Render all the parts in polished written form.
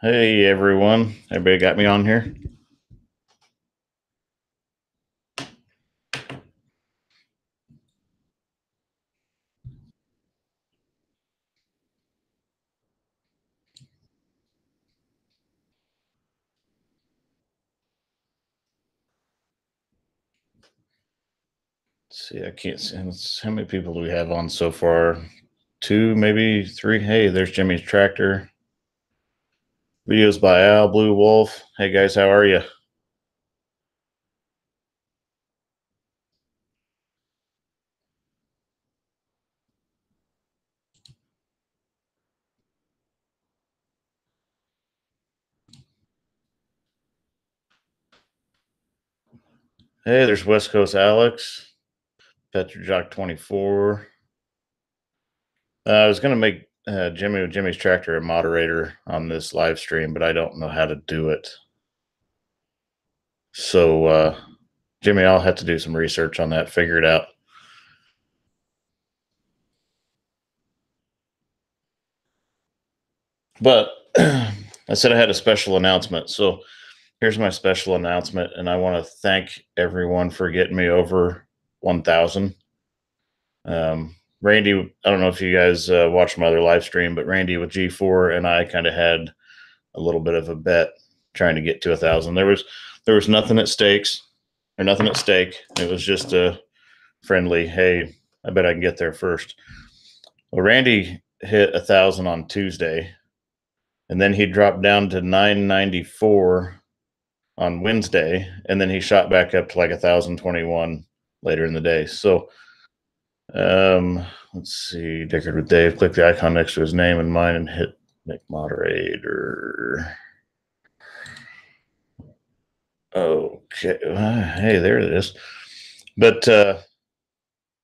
Hey everyone. Everybody got me on here? Let's see, I can't see how many people do we have on so far? Two, maybe three. Hey, there's Jimmy's tractor. Videos by Al Blue Wolf. Hey guys, how are you? Hey, there's West Coast Alex. Petrojock 24. I was gonna make Jimmy with Jimmy's tractor a moderator on this live stream, but I don't know how to do it. So Jimmy, I'll have to do some research on that, figure it out. But I said I had a special announcement. So here's my special announcement, and I want to thank everyone for getting me over 1,000. Randy, I don't know if you guys watched my other live stream, but Randy with G4 and I kind of had a little bit of a bet trying to get to 1,000. There was nothing at stakes or nothing at stake. It was just a friendly, hey, I bet I can get there first. Well, Randy hit 1,000 on Tuesday, and then he dropped down to 994 on Wednesday, and then he shot back up to like 1,021 later in the day. So, let's see, Dickard with Dave. Click the icon next to his name and mine, and hit make moderator. Okay, hey, there it is. But so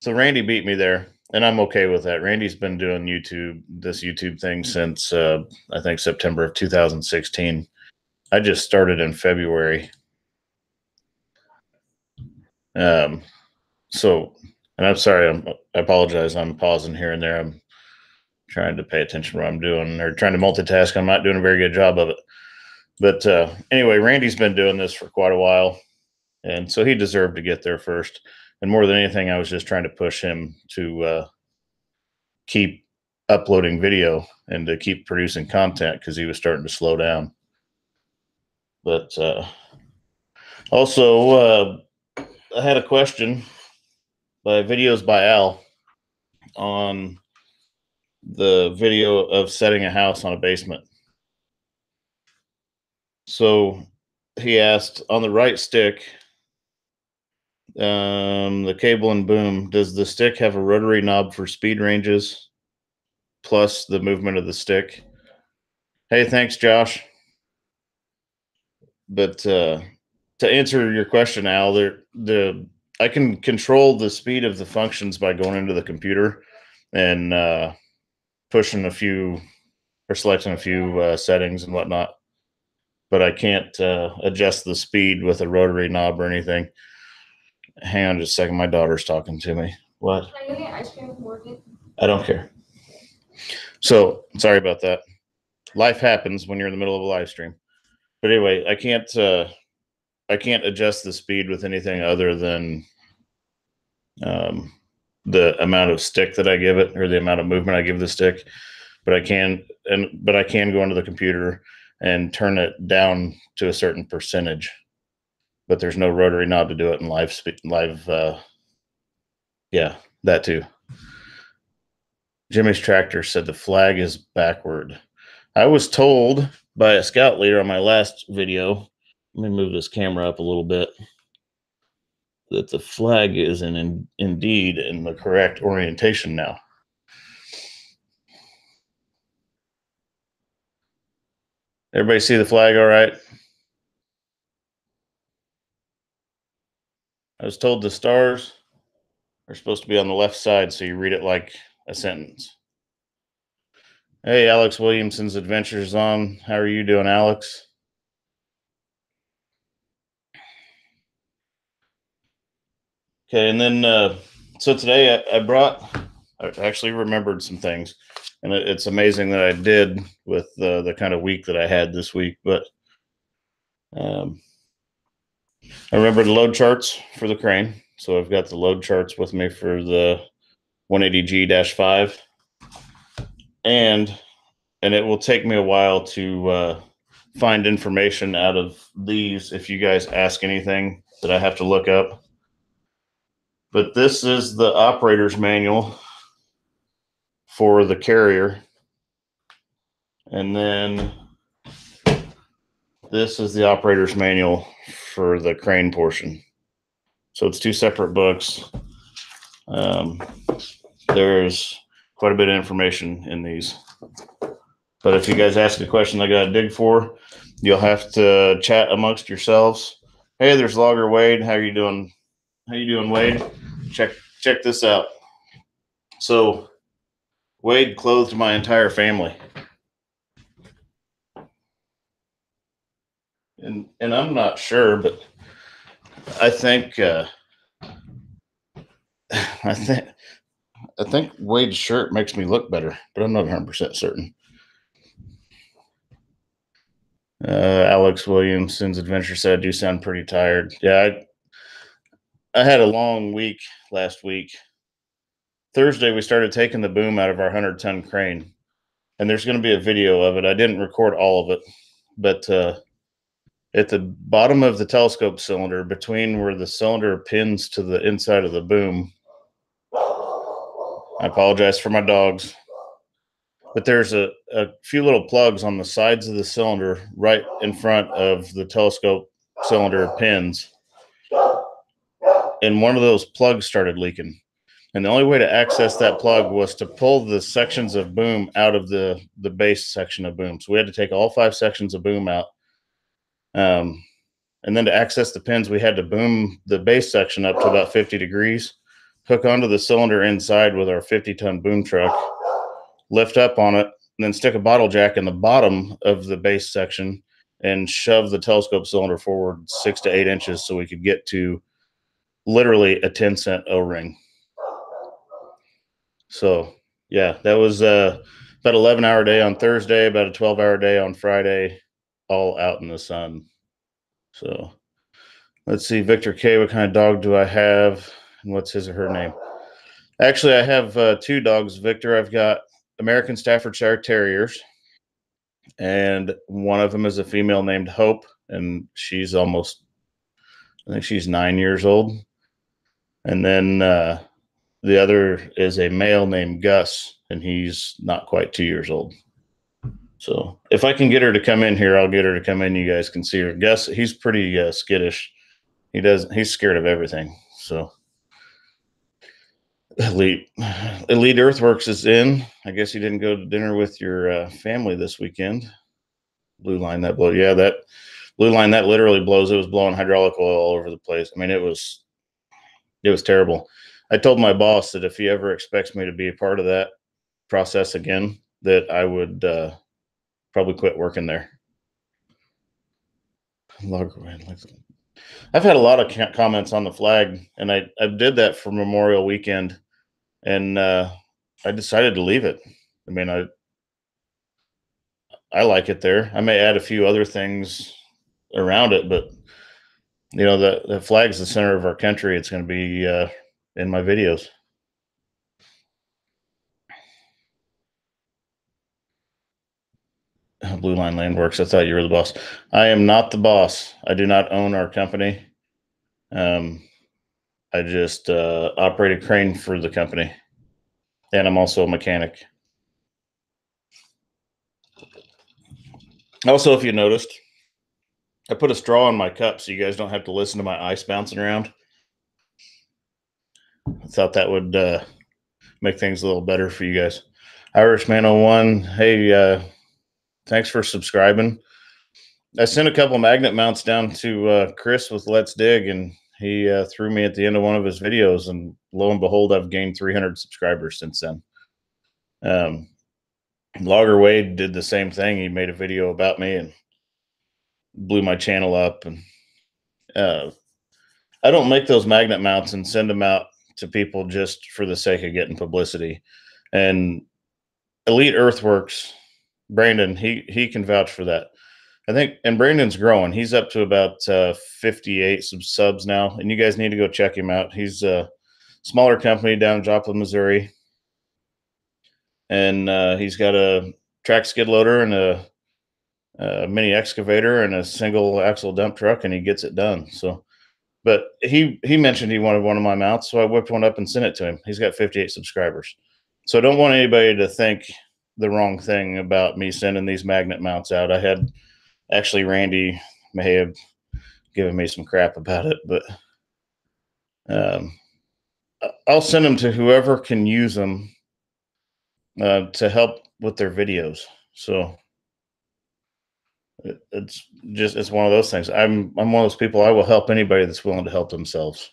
Randy beat me there, and I'm okay with that. Randy's been doing this YouTube thing since I think September of 2016. I just started in February. Um, so, and I'm sorry, I apologize. I'm pausing here and there. I'm trying to pay attention to what I'm doing or trying to multitask. I'm not doing a very good job of it. But anyway, Randy's been doing this for quite a while, and so he deserved to get there first. And more than anything, I was just trying to push him to keep uploading video and to keep producing content because he was starting to slow down. But also, I had a question by Videos by Al on the video of setting a house on a basement. So he asked, on the right stick, the cable and boom, does the stick have a rotary knob for speed ranges plus the movement of the stick? Hey, thanks, Josh. But to answer your question, Al, I can control the speed of the functions by going into the computer and pushing a few or selecting a few settings and whatnot. But I can't adjust the speed with a rotary knob or anything. Hang on just a second. My daughter's talking to me. What? Can I go get ice cream with Morgan? I don't care. So sorry about that. Life happens when you're in the middle of a live stream. But anyway, I can't adjust the speed with anything other than the amount of stick that I give it or the amount of movement I give the stick. But I can go into the computer and turn it down to a certain percentage. But there's no rotary knob to do it in live. Yeah, that too. Jimmy's tractor said the flag is backward. I was told by a scout leader on my last video, let me move this camera up a little bit, that the flag is indeed in the correct orientation now. Everybody see the flag all right? I was told the stars are supposed to be on the left side, so you read it like a sentence. Hey, Alex Williamson's Adventures on. How are you doing, Alex? Okay, and then so today I actually remembered some things. and it's amazing that I did with the kind of week that I had this week. But um, I remember the load charts for the crane, so I've got the load charts with me for the 180G-5, and it will take me a while to find information out of these if you guys ask anything that I have to look up. But this is the operator's manual for the carrier. And then this is the operator's manual for the crane portion. So it's two separate books. There's quite a bit of information in these. But if you guys ask a question I got to dig for, you'll have to chat amongst yourselves. Hey, there's Logger Wade. How you doing? How you doing, Wade? Check this out. So Wade clothed my entire family. And I'm not sure, but I think I think Wade's shirt makes me look better, but I'm not 100% certain. Alex Williamson's adventure said, I do sound pretty tired. Yeah, I had a long week last week. Thursday, we started taking the boom out of our 100-ton crane, and there's going to be a video of it. I didn't record all of it, but at the bottom of the telescope cylinder, between where the cylinder pins to the inside of the boom, I apologize for my dogs, but there's a few little plugs on the sides of the cylinder right in front of the telescope cylinder pins, and one of those plugs started leaking. And the only way to access that plug was to pull the sections of boom out of the base section of boom. So we had to take all 5 sections of boom out. And then to access the pins, we had to boom the base section up to about 50 degrees, hook onto the cylinder inside with our 50-ton boom truck, lift up on it, and then stick a bottle jack in the bottom of the base section and shove the telescope cylinder forward 6 to 8 inches so we could get to literally a 10-cent O-ring. So yeah, that was about 11-hour day on Thursday, about a 12-hour day on Friday, all out in the sun. So let's see, Victor K, what kind of dog do I have? And what's his or her name? Actually, I have 2 dogs, Victor. I've got American Staffordshire Terriers, and one of them is a female named Hope, and she's almost, I think she's 9 years old. And then the other is a male named Gus, and he's not quite 2 years old. So if I can get her to come in here, I'll get her to come in. You guys can see her. Gus, he's pretty skittish. He's scared of everything. So Elite Earthworks is in. I guess you didn't go to dinner with your family this weekend. Blue line that blow. Yeah, that blue line that literally blows. It was blowing hydraulic oil all over the place. I mean, it was terrible. I told my boss that if he ever expects me to be a part of that process again, that I would probably quit working there. I've had a lot of comments on the flag, and I did that for Memorial Weekend, and I decided to leave it. I mean, I like it there. I may add a few other things around it, but you know, the flag's the center of our country. It's going to be in my videos. Blue Line Landworks. I thought you were the boss. I am not the boss. I do not own our company. I just operate a crane for the company, and I'm also a mechanic. Also, if you noticed, I put a straw in my cup so you guys don't have to listen to my ice bouncing around. I thought that would make things a little better for you guys. Irishman01, hey, thanks for subscribing. I sent a couple magnet mounts down to Chris with Let's Dig, and he threw me at the end of one of his videos, and lo and behold, I've gained 300 subscribers since then. Logger Wade did the same thing. He made a video about me and blew my channel up. And I don't make those magnet mounts and send them out to people just for the sake of getting publicity. And Elite Earthworks, Brandon, he can vouch for that. I think, and Brandon's growing. He's up to about 58 subs now, and you guys need to go check him out. He's a smaller company down in Joplin, Missouri, and he's got a track skid loader and a mini excavator and a single axle dump truck, and he gets it done. So, but he mentioned he wanted one of my mounts, so I whipped one up and sent it to him. He's got 58 subscribers, so I don't want anybody to think the wrong thing about me sending these magnet mounts out. I had actually Randy may have given me some crap about it, but um, I'll send them to whoever can use them to help with their videos. So it's one of those things. I'm one of those people. I will help anybody that's willing to help themselves.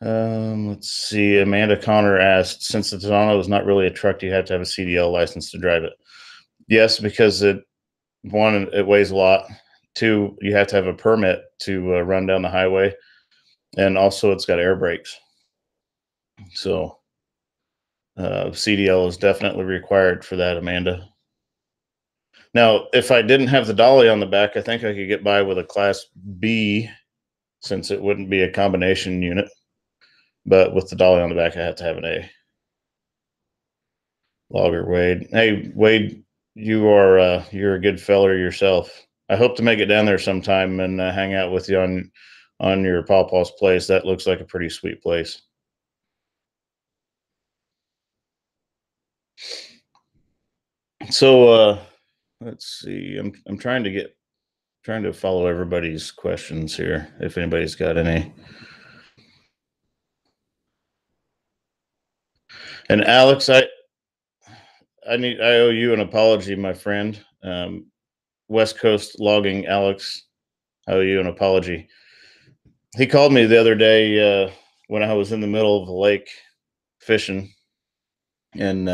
Let's see. Amanda Connor asked, since the Tadano is not really a truck, do you have to have a CDL license to drive it? Yes, because it weighs a lot. Two, you have to have a permit to run down the highway, and also it's got air brakes. So CDL is definitely required for that, Amanda. Now, if I didn't have the dolly on the back, I think I could get by with a Class B, since it wouldn't be a combination unit. But with the dolly on the back, I have to have an A. Logger Wade. Hey, Wade, you're a good feller yourself. I hope to make it down there sometime and hang out with you on your pawpaw's place. That looks like a pretty sweet place. So let's see. I'm trying to follow everybody's questions here. If anybody's got any. And Alex, I owe you an apology, my friend. West Coast Logging, Alex, I owe you an apology. He called me the other day when I was in the middle of the lake fishing, and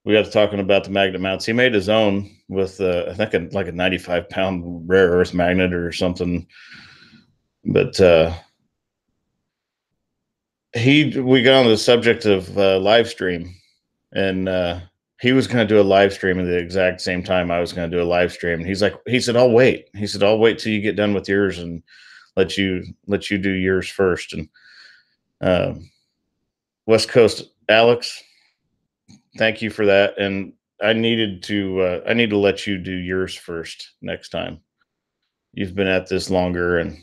we got to talking about the magnet mounts. He made his own with I think like a 95-pound rare earth magnet or something. But we got on the subject of live stream, and he was going to do a live stream at the exact same time I was going to do a live stream. And he said, I'll wait. He said, I'll wait till you get done with yours and let you do yours first. And West Coast Alex, thank you for that. And I need to let you do yours first next time. You've been at this longer, and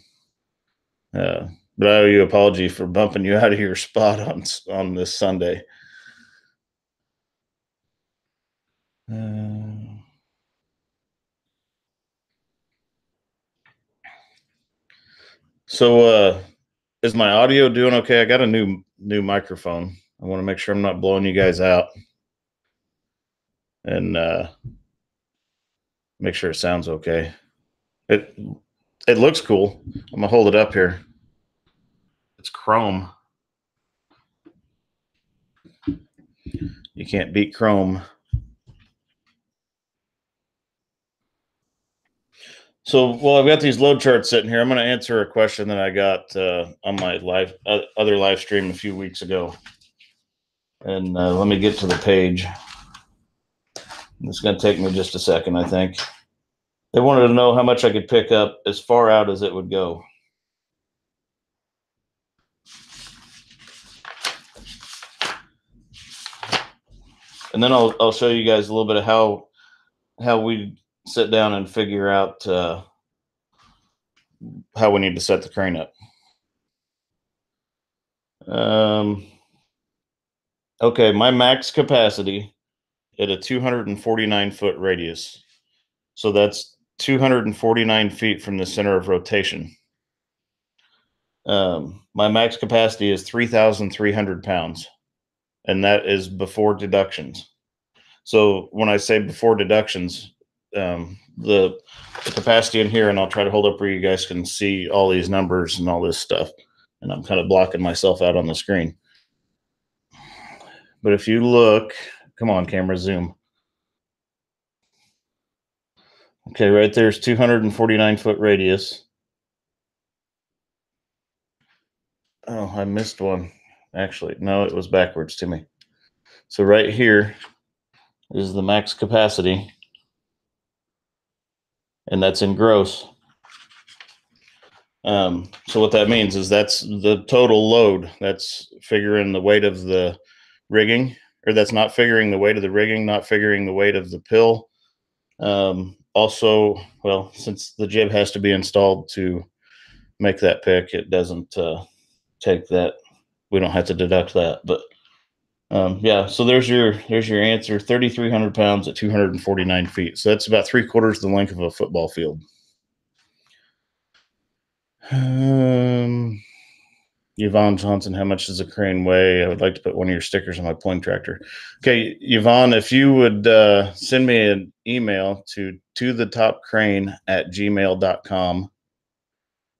but I owe you an apology for bumping you out of your spot on this Sunday. So is my audio doing okay? I got a new microphone. I want to make sure I'm not blowing you guys out, and make sure it sounds okay. It looks cool. I'm gonna hold it up here. It's chrome. You can't beat chrome. So, well, I've got these load charts sitting here. I'm going to answer a question that I got on my other live stream a few weeks ago. And let me get to the page. It's going to take me just a second, I think. They wanted to know how much I could pick up as far out as it would go. And then I'll show you guys a little bit of how we sit down and figure out how we need to set the crane up. Okay, my max capacity at a 249-foot radius. So that's 249 feet from the center of rotation. My max capacity is 3,300 pounds, and that is before deductions. So when I say before deductions, the capacity in here, and I'll try to hold up where you guys can see all these numbers and all this stuff. And I'm kind of blocking myself out on the screen. But if you look, come on, camera, zoom. Okay, right there's 249-foot radius. Oh, I missed one. Actually, no, it was backwards to me. So right here is the max capacity, and that's in gross. So what that means is that's the total load. That's figuring the weight of the rigging, or that's not figuring the weight of the rigging, not figuring the weight of the pill. Also, well, since the jib has to be installed to make that pick, it doesn't take that. We don't have to deduct that, but yeah. So there's your answer. 3,300 pounds at 249 feet. So that's about 3/4 the length of a football field. Yvonne Johnson, how much does a crane weigh? I would like to put one of your stickers on my pulling tractor. Okay, Yvonne, if you would send me an email to thetopcrane@gmail.com,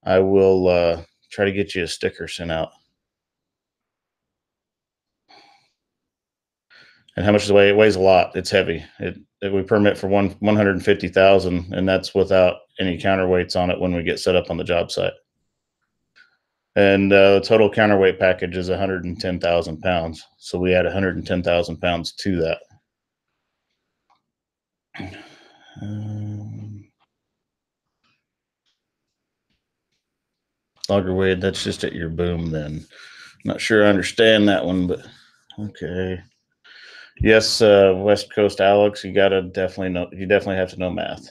I will try to get you a sticker sent out. And how much does it weigh? It weighs a lot. It's heavy. We permit for 150,000, and that's without any counterweights on it when we get set up on the job site. And the total counterweight package is 110,000 pounds. So we add 110,000 pounds to that. Logger weight, that's just at your boom then. Not sure I understand that one, but okay. Yes, West Coast Alex, you definitely have to know math.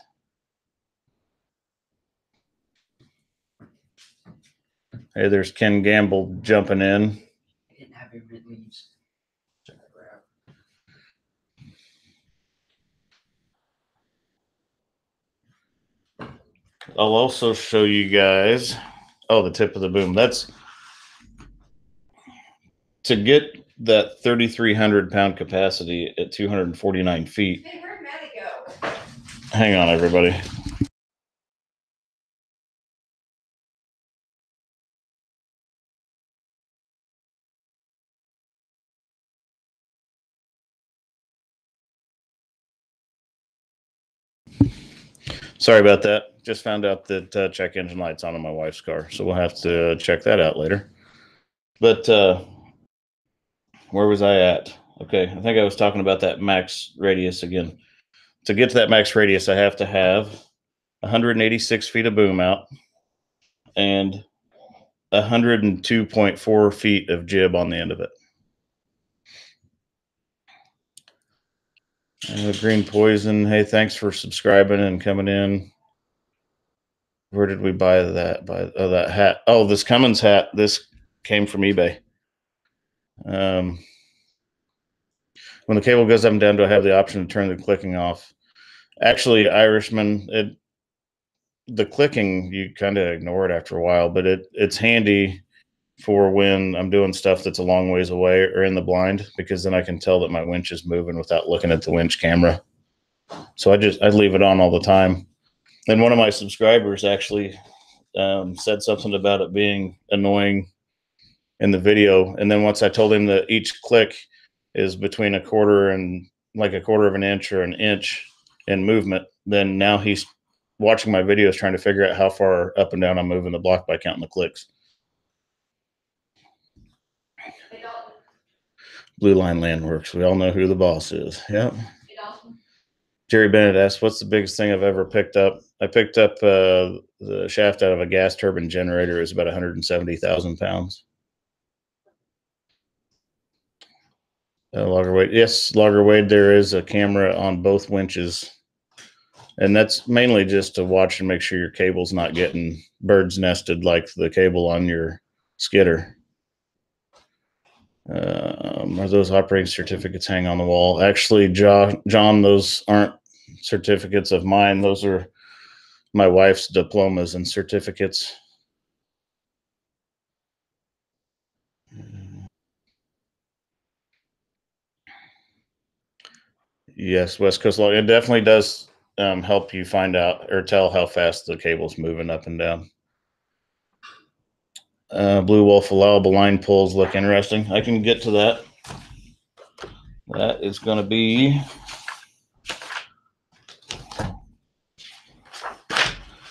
Hey, there's Ken Gamble jumping in. Didn't have your mid leaves. I'll also show you guys. Oh, the tip of the boom. That's to get that 3,300 pound capacity at 249 feet. Hey, where'd Maddie go? Hang on, everybody. Sorry about that. Just found out that check engine light's on my wife's car, so we'll have to check that out later. But where was I at? Okay, I think I was talking about that max radius again. To get to that max radius, I have to have 186 feet of boom out and 102.4 feet of jib on the end of it. Green Poison, hey, thanks for subscribing and coming in. Where did we buy that? That hat. Oh, this Cummins hat. This came from eBay. When the cable goes up and down, do I have the option to turn the clicking off? Actually, Irishman, the clicking, you kind of ignore it after a while, but it's handy for when I'm doing stuff that's a long ways away or in the blind, because then I can tell that my winch is moving without looking at the winch camera. So I leave it on all the time. And one of my subscribers actually said something about it being annoying in the video. And then once I told him that each click is between a quarter and like a quarter of an inch or an inch in movement, then now he's watching my videos trying to figure out how far up and down I'm moving the block by counting the clicks. Blue Line Landworks. We all know who the boss is. Yep. Jerry Bennett asked, what's the biggest thing I've ever picked up? I picked up the shaft out of a gas turbine generator. Is about 170,000 pounds. Logger weight. Yes, logger weight. There is a camera on both winches. And that's mainly just to watch and make sure your cable's not getting bird's nested like the cable on your skidder. Are those operating certificates hang on the wall? Actually, John, those aren't certificates of mine. Those are my wife's diplomas and certificates. Yes, West Coast log. It definitely does help you find out or tell how fast the cable's moving up and down. Blue Wolf allowable line pulls look interesting. I can get to that. That is going to be.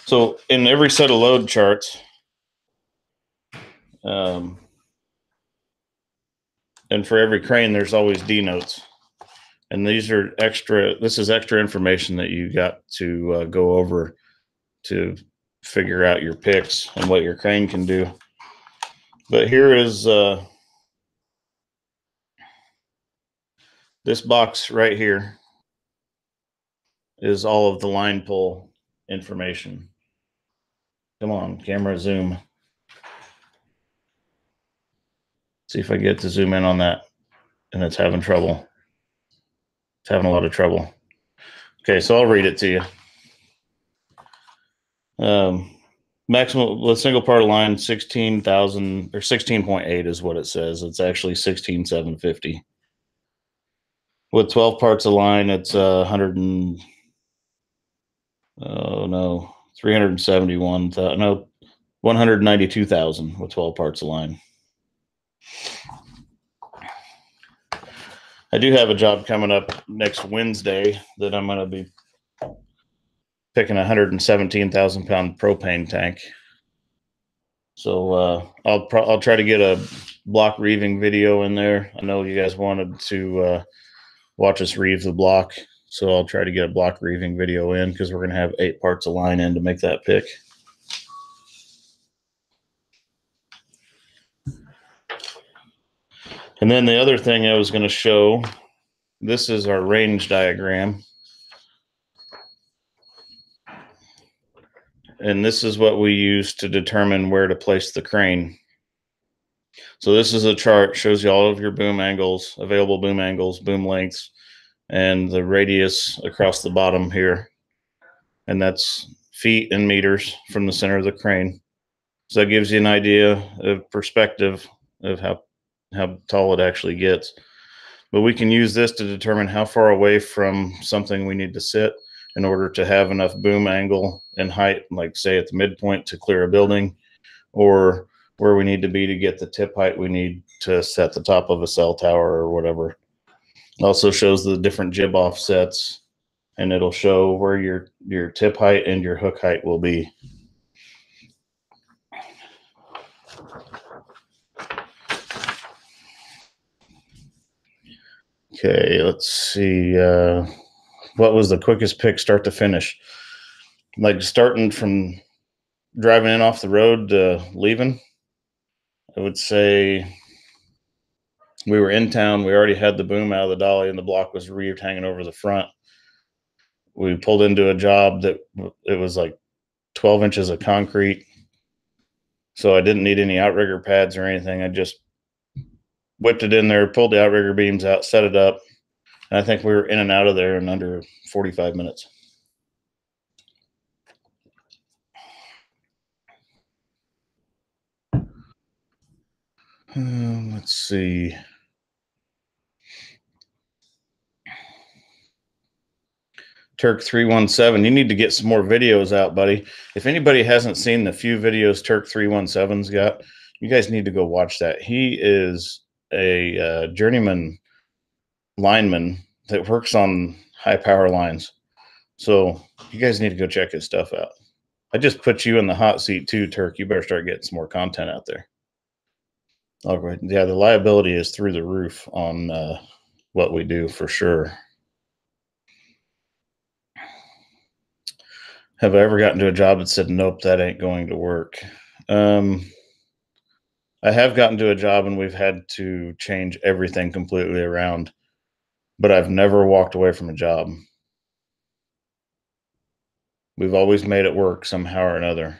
So in every set of load charts, And for every crane, there's always D notes. And these are extra, this is extra information that you got to go over to figure out your picks and what your crane can do. But here is this box right here is all of the line pull information. Come on, camera, zoom. See if I get to zoom in on that. And it's having trouble. It's having a lot of trouble. Okay, so I'll read it to you. Maximum with single part of line 16,000 or 16.8 is what it says. It's actually 16,750. With 12 parts of line, it's 100 and oh no, 371. No, 192,000 with 12 parts of line. I do have a job coming up next Wednesday that I'm going to be picking a 117,000 pound propane tank. So I'll try to get a block reeving video in there. I know you guys wanted to watch us reeve the block, so I'll try to get a block reeving video in because we're going to have 8 parts of line in to make that pick. And then the other thing I was going to show, this is our range diagram. And this is what we use to determine where to place the crane. So this is a chart, shows you all of your boom angles, available boom angles, boom lengths, and the radius across the bottom here. And that's feet and meters from the center of the crane. So that gives you an idea of perspective of how tall it actually gets. But we can use this to determine how far away from something we need to sit in order to have enough boom angle and height, like say at the midpoint to clear a building, or where we need to be to get the tip height we need to set the top of a cell tower or whatever. It also shows the different jib offsets, and it'll show where your tip height and your hook height will be. Okay, let's see. What was the quickest pick start to finish? Like starting from driving in off the road to leaving, I would say we were in town. We already had the boom out of the dolly and the block was reeved hanging over the front. We pulled into a job that it was like 12 inches of concrete. So I didn't need any outrigger pads or anything. I just whipped it in there, pulled the outrigger beams out, set it up. And I think we were in and out of there in under 45 minutes. Let's see. Turk 317, you need to get some more videos out, buddy. If anybody hasn't seen the few videos Turk 317's got, you guys need to go watch that. He is a journeyman lineman that works on high power lines. So you guys need to go check his stuff out. I just put you in the hot seat too, Turk. You better start getting some more content out there. All right. Yeah, the liability is through the roof on what we do for sure. Have I ever gotten to a job that said, nope, that ain't going to work? I have gotten to a job and we've had to change everything completely around, but I've never walked away from a job. We've always made it work somehow or another.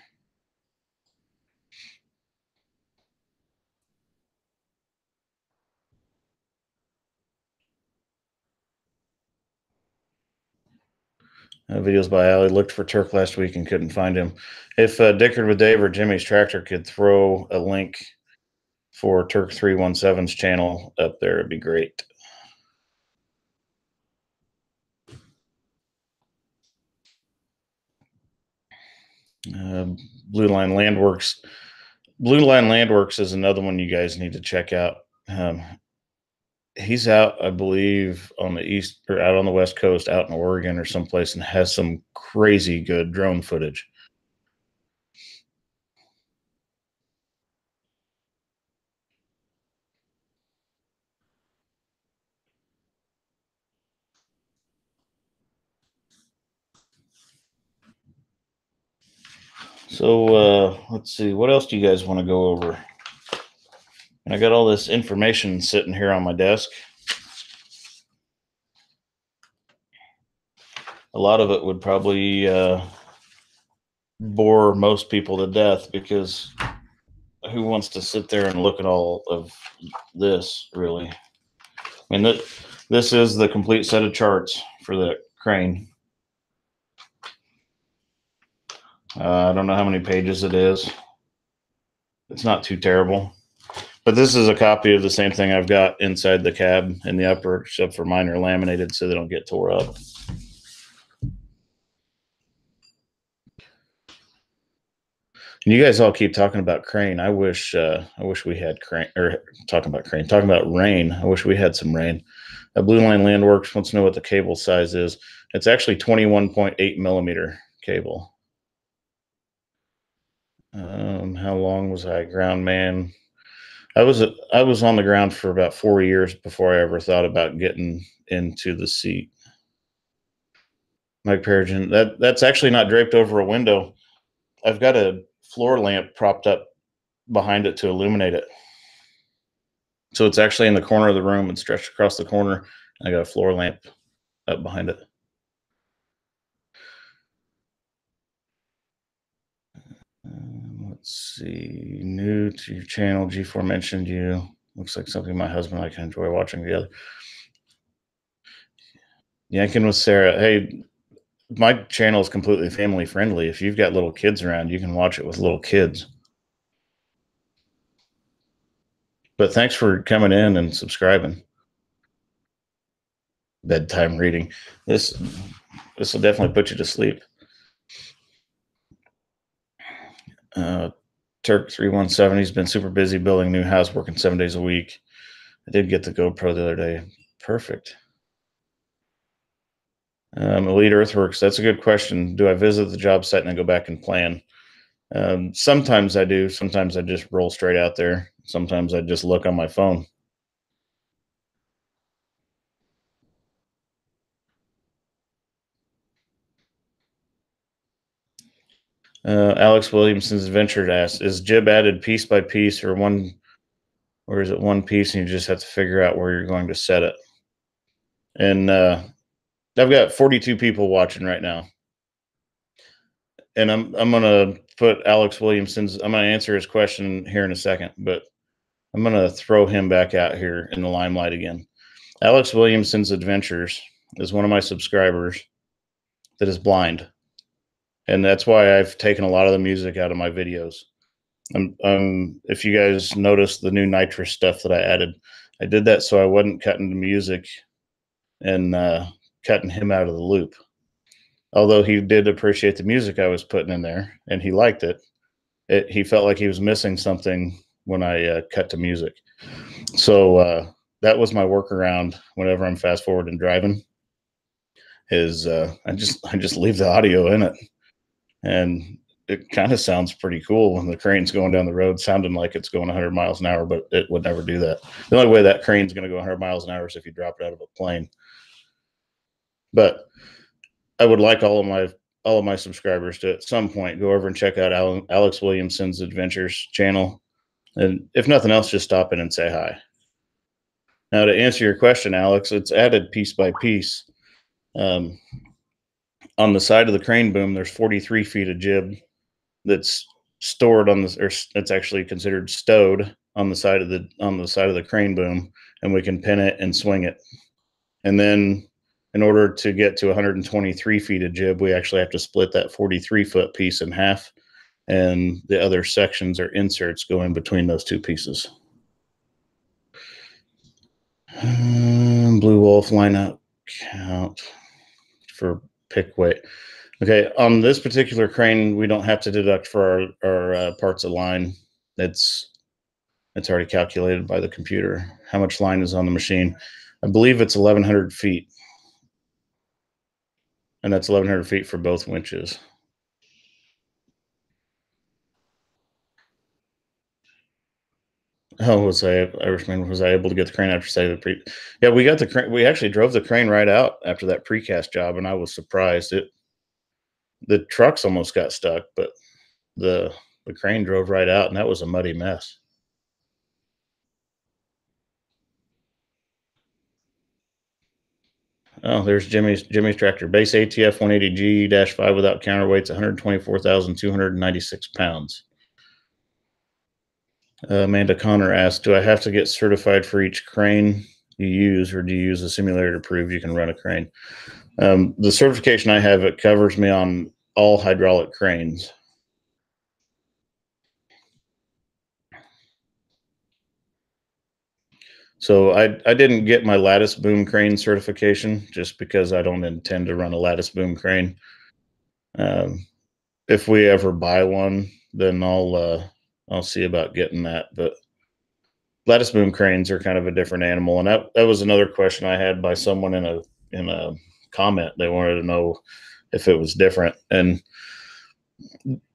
Videos by Allie. Looked for Turk last week and couldn't find him. If Dickard with Dave or Jimmy's Tractor could throw a link for Turk 317's channel up there, it'd be great. Blue Line Landworks. Blue Line Landworks is another one you guys need to check out. He's out, I believe, on the east or out on the west coast, out in Oregon or someplace, and has some crazy good drone footage. So let's see. What else do you guys want to go over? And I got all this information sitting here on my desk. A lot of it would probably bore most people to death because who wants to sit there and look at all of this, really? I mean, this is the complete set of charts for the crane. I don't know how many pages it is. It's not too terrible. But this is a copy of the same thing I've got inside the cab in the upper, except for mine are laminated so they don't get tore up. And you guys all keep talking about crane. I wish we had crane, or talking about rain. I wish we had some rain. Blue Line Landworks wants to know what the cable size is. It's actually 21.8 millimeter cable. How long was I ground man? I was on the ground for about 4 years before I ever thought about getting into the seat. Mike Perigin, that's actually not draped over a window. I've got a floor lamp propped up behind it to illuminate it. So it's actually in the corner of the room and stretched across the corner. I got a floor lamp up behind it. Let's see. New to your channel, G4 mentioned you. Looks like something my husband and I can enjoy watching together. Yanking with Sarah. Hey, my channel is completely family friendly. If you've got little kids around, you can watch it with little kids. But thanks for coming in and subscribing. Bedtime reading. This will definitely put you to sleep. Turk 317. He's been super busy building a new house, working 7 days a week. I did get the GoPro the other day. Perfect. Elite Earthworks. That's a good question. Do I visit the job site and then go back and plan? Sometimes I do. Sometimes I just roll straight out there. Sometimes I just look on my phone. Alex Williamson's Adventure asks, is jib added piece by piece or is it one piece and you just have to figure out where you're going to set it? And I've got 42 people watching right now. And I'm gonna put Alex Williamson's, I'm gonna answer his question here in a second, but I'm gonna throw him back out here in the limelight again. Alex Williamson's Adventures is one of my subscribers that is blind. And that's why I've taken a lot of the music out of my videos. If you guys notice the new nitrous stuff that I added, I did that so I wasn't cutting the music and cutting him out of the loop. Although he did appreciate the music I was putting in there and he liked it, he felt like he was missing something when I cut to music. So that was my workaround whenever I'm fast forward and driving. Is I just leave the audio in it, and it kind of sounds pretty cool when the crane's going down the road, sounding like it's going 100 miles an hour, but it would never do that. The only way that crane's going to go 100 miles an hour is if you drop it out of a plane. But I would like all of my subscribers to at some point go over and check out Alex Williamson's Adventures channel, and if nothing else, just stop in and say hi. Now, to answer your question, Alex, it's added piece by piece. On the side of the crane boom, there's 43 feet of jib that's stored on this, or it's actually considered stowed on the side of the crane boom, and we can pin it and swing it. And then in order to get to 123 feet of jib, we actually have to split that 43-foot piece in half, and the other sections or inserts go in between those two pieces. Blue Wolf lineup count for pick weight. Okay, on this particular crane, we don't have to deduct for our parts of line. It's already calculated by the computer how much line is on the machine. I believe it's 1,100 feet, and that's 1,100 feet for both winches. Oh, was I able to get the crane after say the pre? Yeah, we got the crane. We actually drove the crane right out after that precast job, and I was surprised. The trucks almost got stuck, but the crane drove right out, and that was a muddy mess. Oh, there's Jimmy's tractor. Base ATF 180G-5 without counterweights, 124,296 pounds. Amanda Connor asked, do I have to get certified for each crane you use, or do you use a simulator to prove you can run a crane? The certification I have, it covers me on all hydraulic cranes. So I didn't get my lattice boom crane certification just because I don't intend to run a lattice boom crane. If we ever buy one, then I'll see about getting that. But lattice boom cranes are kind of a different animal, and that was another question I had by someone in a comment. They wanted to know if it was different, and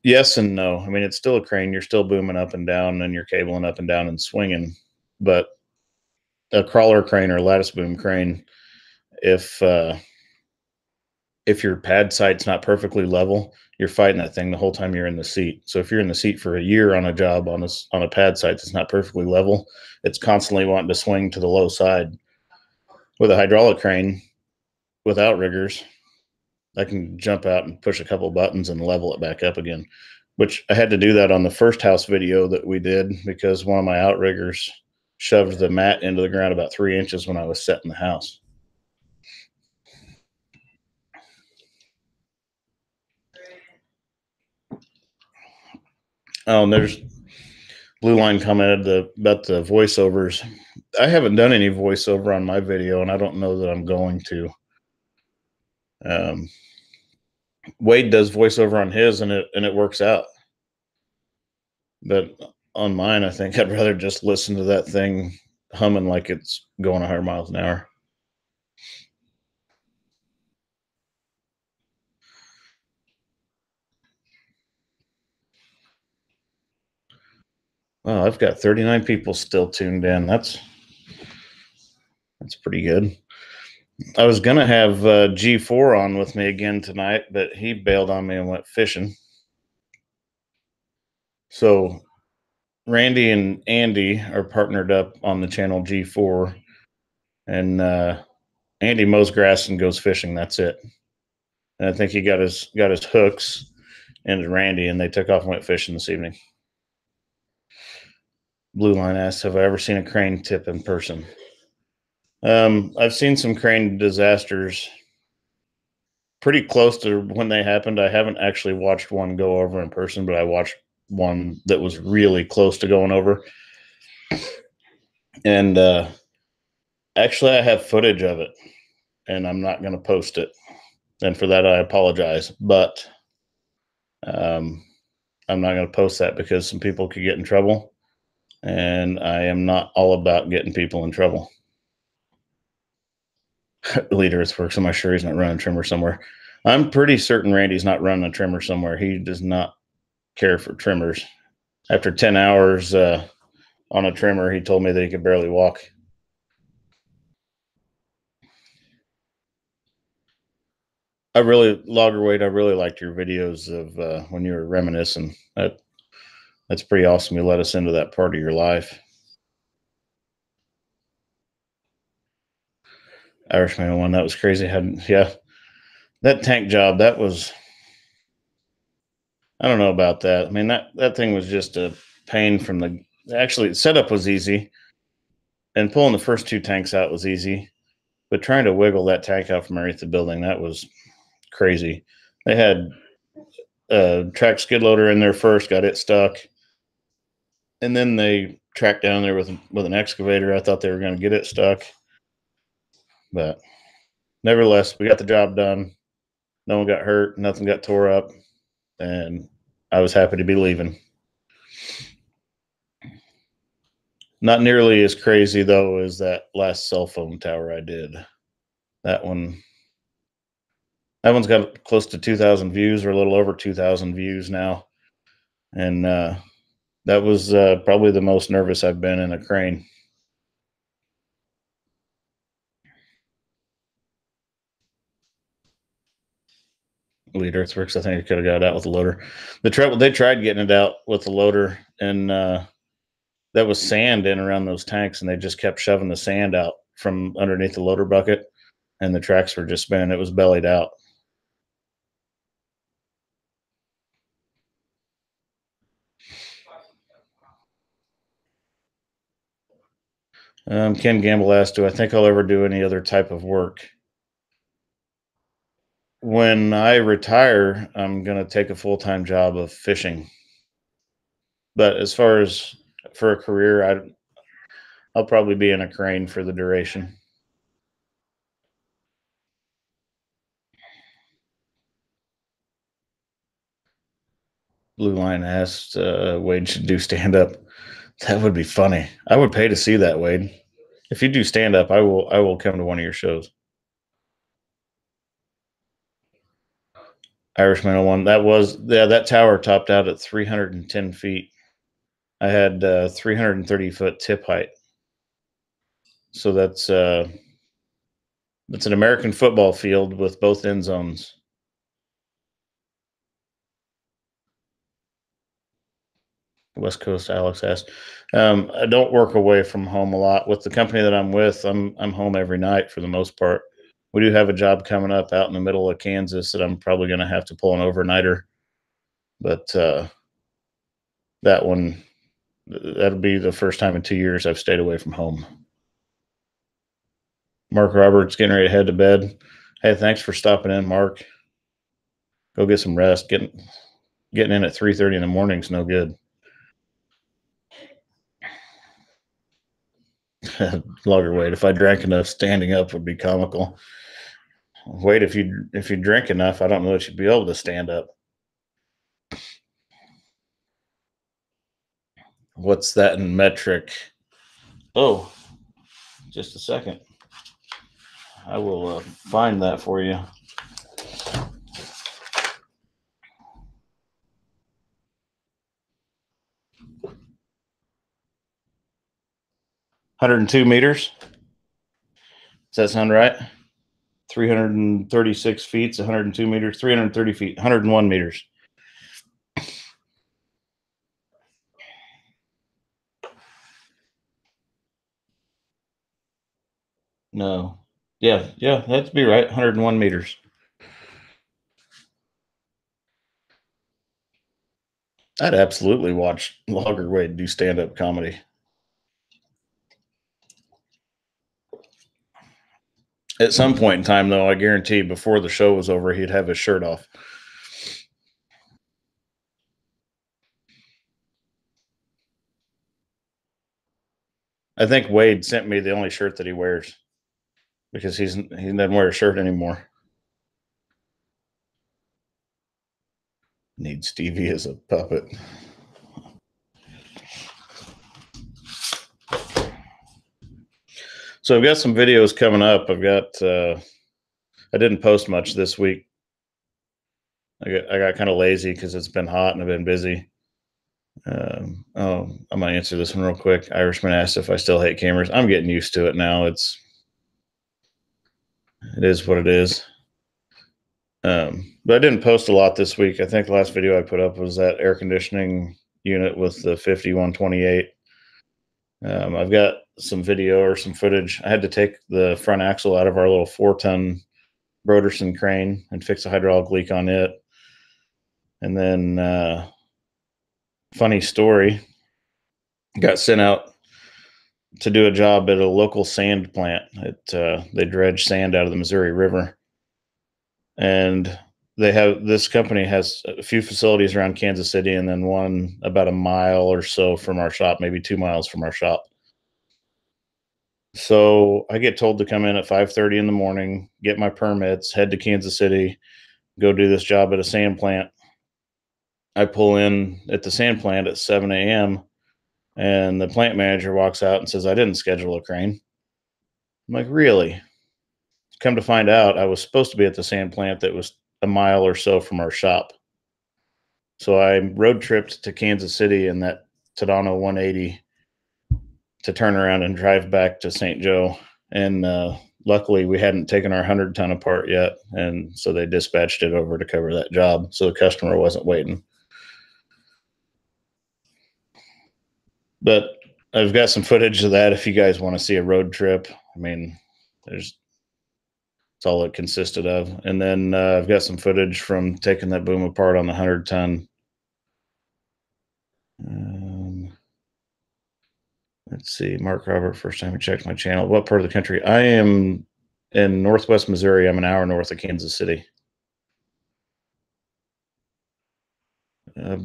yes and no. I mean, it's still a crane. You're still booming up and down, and you're cabling up and down and swinging, but a crawler crane or lattice boom crane, if your pad sight's not perfectly level, you're fighting that thing the whole time you're in the seat. So if you're in the seat for a year on a job on a pad sight that's not perfectly level, it's constantly wanting to swing to the low side. With a hydraulic crane, without riggers, I can jump out and push a couple buttons and level it back up again, which I had to do that on the first house video that we did because one of my outriggers shoved the mat into the ground about 3 inches when I was setting the house. Oh, and there's Blue Line commented about the voiceovers. I haven't done any voiceover on my video, and I don't know that I'm going to. Wade does voiceover on his, and it works out. But on mine, I think I'd rather just listen to that thing humming like it's going 100 miles an hour. Wow, I've got 39 people still tuned in. That's pretty good. I was gonna have G4 on with me again tonight, but he bailed on me and went fishing. So Randy and Andy are partnered up on the channel G4, and Andy mows grass and goes fishing. That's it. And I think he got his hooks into Randy, and they took off and went fishing this evening. Blue Line asks, have I ever seen a crane tip in person? I've seen some crane disasters pretty close to when they happened. I haven't actually watched one go over in person, but I watched one that was really close to going over. And actually, I have footage of it, and I'm not going to post it. And for that, I apologize. But I'm not going to post that because some people could get in trouble. And I am not all about getting people in trouble. Leader is works. I'm sure he's not running a trimmer somewhere. I'm pretty certain Randy's not running a trimmer somewhere. He does not care for trimmers. After 10 hours on a trimmer, he told me that he could barely walk. Logger Wade, I really liked your videos of when you were reminiscing. That's pretty awesome. You let us into that part of your life. Irishman one, that was crazy. Yeah, that tank job, that was, I don't know about that. I mean, that thing was just a pain from actually, the setup was easy, and pulling the first 2 tanks out was easy, but trying to wiggle that tank out from underneath the building, that was crazy. They had a track skid loader in there first, got it stuck, and then they tracked down there with an excavator. I thought they were going to get it stuck, but nevertheless, we got the job done. No one got hurt, nothing got tore up, and I was happy to be leaving. Not nearly as crazy though as that last cell phone tower I did. That one's got close to 2,000 views, or a little over 2,000 views now, and that was probably the most nervous I've been in a crane. lead earthworks. I think I could have got it out with the loader. The trouble, they tried getting it out with the loader, and that was sand in around those tanks, and they just kept shoving the sand out from underneath the loader bucket, and the tracks were just spinning. It was bellied out. Ken Gamble asked, "Do I think I'll ever do any other type of work?" When I retire, I'm going to take a full time job of fishing. But as far as for a career, I'll probably be in a crane for the duration. Blue Line asked, Wade should do stand up. That would be funny. I would pay to see that, Wade. If you do stand up, I will come to one of your shows. Irishman one. That tower topped out at 310 feet. I had 330-foot tip height. So that's an American football field with both end zones. West Coast Alex asked. I don't work away from home a lot. With the company that I'm with, I'm home every night for the most part. We do have a job coming up out in the middle of Kansas that I'm probably going to have to pull an overnighter, but that one, that'll be the first time in 2 years I've stayed away from home. Mark Roberts getting ready to head to bed. Hey, thanks for stopping in, Mark. Go get some rest. Getting in at 3:30 in the morning is no good. Logger Wade, if I drank enough, standing up would be comical. Wade, if you drink enough, I don't know that you'd be able to stand up. What's that in metric? Oh, just a second. I will find that for you. 102 meters. Does that sound right? 336 feet, 102 meters, 330 feet, 101 meters. No. Yeah, that'd be right. 101 meters. I'd absolutely watch Logger Wade do stand up comedy. At some point in time, though, I guarantee before the show was over, he'd have his shirt off. I think Wade sent me the only shirt that he wears because he doesn't wear a shirt anymore. Need Stevie as a puppet. So I've got some videos coming up. I didn't post much this week. I got kind of lazy because it's been hot and I've been busy. I'm gonna answer this one real quick. Irishman asked if I still hate cameras. I'm getting used to it now. It is what it is. But I didn't post a lot this week. I think the last video I put up was that air conditioning unit with the 5128. I've got some video or some footage. I had to take the front axle out of our little 4-ton Broderson crane and fix a hydraulic leak on it. And then, funny story, got sent out to do a job at a local sand plant. They dredge sand out of the Missouri River. And this company has a few facilities around Kansas City and then one about a mile or so from our shop, maybe 2 miles from our shop. So I get told to come in at 5:30 in the morning, get my permits, head to Kansas City, go do this job at a sand plant. I pull in at the sand plant at 7 a.m. and the plant manager walks out and says, "I didn't schedule a crane." I'm like, "Really?" Come to find out, I was supposed to be at the sand plant that was a mile or so from our shop. So I road tripped to Kansas City in that Tadano 180 to turn around and drive back to St. Joe. And luckily we hadn't taken our 100-ton apart yet, and so they dispatched it over to cover that job, so the customer wasn't waiting. But I've got some footage of that if you guys want to see a road trip. I mean, there's that's all it consisted of. And then I've got some footage from taking that boom apart on the 100-ton. Let's see, Mark Robert, first time you checked my channel. What part of the country? I am in Northwest Missouri. I'm an hour north of Kansas City.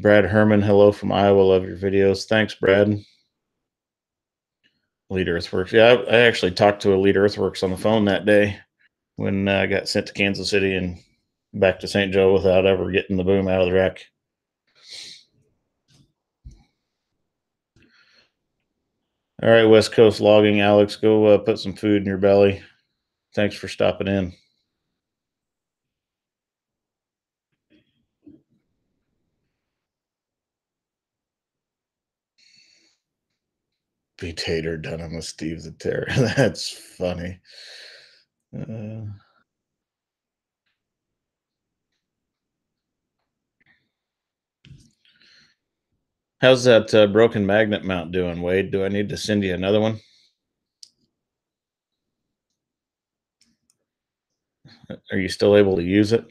Brad Herman, hello from Iowa. Love your videos. Thanks, Brad. Lead Earthworks. Yeah, I actually talked to a Lead Earthworks on the phone that day when I got sent to Kansas City and back to St. Joe without ever getting the boom out of the rack. All right, West Coast logging. Alex, go put some food in your belly. Thanks for stopping in. Be tater done with Steve the Terror. That's funny. How's that broken magnet mount doing, Wade? Do I need to send you another one? Are you still able to use it?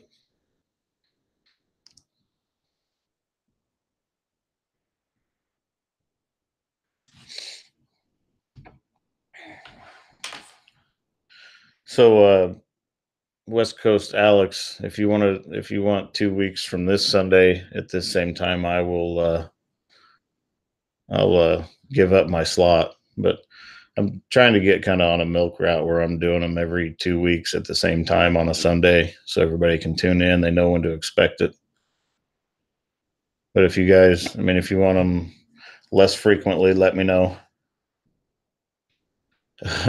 So West Coast Alex, if you want 2 weeks from this Sunday at this same time, I'll give up my slot. But I'm trying to get kind of on a milk route where I'm doing them every 2 weeks at the same time on a Sunday, so everybody can tune in. They know when to expect it. But if you guys, I mean, if you want them less frequently, let me know.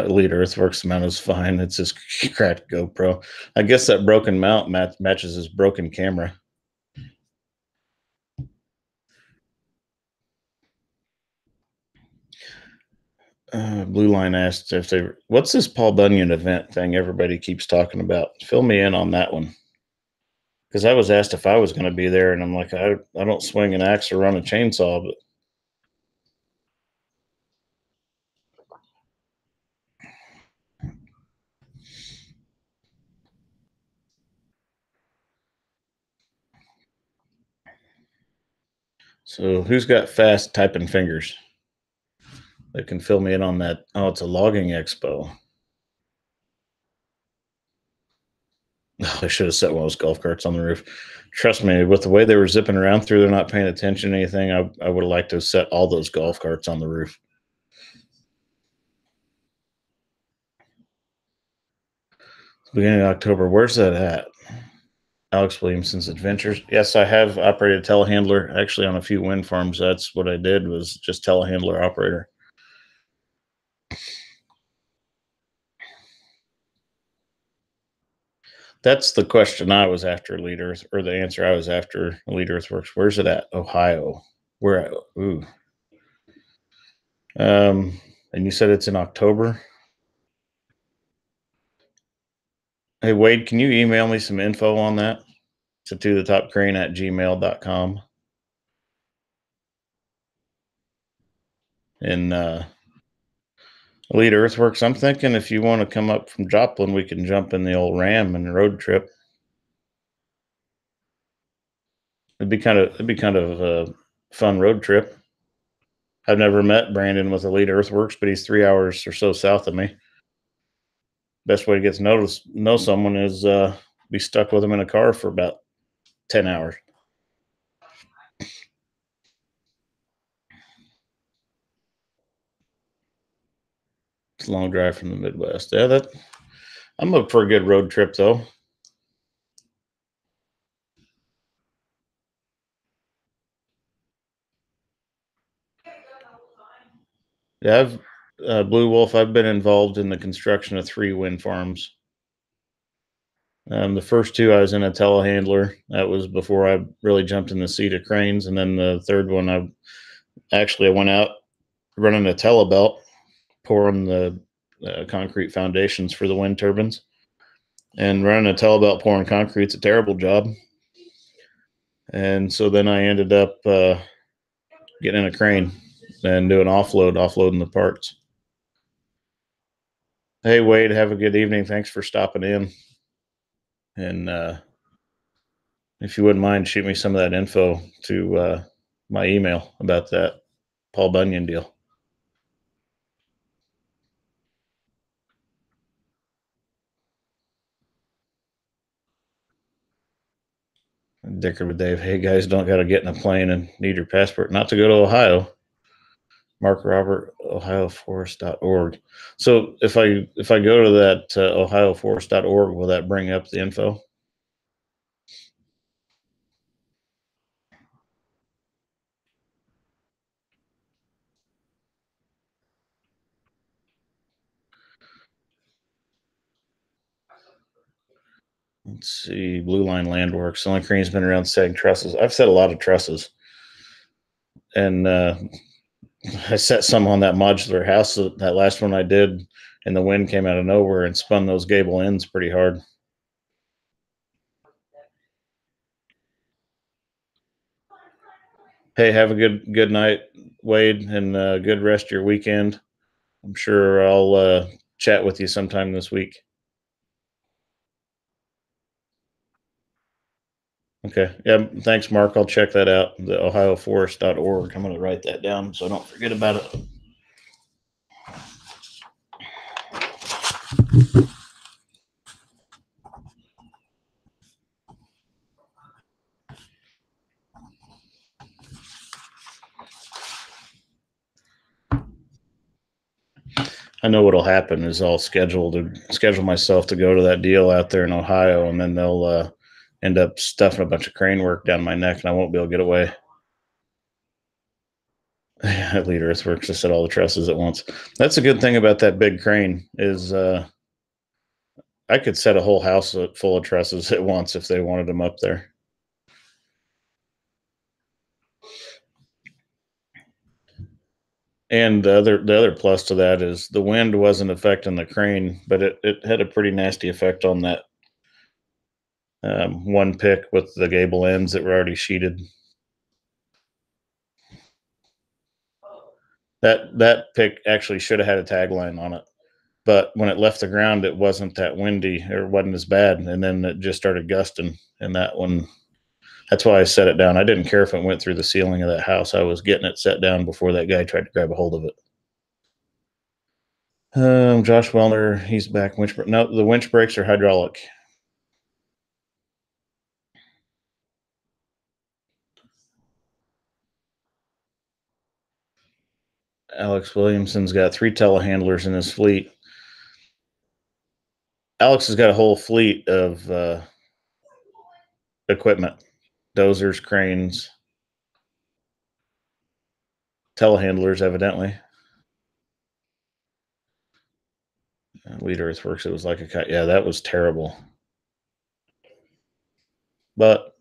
Lead Earthworks mount is fine. It's just cracked GoPro. I guess that broken mount matches his broken camera. Blue Line asked if they. What's this Paul Bunyan event thing everybody keeps talking about? Fill me in on that one. Because I was asked if I was going to be there, and I'm like, I don't swing an axe or run a chainsaw, but so who's got fast typing fingers that can fill me in on that? Oh, it's a logging expo. Oh, I should have set one of those golf carts on the roof. Trust me, with the way they were zipping around through, they're not paying attention to anything. I would have liked to have set all those golf carts on the roof. Beginning of October. Where's that at? Alex Williamson's Adventures. Yes, I have operated a telehandler actually on a few wind farms. That's what I did, was just telehandler operator. That's the question I was after, Lead Earth, or the answer I was after, Lead Earthworks. Where's it at? Ohio. Where? Ooh. And you said it's in October. Hey, Wade, can you email me some info on that? To the top crane at gmail.com. And Lead Earthworks, I'm thinking if you want to come up from Joplin, we can jump in the old Ram and road trip. It'd be kind of a fun road trip. I've never met Brandon with Elite Earthworks, but he's 3 hours or so south of me. Best way to get to know someone is be stuck with them in a car for about 10 hours. It's a long drive from the Midwest. Yeah, I'm up for a good road trip though. Yeah, Blue Wolf. I've been involved in the construction of 3 wind farms. The first 2 I was in a telehandler. That was before I really jumped in the seat of cranes, and then the third one I went out running a telebelt, pouring the concrete foundations for the wind turbines. And running a telebelt pouring concrete's a terrible job. And so then I ended up getting in a crane and doing offloading the parts. Hey, Wade, have a good evening. Thanks for stopping in. And if you wouldn't mind, shoot me some of that info to my email about that Paul Bunyan deal. Dicker with Dave. Hey, guys, don't got to get in a plane and need your passport not to go to Ohio. Mark Robert, ohioforest.org. So if I go to that ohioforest.org, will that bring up the info? Let's see. Blue Line Landworks. The only crane's been around setting trusses. I've set a lot of trusses. And I set some on that modular house. That last one I did, and the wind came out of nowhere and spun those gable ends pretty hard. Hey, have a good night, Wade, and good rest of your weekend. I'm sure I'll chat with you sometime this week. Okay. Yeah. Thanks, Mark. I'll check that out. The ohioforest.org. I'm going to write that down so I don't forget about it. I know what'll happen is I'll schedule myself to go to that deal out there in Ohio, and then they'll end up stuffing a bunch of crane work down my neck, and I won't be able to get away. Lead Earthworks just set all the trusses at once. That's a good thing about that big crane is I could set a whole house full of trusses at once if they wanted them up there. And the other plus to that is the wind wasn't affecting the crane, but it had a pretty nasty effect on that one pick with the gable ends that were already sheeted. That pick actually should have had a tagline on it, but when it left the ground, it wasn't that windy or wasn't as bad, and then it just started gusting. And that one, that's why I set it down. I didn't care if it went through the ceiling of that house. I was getting it set down before that guy tried to grab a hold of it. Josh Wellner, he's back. No, the winch brakes are hydraulic. Alex Williamson's got 3 telehandlers in his fleet. Alex has got a whole fleet of equipment, dozers, cranes, telehandlers, evidently. Lead Earthworks, it was like a cut. Yeah, that was terrible. But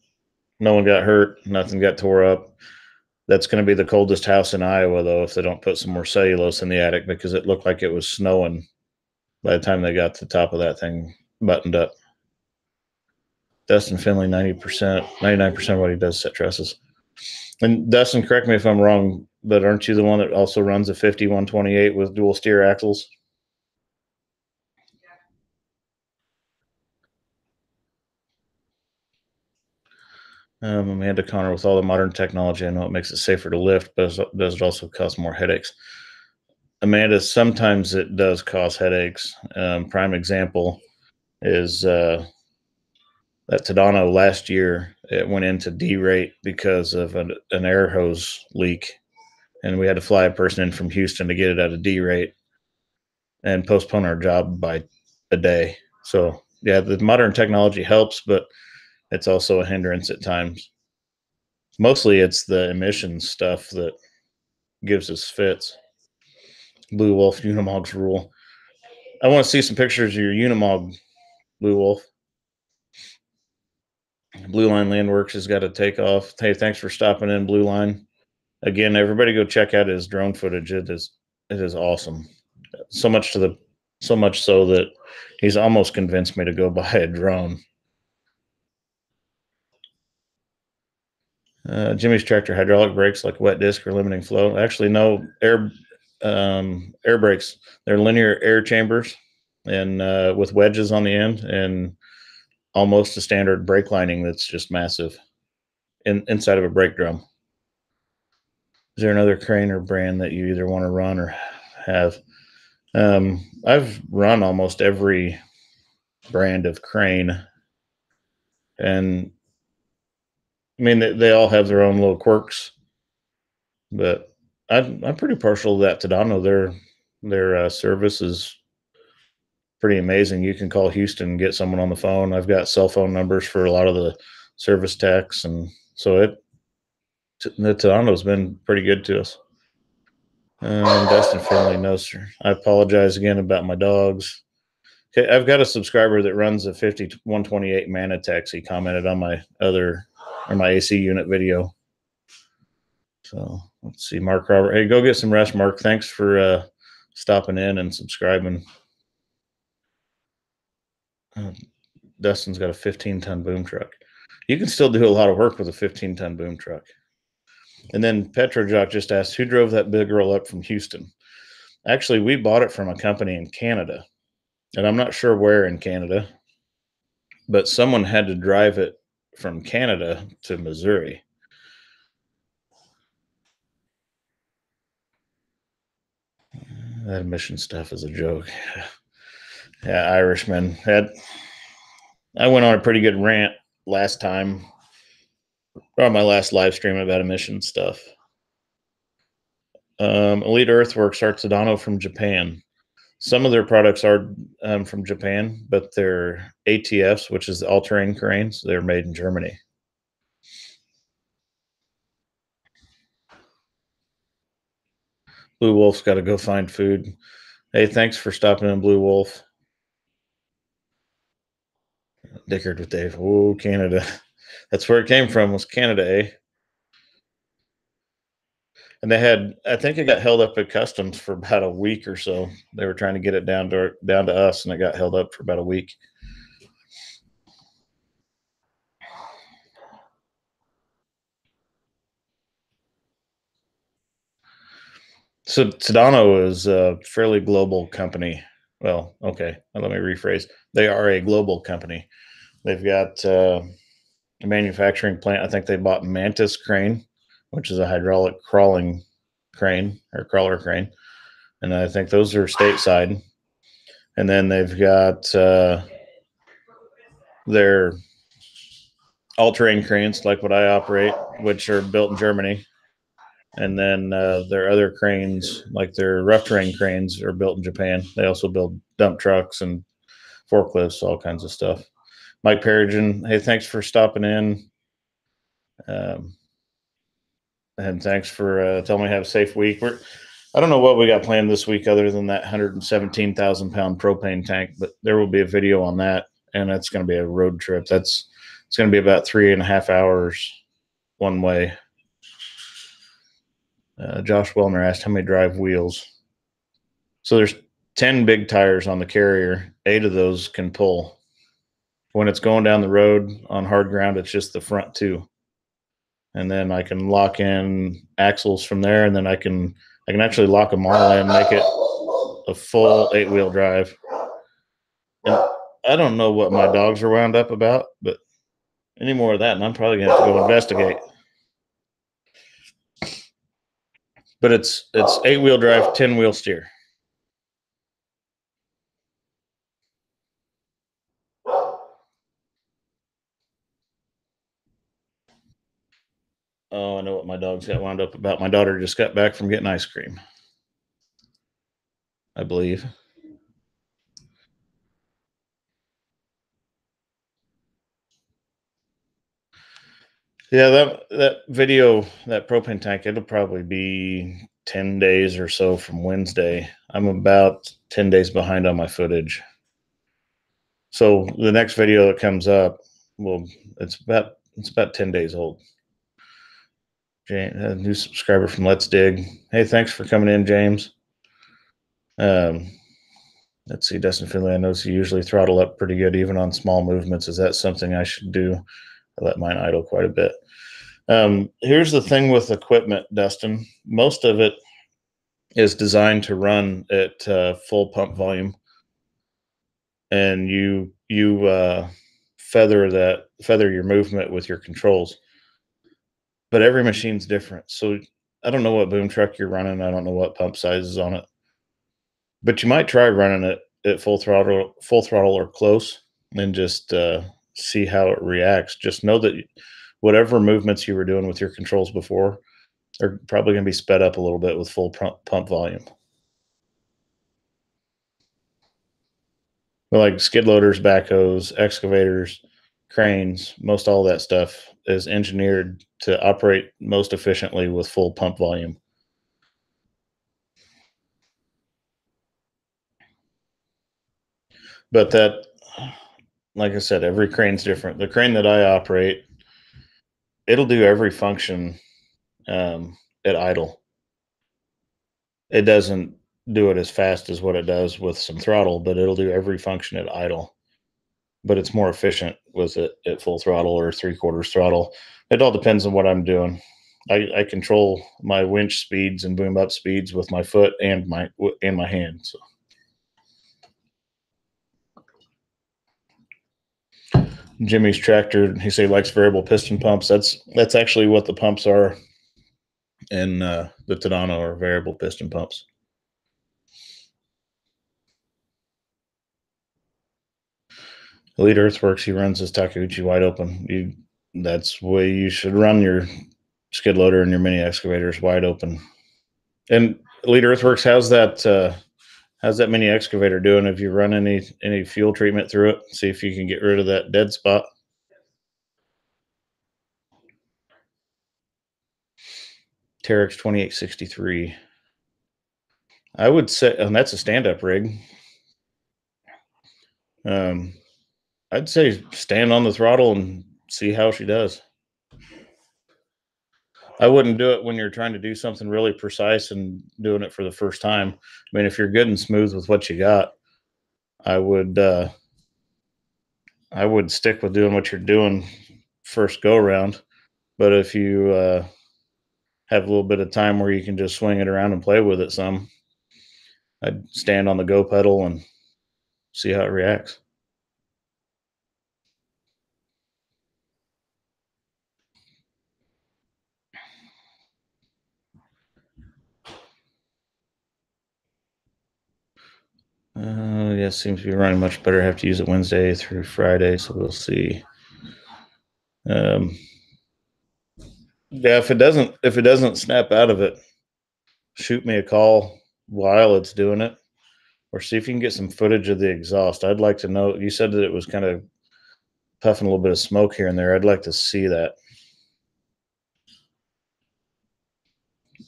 no one got hurt. Nothing got tore up. That's going to be the coldest house in Iowa, though, if they don't put some more cellulose in the attic, because it looked like it was snowing by the time they got to the top of that thing buttoned up. Dustin Finley, 90%, 99% of what he does is set trusses. And Dustin, correct me if I'm wrong, but aren't you the one that also runs a 5128 with dual steer axles? Amanda Connor, with all the modern technology, I know it makes it safer to lift, but does it also cause more headaches? Amanda, sometimes it does cause headaches. Prime example is that Tadano last year, it went into D-rate because of an air hose leak, and we had to fly a person in from Houston to get it out of D-rate and postpone our job by a day. So yeah, the modern technology helps, but it's also a hindrance at times. Mostly it's the emissions stuff that gives us fits. Blue Wolf Unimog's rule. I want to see some pictures of your Unimog, Blue Wolf. Blue Line Landworks has got to take off. Hey, thanks for stopping in, Blue Line. Again, everybody go check out his drone footage. It is awesome. So much to the So much so that he's almost convinced me to go buy a drone. Jimmy's tractor hydraulic brakes like wet disc or limiting flow. Actually, no air brakes. They're linear air chambers and with wedges on the end and almost a standard brake lining that's just massive inside of a brake drum. Is there another crane or brand that you either want to run or have? I've run almost every brand of crane, and I mean they all have their own little quirks, but I'm pretty partial to that Tadano. Their service is pretty amazing. You can call Houston and get someone on the phone. I've got cell phone numbers for a lot of the service techs, and so the Tadano's been pretty good to us. Dustin Finley, no sir. I apologize again about my dogs. Okay, I've got a subscriber that runs a 5128 Manitex. He commented on my my AC unit video. So let's see, Mark Robert. Hey, go get some rest, Mark. Thanks for stopping in and subscribing. Dustin's got a 15-ton boom truck. You can still do a lot of work with a 15-ton boom truck. And then Petrojock just asked, who drove that big girl up from Houston? Actually, we bought it from a company in Canada. And I'm not sure where in Canada, but someone had to drive it from Canada to Missouri. That emission stuff is a joke. Yeah, Irishman. I went on a pretty good rant last time, on my last live stream about emission stuff. Elite Earthworks are Tadano from Japan. Some of their products are from Japan, but their ATFs, which is the all-terrain cranes, they're made in Germany. Blue Wolf's got to go find food. Hey, thanks for stopping in, Blue Wolf. Dickered with Dave. Oh, Canada. That's where it came from, was Canada, eh? And I think it got held up at customs for about a week or so. They were trying to get it down to us, and it got held up for about a week. So Tadano is a fairly global company. Well, okay, let me rephrase. They are a global company. They've got a manufacturing plant. I think they bought Mantis Crane, which is a hydraulic crawling crane or crawler crane, and I think those are stateside. And then they've got their all-terrain cranes, like what I operate, which are built in Germany. And then their other cranes, like their rough terrain cranes, are built in Japan. They also build dump trucks and forklifts, all kinds of stuff. Mike Perrigan, hey, thanks for stopping in. And thanks for telling me to have a safe week. I don't know what we got planned this week other than that 117,000 pound propane tank, but there will be a video on that, and that's going to be a road trip. It's going to be about 3.5 hours one way. Josh Wellner asked how many drive wheels. So there's 10 big tires on the carrier. 8 of those can pull. When it's going down the road on hard ground, it's just the front 2. And then I can lock in axles from there, and then I can actually lock them all in, make it a full 8-wheel drive. And I don't know what my dogs are wound up about, but any more of that, and I'm probably gonna have to go investigate. But it's 8-wheel drive, 10-wheel steer. Oh, I know what my dogs got wound up about. My daughter just got back from getting ice cream, I believe. Yeah, that video, that propane tank, it'll probably be 10 days or so from Wednesday. I'm about 10 days behind on my footage. So the next video that comes up, well, it's about 10 days old. James, a new subscriber from Let's Dig. Hey, thanks for coming in, James. Um, Let's see, Dustin Finley. I notice you usually throttle up pretty good, even on small movements. Is that something I should do? I let mine idle quite a bit. Here's the thing with equipment, Dustin. Most of it is designed to run at full pump volume, and you feather your movement with your controls. But every machine's different, so I don't know what boom truck you're running. I don't know what pump size is on it, but you might try running it at full throttle or close, and just see how it reacts. Just know that whatever movements you were doing with your controls before are probably going to be sped up a little bit with full pump volume. But like skid loaders, backhoes, excavators, cranes, most all that stuff is engineered to operate most efficiently with full pump volume. But that, like I said, every crane's different. The crane that I operate, it'll do every function at idle. It doesn't do it as fast as what it does with some throttle, but it'll do every function at idle. But it's more efficient with it at full throttle or three-quarters throttle. It all depends on what I'm doing. I control my winch speeds and boom up speeds with my foot and my hand. So Jimmy's tractor, he say likes variable piston pumps. That's actually what the pumps are in the Tadano, are variable piston pumps. Elite Earthworks, he runs his Takeuchi wide open. That's the way you should run your skid loader and your mini excavators, wide open. And Elite Earthworks, how's that mini excavator doing? Have you run any fuel treatment through it? See if you can get rid of that dead spot. Terex 2863. I would say, and that's a stand-up rig. Um, I'd say stand on the throttle and see how she does. I wouldn't do it when you're trying to do something really precise and doing it for the first time. I mean, if you're good and smooth with what you got, I would uh, I would stick with doing what you're doing first go around. But if you have a little bit of time where you can just swing it around and play with it some, I'd stand on the go pedal and see how it reacts. Yeah, seems to be running much better. I have to use it Wednesday through Friday, so we'll see. Um, yeah, if it doesn't snap out of it, shoot me a call while it's doing it, or see if you can get some footage of the exhaust. I'd like to know. You said that it was kind of puffing a little bit of smoke here and there. I'd like to see that.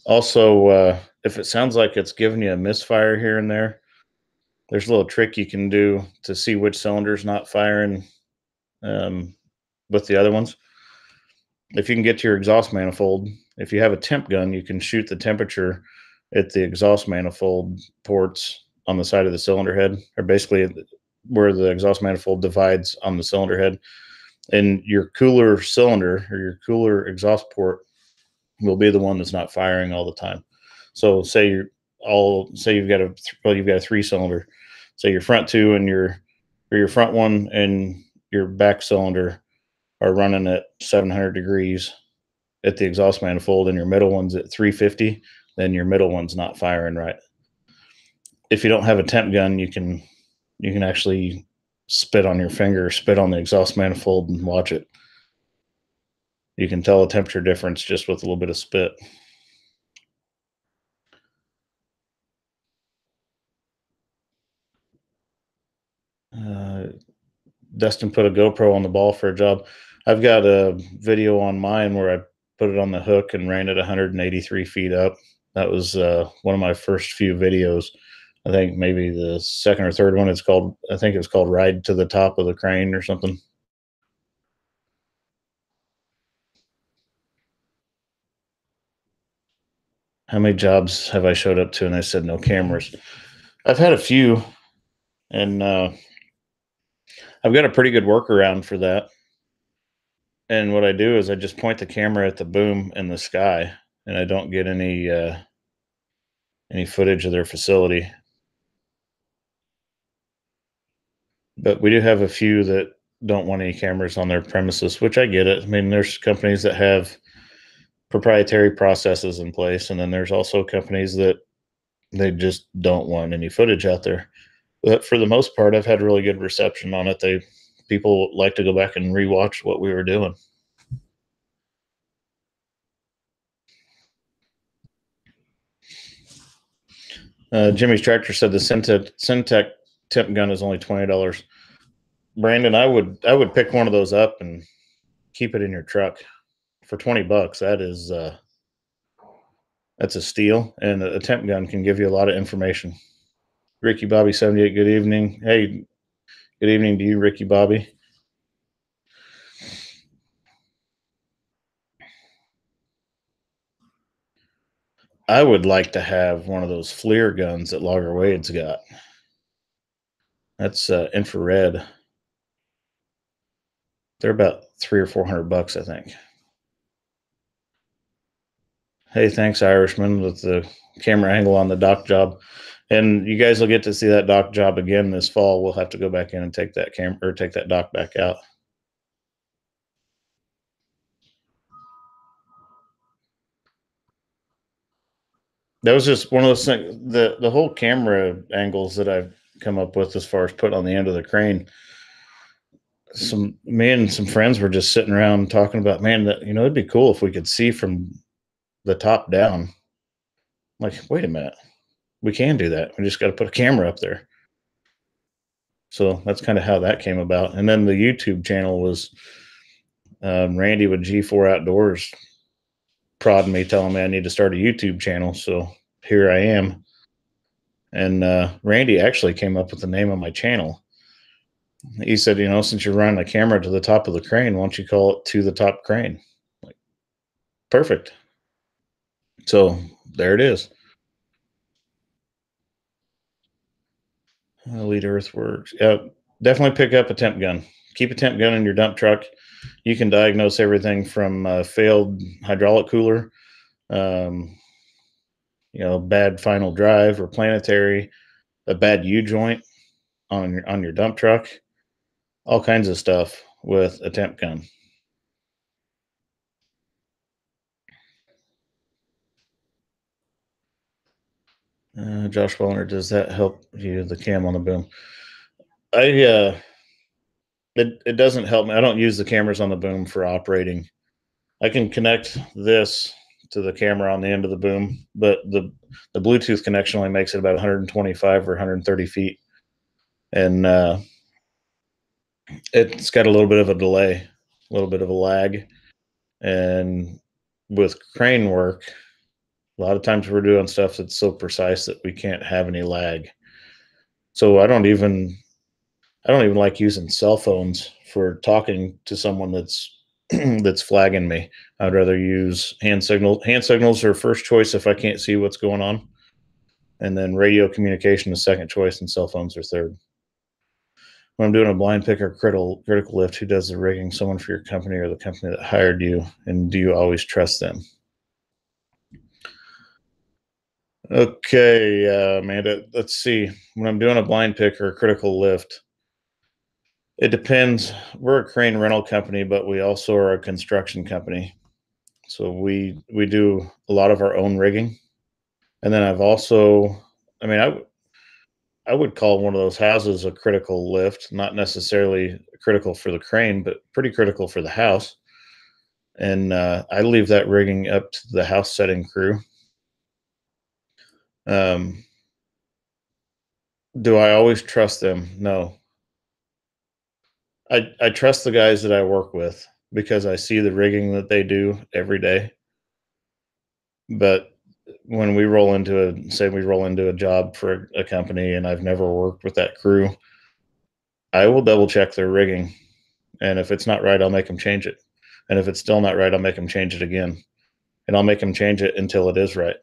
Also, if it sounds like it's giving you a misfire here and there, there's a little trick you can do to see which cylinder's not firing um, with the other ones. If you can get to your exhaust manifold, if you have a temp gun, you can shoot the temperature at the exhaust manifold ports on the side of the cylinder head, or basically where the exhaust manifold divides on the cylinder head. And your cooler cylinder or your cooler exhaust port will be the one that's not firing all the time. So say you've got a three cylinder. Say your front two and your front one and your back cylinder are running at 700 degrees at the exhaust manifold, and your middle one's at 350, then your middle one's not firing right. If you don't have a temp gun, you can actually spit on your finger, spit on the exhaust manifold, and watch it. You can tell a temperature difference just with a little bit of spit. Uh, Dustin put a GoPro on the ball for a job. I've got a video on mine where I put it on the hook and ran it 183 feet up. That was one of my first few videos. I think maybe the second or third one. I think it was called "Ride to the Top of the Crane" or something. How many jobs have I showed up to and I said no cameras? I've had a few. And I've got a pretty good workaround for that. And what I do is I just point the camera at the boom in the sky, and I don't get any footage of their facility. But we do have a few that don't want any cameras on their premises, which I get it. I mean, there's companies that have proprietary processes in place, and then there's also companies that they just don't want any footage out there. But for the most part, I've had really good reception on it. They People like to go back and rewatch what we were doing. Jimmy's Tractor said the Syntec temp gun is only $20. Brandon, I would pick one of those up and keep it in your truck for $20. That's a steal, and a temp gun can give you a lot of information. Ricky Bobby 78. Good evening. Hey, good evening to you, Ricky Bobby. I would like to have one of those FLIR guns that Logger Wade's got. That's infrared. They're about 300 or 400 bucks, I think. Hey, thanks, Irishman, with the camera angle on the dock job. And you guys will get to see that dock job again this fall. We'll have to go back in and take that camera or take that dock back out. That was just one of those things. The whole camera angles that I've come up with as far as putting on the end of the crane. Some Me and some friends were just sitting around talking about, man, that it'd be cool if we could see from the top down. Like, wait a minute, we can do that. We just got to put a camera up there. So that's kind of how that came about. And then the YouTube channel was Randy with G4 Outdoors prodding me, telling me I need to start a YouTube channel. So here I am. And Randy actually came up with the name of my channel. He said, since you're running a camera to the top of the crane, why don't you call it To the Top Crane? Like, perfect. So there it is. Elite Earthworks. Yeah, definitely pick up a temp gun. Keep a temp gun in your dump truck. You can diagnose everything from failed hydraulic cooler, um, bad final drive or planetary, a bad U joint on your dump truck, all kinds of stuff with a temp gun. Josh Wellner, does that help you? The cam on the boom. It doesn't help me. I don't use the cameras on the boom for operating. I can connect this to the camera on the end of the boom, but the Bluetooth connection only makes it about 125 or 130 feet, and it's got a little bit of a delay, a little bit of a lag, and with crane work, a lot of times we're doing stuff that's so precise that we can't have any lag. So I don't even like using cell phones for talking to someone that's that's flagging me. I'd rather use hand signals. Hand signals are first choice if I can't see what's going on, and then radio communication is second choice, and cell phones are third. When I'm doing a blind pick or critical lift, who does the rigging? Someone for your company or the company that hired you, and do you always trust them? Okay, Amanda. Let's see. When I'm doing a blind pick or a critical lift, it depends. We're a crane rental company, but we also are a construction company. So we do a lot of our own rigging. And then I've also, I mean, I would call one of those houses a critical lift, not necessarily critical for the crane, but pretty critical for the house. And I leave that rigging up to the house setting crew. Um, do I always trust them? No. I trust the guys that I work with because I see the rigging that they do every day. But when we roll into we roll into a job for a company and I've never worked with that crew, I will double check their rigging. And if it's not right, I'll make them change it. And if it's still not right, I'll make them change it again. And I'll make them change it until it is right.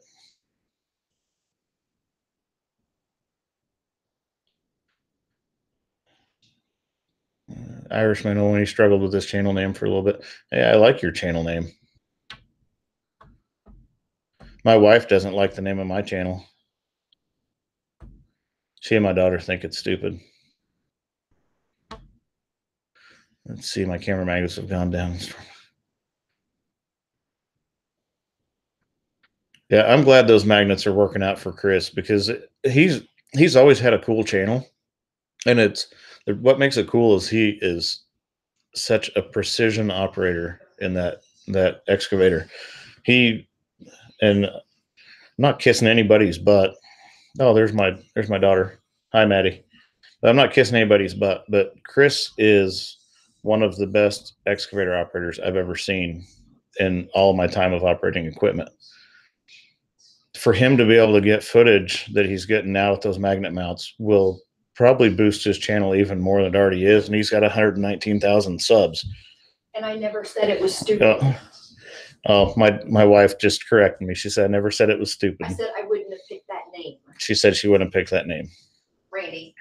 Irishman only struggled with this channel name for a little bit. Hey, I like your channel name. My wife doesn't like the name of my channel. She and my daughter think it's stupid. Let's see, my camera magnets have gone down. Yeah, I'm glad those magnets are working out for Chris because he's always had a cool channel, and it's what makes it cool is he is such a precision operator in that excavator. He and I'm not kissing anybody's butt. Oh, there's my daughter. Hi, Maddie. I'm not kissing anybody's butt, but Chris is one of the best excavator operators I've ever seen in all my time of operating equipment. For him to be able to get footage that he's getting now with those magnet mounts will probably boost his channel even more than it already is. And he's got 119,000 subs. And I never said it was stupid. Oh, my wife just corrected me. She said I never said it was stupid. I said I wouldn't have picked that name. She said she wouldn't have picked that name. Randy.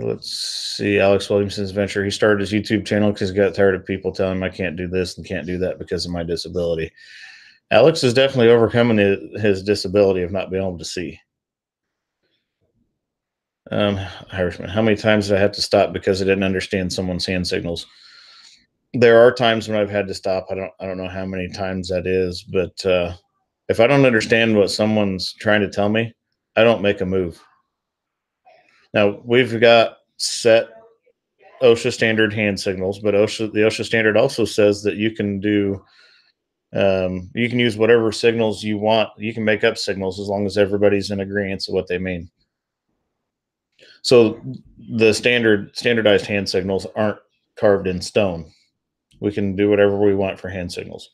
Let's see. Alex Williamson's venture. He started his YouTube channel because he got tired of people telling him I can't do this and can't do that because of my disability. Alex is definitely overcoming his disability of not being able to see. Irishman, how many times did I have to stop because I didn't understand someone's hand signals? There are times when I've had to stop. I don't know how many times that is, but if I don't understand what someone's trying to tell me, I don't make a move. Now we've got set OSHA standard hand signals, but the OSHA standard also says that you can do you can use whatever signals you want. You can make up signals as long as everybody's in agreement of what they mean. So the standardized hand signals aren't carved in stone. We can do whatever we want for hand signals.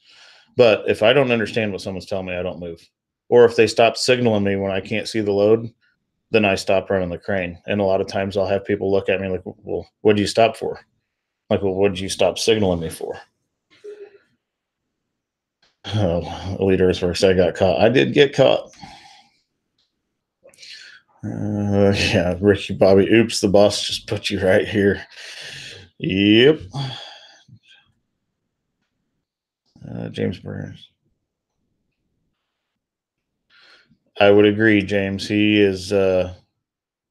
But if I don't understand what someone's telling me, I don't move. Or if they stop signaling me when I can't see the load, then I stop running the crane. And a lot of times I'll have people look at me like, well, what did you stop for? Like, well, what did you stop signaling me for? Oh, Elite Earthworks, I got caught. I did get caught. Yeah, Ricky Bobby. Oops, the boss just put you right here. Yep. James Burns. I would agree, James. He is a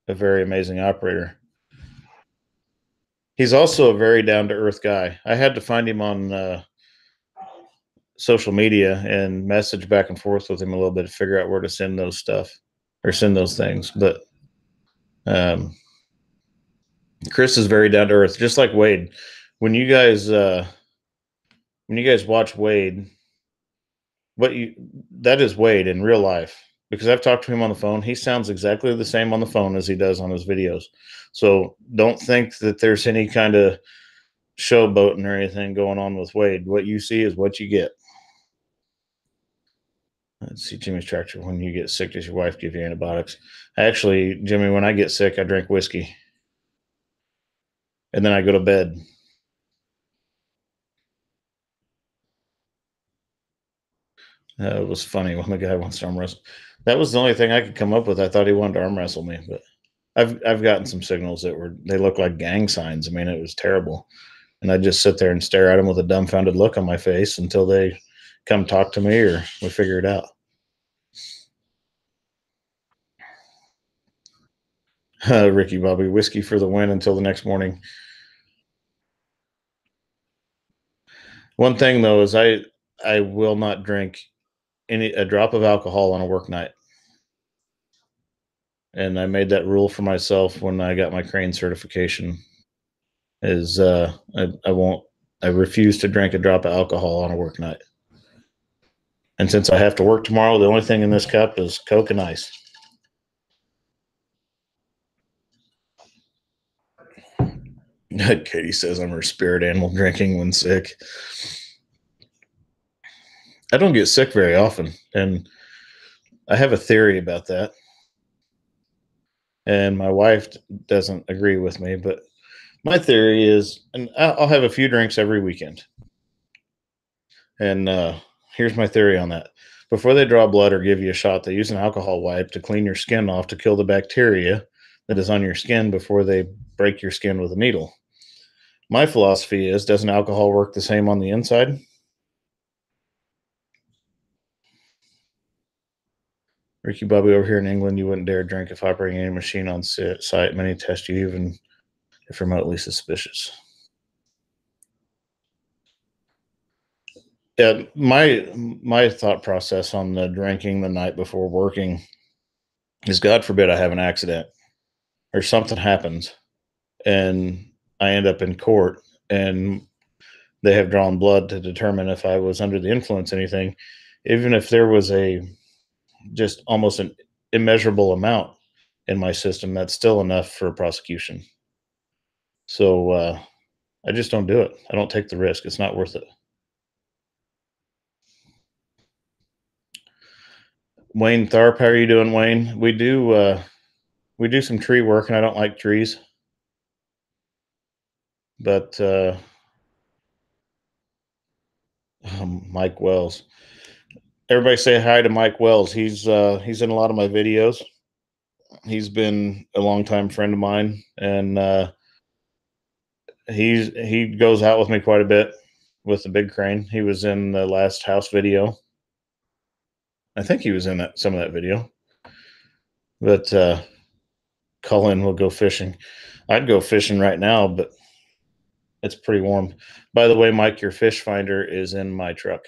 very amazing operator. He's also a very down-to-earth guy. I had to find him on social media and message back and forth with him a little bit to figure out where to send those stuff or send those things. But Chris is very down-to-earth, just like Wade. When you guys watch Wade, that is Wade in real life. Because I've talked to him on the phone. He sounds exactly the same on the phone as he does on his videos. So don't think that there's any kind of showboating or anything going on with Wade. What you see is what you get. Let's see, Jimmy's tractor. When you get sick, does your wife give you antibiotics? Actually, Jimmy, when I get sick, I drink whiskey. And then I go to bed. It was funny when the guy wants to arm wrestle. That was the only thing I could come up with. I thought he wanted to arm wrestle me, but I've gotten some signals that they look like gang signs. I mean, it was terrible. And I just sit there and stare at them with a dumbfounded look on my face until they come talk to me or we figure it out. Ricky Bobby, whiskey for the win until the next morning. One thing though is I will not drink a drop of alcohol on a work night. And I made that rule for myself when I got my crane certification. Is I refuse to drink a drop of alcohol on a work night. And since I have to work tomorrow, the only thing in this cup is Coke and ice. Katie says I'm her spirit animal drinking when sick. I don't get sick very often, and I have a theory about that. And my wife doesn't agree with me, but my theory is, and I'll have a few drinks every weekend. And here's my theory on that. Before they draw blood or give you a shot, they use an alcohol wipe to clean your skin off to kill the bacteria that is on your skin before they break your skin with a needle. My philosophy is, doesn't alcohol work the same on the inside? Ricky Bobby, over here in England, you wouldn't dare drink if operating any machine on site. Many test you even if remotely suspicious. Yeah, my thought process on the drinking the night before working is, God forbid I have an accident or something happens and I end up in court and they have drawn blood to determine if I was under the influence anything, even if there was a just almost an immeasurable amount in my system, that's still enough for prosecution. So I just don't do it. I don't take the risk. It's not worth it. Wayne Tharp, how are you doing, Wayne? We do some tree work, and I don't like trees, but Mike Wells. Everybody say hi to Mike Wells. He's in a lot of my videos. He's been a longtime friend of mine, and he goes out with me quite a bit with the big crane. He was in the last house video. I think he was in some of that video. But Colin will go fishing. I'd go fishing right now, but it's pretty warm. By the way, Mike, your fish finder is in my truck.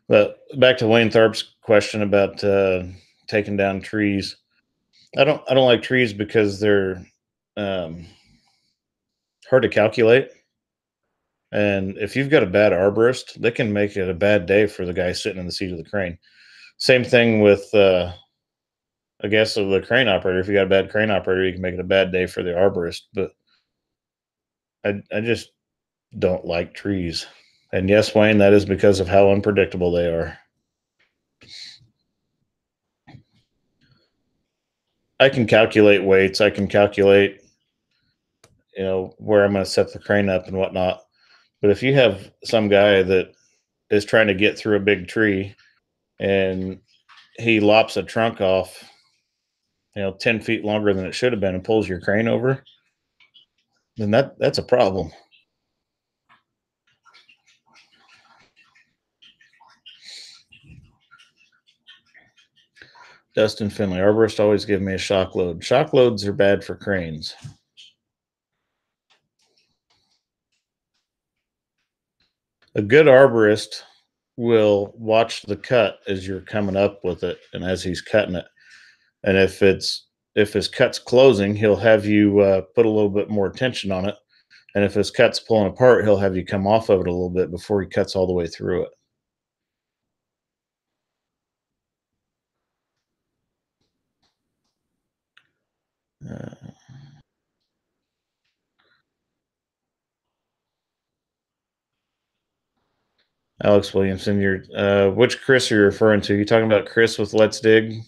But back to Wayne Tharp's question about taking down trees. I don't like trees because they're um, hard to calculate. And if you've got a bad arborist, they can make it a bad day for the guy sitting in the seat of the crane. Same thing with, I guess, of the crane operator. If you got a bad crane operator, you can make it a bad day for the arborist. But I just don't like trees. And yes, Wayne, that is because of how unpredictable they are. I can calculate weights. I can calculate, where I'm going to set the crane up and whatnot. But if you have some guy that is trying to get through a big tree and he lops a trunk off, 10 feet longer than it should have been and pulls your crane over, then that's a problem. Dustin Finley, arborist always give me a shock load. Shock loads are bad for cranes. A good arborist will watch the cut as you're coming up with it and as he's cutting it. And if his cut's closing, he'll have you put a little bit more tension on it. And if his cut's pulling apart, he'll have you come off of it a little bit before he cuts all the way through it. Alex Williamson, which Chris are you referring to? You talking about Chris with Let's Dig?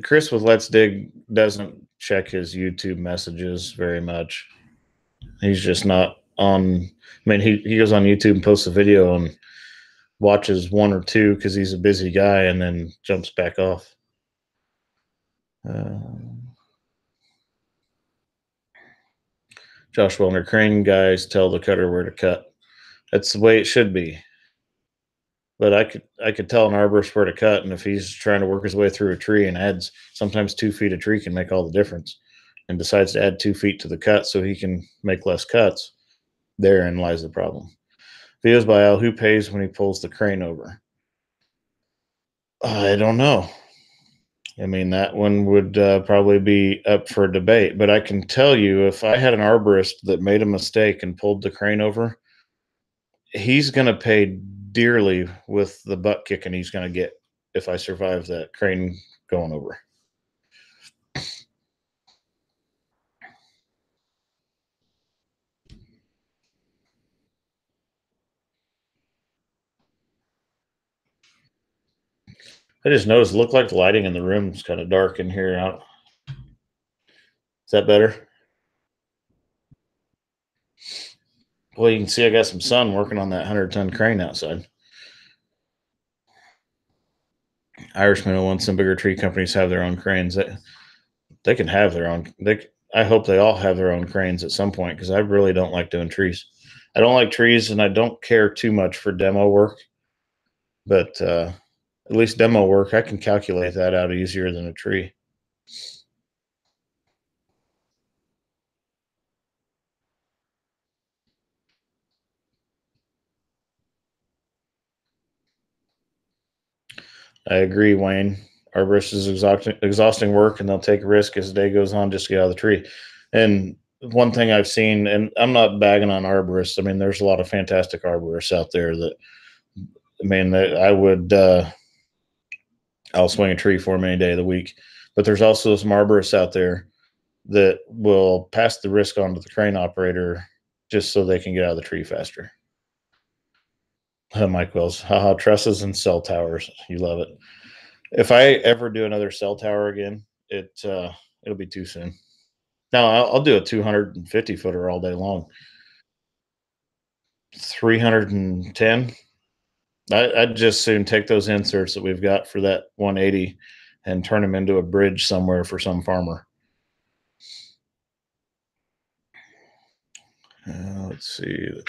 Chris with Let's Dig doesn't check his YouTube messages very much. He's just not on. I mean, he goes on YouTube and posts a video and watches one or two because he's a busy guy, and then jumps back off. Josh Wellner, crane guys tell the cutter where to cut. That's the way it should be. But I could tell an arborist where to cut, and if he's trying to work his way through a tree and adds sometimes 2 feet of tree can make all the difference, and decides to add 2 feet to the cut so he can make less cuts, therein lies the problem. Videos by Al, who pays when he pulls the crane over? I don't know. I mean, that one would probably be up for debate, but I can tell you, if I had an arborist that made a mistake and pulled the crane over, he's going to pay dearly with the butt kicking he's going to get if I survive that crane going over. I just noticed it looked like the lighting in the room is kind of dark in here. Is that better? Well, you can see I got some sun working on that 100-ton crane outside. Irishman and some bigger tree companies have their own cranes. They can have their own. I hope they all have their own cranes at some point because I really don't like doing trees. I don't like trees, and I don't care too much for demo work. But at least demo work, I can calculate that out easier than a tree. I agree, Wayne. Arborist is exhausting work, and they'll take a risk as the day goes on just to get out of the tree. And one thing I've seen, and I'm not bagging on arborists. I mean, there's a lot of fantastic arborists out there that, I mean, I would, I'll swing a tree for them any day of the week. But there's also some arborists out there that will pass the risk on to the crane operator just so they can get out of the tree faster. Mike Wells, haha, trusses and cell towers. You love it. If I ever do another cell tower again, it'll be too soon. Now I'll do a 250 footer all day long. 310. I'd just soon take those inserts that we've got for that 180 and turn them into a bridge somewhere for some farmer. Let's see.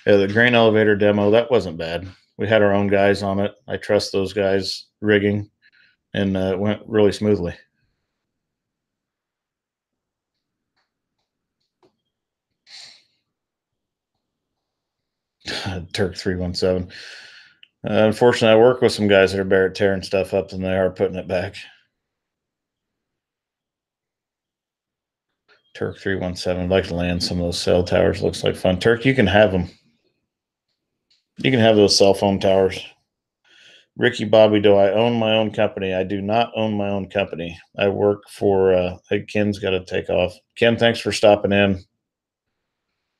Yeah, the grain elevator demo, that wasn't bad. We had our own guys on it. I trust those guys rigging, and it went really smoothly. Turk 317. Unfortunately, I work with some guys that are better at tearing stuff up than they are putting it back. Turk 317. I'd like to land some of those cell towers. Looks like fun. Turk, you can have them. You can have those cell phone towers. Ricky Bobby, do I own my own company? I do not own my own company. I work for, hey, Ken's got to take off. Ken, thanks for stopping in.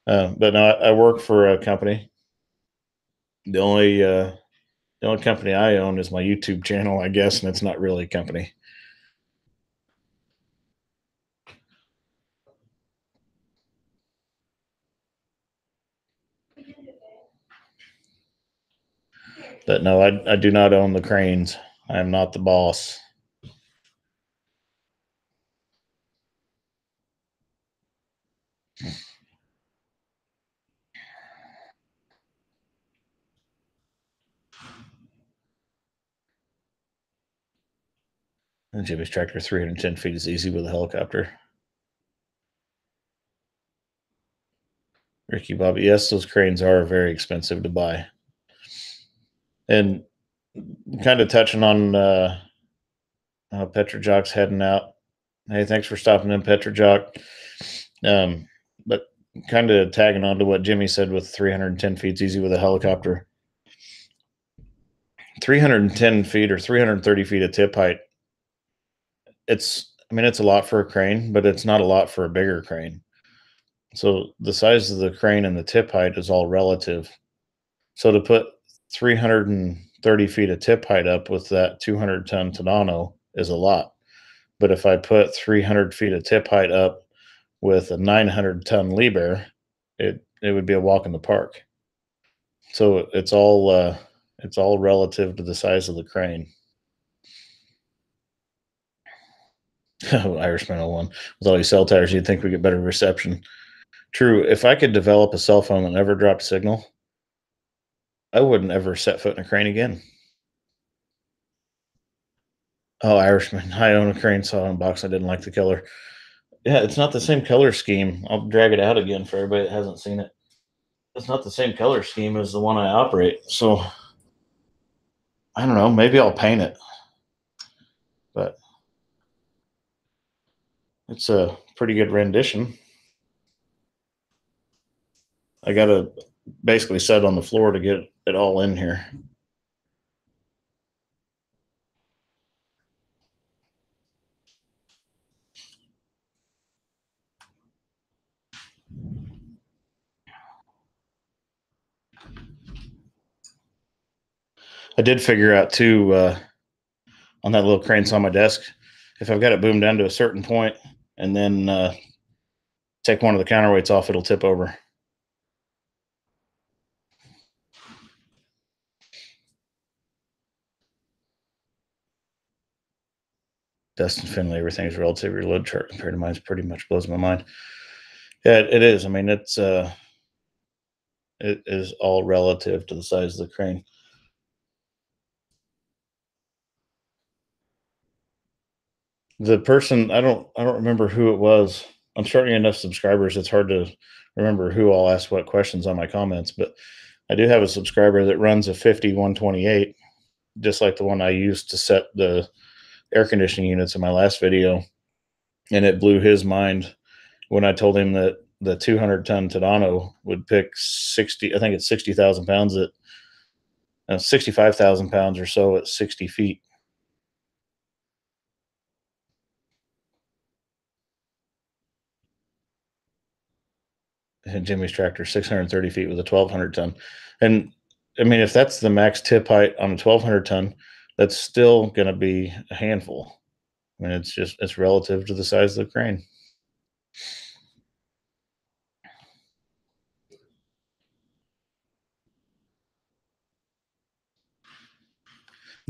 But no, I work for a company. The only company I own is my YouTube channel, I guess, and it's not really a company. But no, I do not own the cranes. I am not the boss. And Jimmy's tractor 310 feet is easy with a helicopter. Ricky Bobby, yes, those cranes are very expensive to buy. And kind of touching on Petrojock's heading out. Hey, thanks for stopping in, Petrojock. But kind of tagging on to what Jimmy said with 310 feet easy with a helicopter. 310 feet or 330 feet of tip height. It's a lot for a crane, but it's not a lot for a bigger crane. So the size of the crane and the tip height is all relative. So to put 330 feet of tip height up with that 200-ton Tadano is a lot. But if I put 300 feet of tip height up with a 900-ton Liebherr, it would be a walk in the park. So it's all relative to the size of the crane. Irishman 01. With all these cell towers, you'd think we get better reception. True. If I could develop a cell phone that never dropped signal, I wouldn't ever set foot in a crane again. Oh, Irishman. I own a crane saw box. I didn't like the color. Yeah, it's not the same color scheme. I'll drag it out again for everybody that hasn't seen it. It's not the same color scheme as the one I operate. So I don't know. Maybe I'll paint it. But it's a pretty good rendition. I got to basically set on the floor to get it all in here. I did figure out too, on that little crane saw on my desk, if I've got it boomed down to a certain point and then take one of the counterweights off, it'll tip over. Dustin Finley, everything's relative. Your load chart compared to mine's pretty much blows my mind. Yeah, it is. I mean, it is all relative to the size of the crane. The person, I don't remember who it was. I'm starting enough subscribers. It's hard to remember who all asked what questions on my comments, but I do have a subscriber that runs a 5128, just like the one I used to set the air conditioning units in my last video. And it blew his mind when I told him that the 200-ton Tadano would pick 60, I think it's 60,000 pounds at 65,000 pounds or so at 60 feet. And Jimmy's tractor 630 feet with a 1,200 ton. And I mean, if that's the max tip height on a 1,200 ton, that's still going to be a handful. I mean, it's relative to the size of the crane.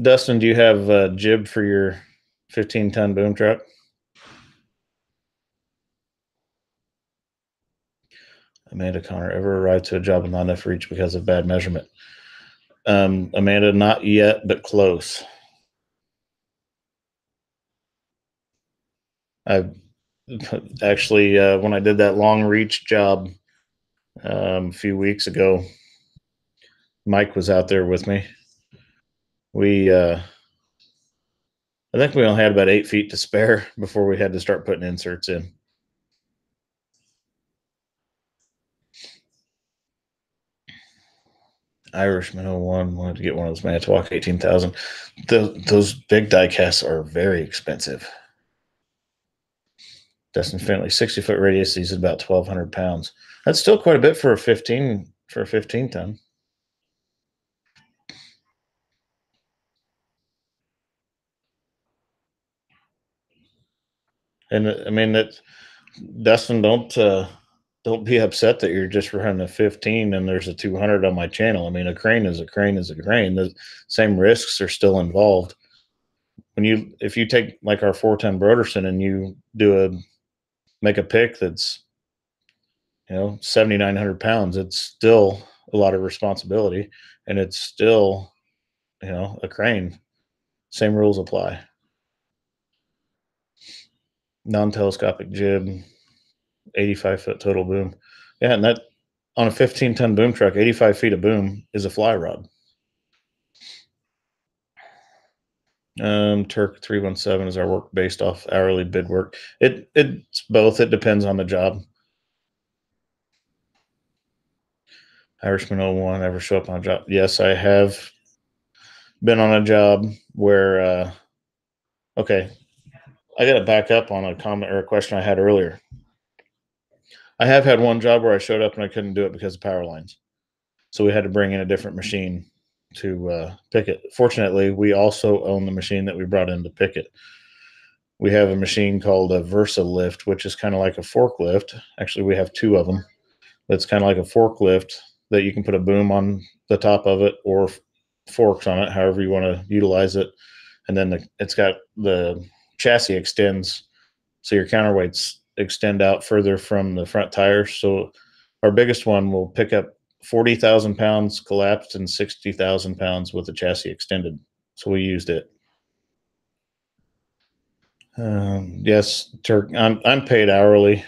Dustin, do you have a jib for your 15-ton boom truck? Amanda Connor, ever arrived to a job with not enough reach because of bad measurement? Amanda, not yet, but close. I actually, when I did that long reach job a few weeks ago, Mike was out there with me. I think we only had about 8 feet to spare before we had to start putting inserts in. Irishman 01 wanted to get one of those Manitowoc 18,000. Those big die casts are very expensive. Dustin Finley, 60-foot radius, he's about 1,200 pounds. That's still quite a bit for a 15 ton. And I mean that, Dustin, don't be upset that you're just running a 15 and there's a 200 on my channel. I mean, a crane is a crane is a crane. The same risks are still involved. If you take like our 410 Broderson and you make a pick that's 7,900 pounds, it's still a lot of responsibility, and it's still a crane. Same rules apply. Non-telescopic jib, 85-foot total boom. Yeah, and that on a 15-ton boom truck, 85 feet of boom is a fly rod. Turk 317 is our work based off hourly bid work. It's both. It depends on the job. Irishman 01 ever show up on a job? Yes, I have been on a job where okay, I got to back up on a comment or a question I had earlier. I have had one job where I showed up and I couldn't do it because of power lines. So we had to bring in a different machine to pick it. Fortunately, we also own the machine that we brought in to pick it. We have a machine called a Versa lift, which is kind of like a forklift. Actually, we have two of them. That's kind of like a forklift that you can put a boom on the top of it or forks on it, however you want to utilize it. And then it's got the chassis extends, so your counterweights extend out further from the front tires. So our biggest one will pick up 40,000 pounds collapsed and 60,000 pounds with the chassis extended. So we used it. Yes, Turk. I'm paid hourly,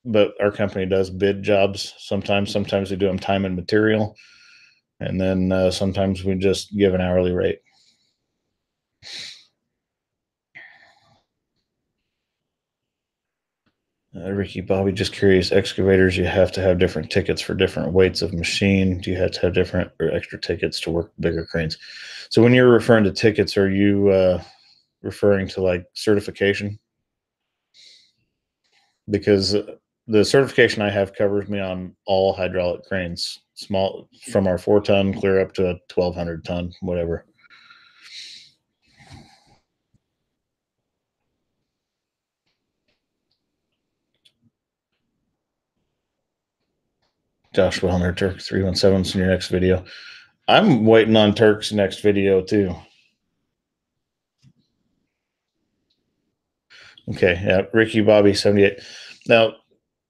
but our company does bid jobs sometimes. Sometimes we do them time and material, and then sometimes we just give an hourly rate. Ricky Bobby, just curious, excavators, you have to have different tickets for different weights of machine. Do you have to have different or extra tickets to work bigger cranes? So when you're referring to tickets, are you referring to like certification? Because the certification I have covers me on all hydraulic cranes, small from our 4-ton clear up to a 1,200 ton, whatever. Josh Wellner, Turk 317's in your next video. I'm waiting on Turk's next video too. Okay, yeah, Ricky Bobby 78. Now,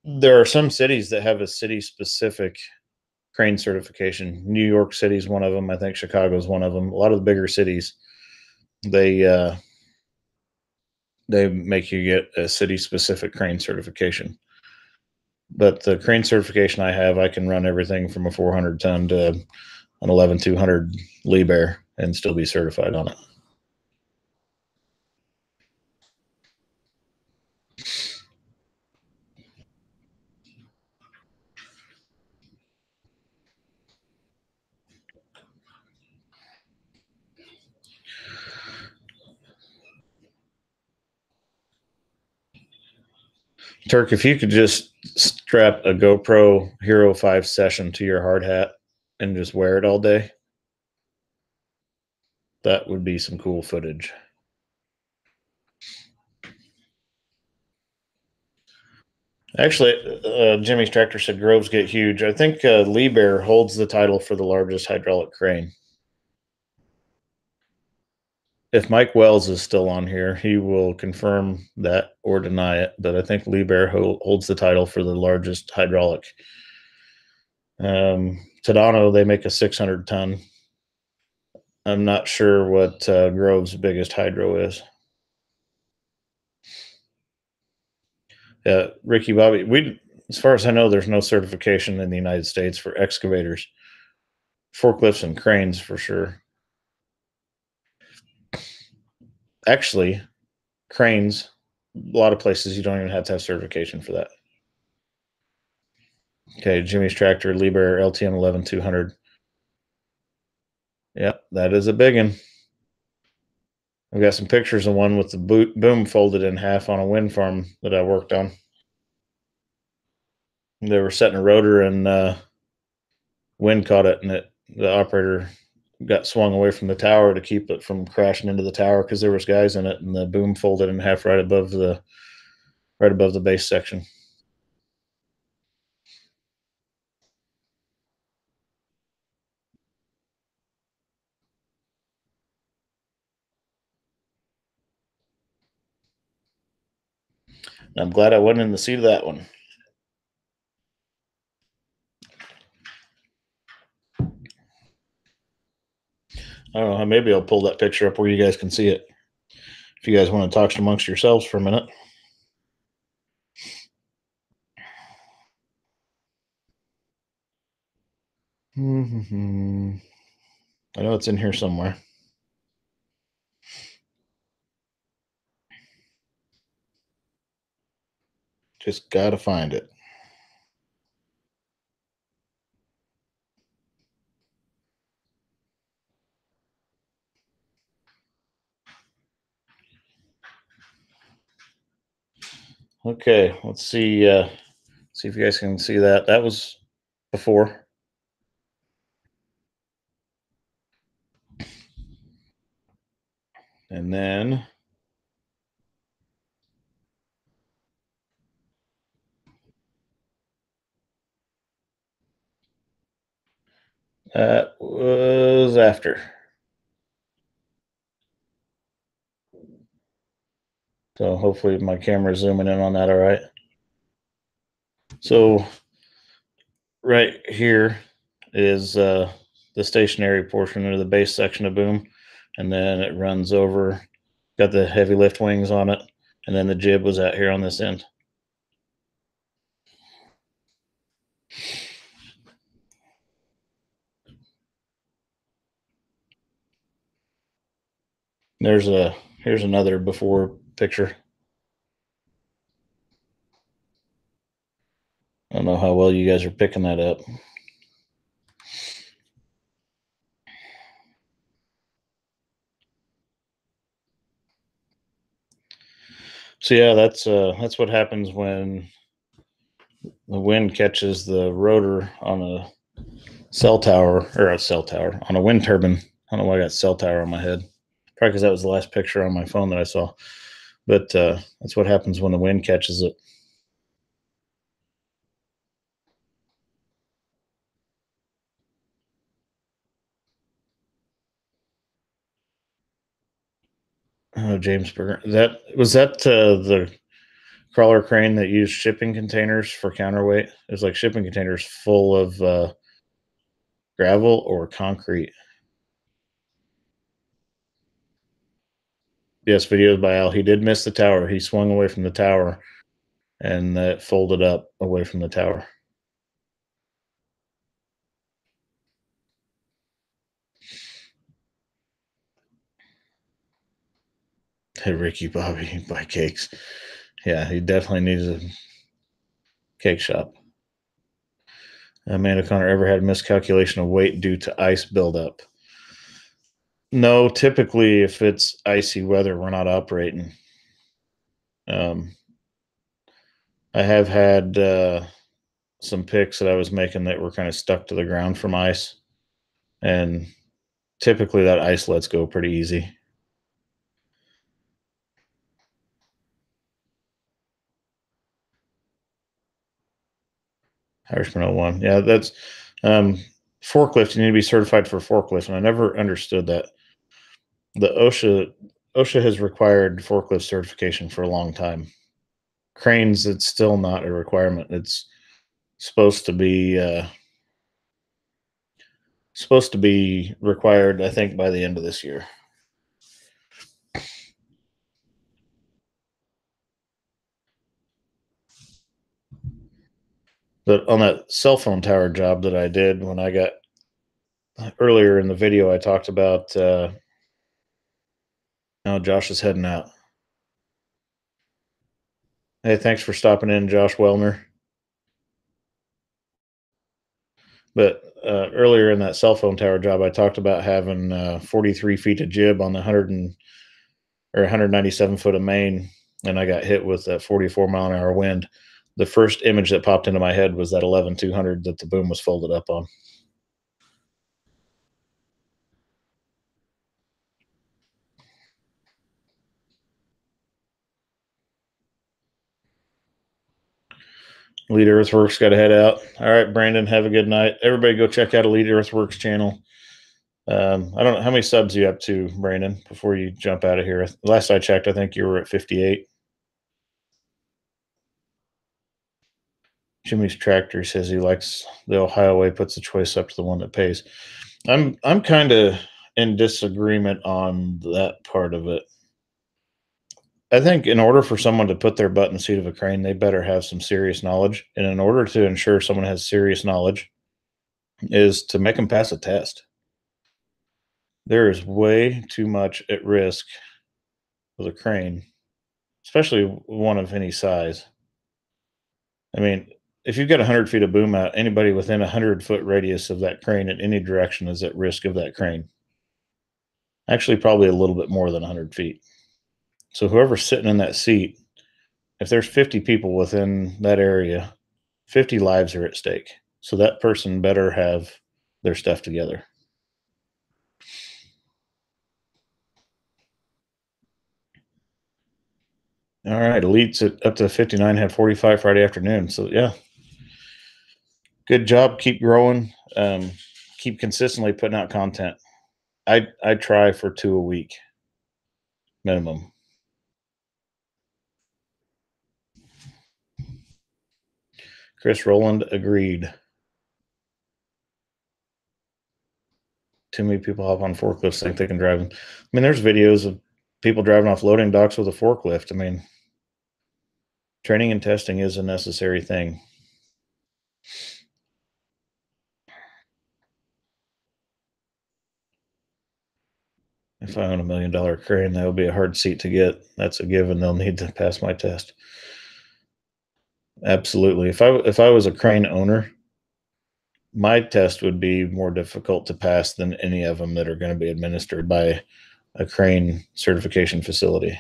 there are some cities that have a city specific crane certification. New York City is one of them. I think Chicago is one of them. A lot of the bigger cities, they uh, they make you get a city specific crane certification. But the crane certification I have, I can run everything from a 400 ton to an 11200 Liebherr and still be certified on it. Turk, if you could just strap a GoPro Hero 5 Session to your hard hat and just wear it all day, that would be some cool footage. Actually, Jimmy's Tractor said Groves get huge. I think Liebherr holds the title for the largest hydraulic crane. If Mike Wells is still on here, he will confirm that or deny it. But I think Liebherr holds the title for the largest hydraulic. Tadano, they make a 600 ton. I'm not sure what Grove's biggest hydro is. Ricky Bobby, as far as I know, there's no certification in the United States for excavators, forklifts, and cranes for sure. Actually, cranes, a lot of places you don't even have to have certification for that. Okay, Jimmy's Tractor, Liebherr LTM 11200. Yep, that is a big one. I've got some pictures of one with the boom folded in half on a wind farm that I worked on. They were setting a rotor and wind caught it, and the operator got swung away from the tower to keep it from crashing into the tower because there was guys in it, and the boom folded in half right above the base section. And I'm glad I wasn't in the seat of that one. I don't know. Maybe I'll pull that picture up where you guys can see it. If you guys want to talk amongst yourselves for a minute. Mm-hmm. I know it's in here somewhere. Just gotta find it. Okay, let's see. See if you guys can see that. That was before. And then that was after. So hopefully my camera's zooming in on that all right. So right here is the stationary portion of the base section of boom, and then it runs over, got the heavy lift wings on it, and then the jib was out here on this end. Here's another before picture. I don't know how well you guys are picking that up. So yeah, that's what happens when the wind catches the rotor on a cell tower or a cell tower on a wind turbine. I don't know why I got cell tower on my head. Probably because that was the last picture on my phone that I saw. But that's what happens when the wind catches it. Oh, James Berger. That was that the crawler crane that used shipping containers for counterweight. It was like shipping containers full of gravel or concrete. Yes, videos by Al. He did miss the tower. He swung away from the tower and it folded up away from the tower. Hey, Ricky Bobby, buy cakes. Yeah, he definitely needs a cake shop. Amanda Connor ever had miscalculation of weight due to ice buildup? No, typically if it's icy weather, we're not operating. Um, I have had some picks that I was making that were kind of stuck to the ground from ice, and typically that ice lets go pretty easy. Irishman 01. Yeah, that's um, forklift. You need to be certified for forklift, and I never understood that. The OSHA has required forklift certification for a long time. Cranes, it's still not a requirement. It's supposed to be required, I think, by the end of this year. But on that cell phone tower job that I did when I got earlier in the video, I talked about. Now Josh is heading out. Hey, thanks for stopping in, Josh Wellner. But earlier in that cell phone tower job, I talked about having 43 feet of jib on the 197 foot of main, and I got hit with that 44-mile-an-hour wind. The first image that popped into my head was that 11-200 that the boom was folded up on. Elite Earthworks got to head out. All right, Brandon, have a good night. Everybody go check out Elite Earthworks channel. I don't know how many subs you up to, Brandon, before you jump out of here. Last I checked, I think you were at 58. Jimmy's Tractor says he likes the Ohio way, puts the choice up to the one that pays. I'm kind of in disagreement on that part of it. I think in order for someone to put their butt in the seat of a crane, they better have some serious knowledge. And in order to ensure someone has serious knowledge, is to make them pass a test. There is way too much at risk with a crane, especially one of any size. I mean, if you've got 100 feet of boom out, anybody within a 100-foot radius of that crane in any direction is at risk of that crane. Actually, probably a little bit more than 100 feet. So whoever's sitting in that seat, if there's 50 people within that area, 50 lives are at stake. So that person better have their stuff together. All right, Elites at up to 59 had 45 Friday afternoon. So yeah, good job. Keep growing. Keep consistently putting out content. I try for 2 a week minimum. Chris Rowland agreed. Too many people hop on forklifts think they can drive them. I mean, there's videos of people driving off loading docks with a forklift. I mean, training and testing is a necessary thing. If I own $1 million crane, that would be a hard seat to get. That's a given. They'll need to pass my test. Absolutely. If I was a crane owner, my test would be more difficult to pass than any of them that are going to be administered by a crane certification facility.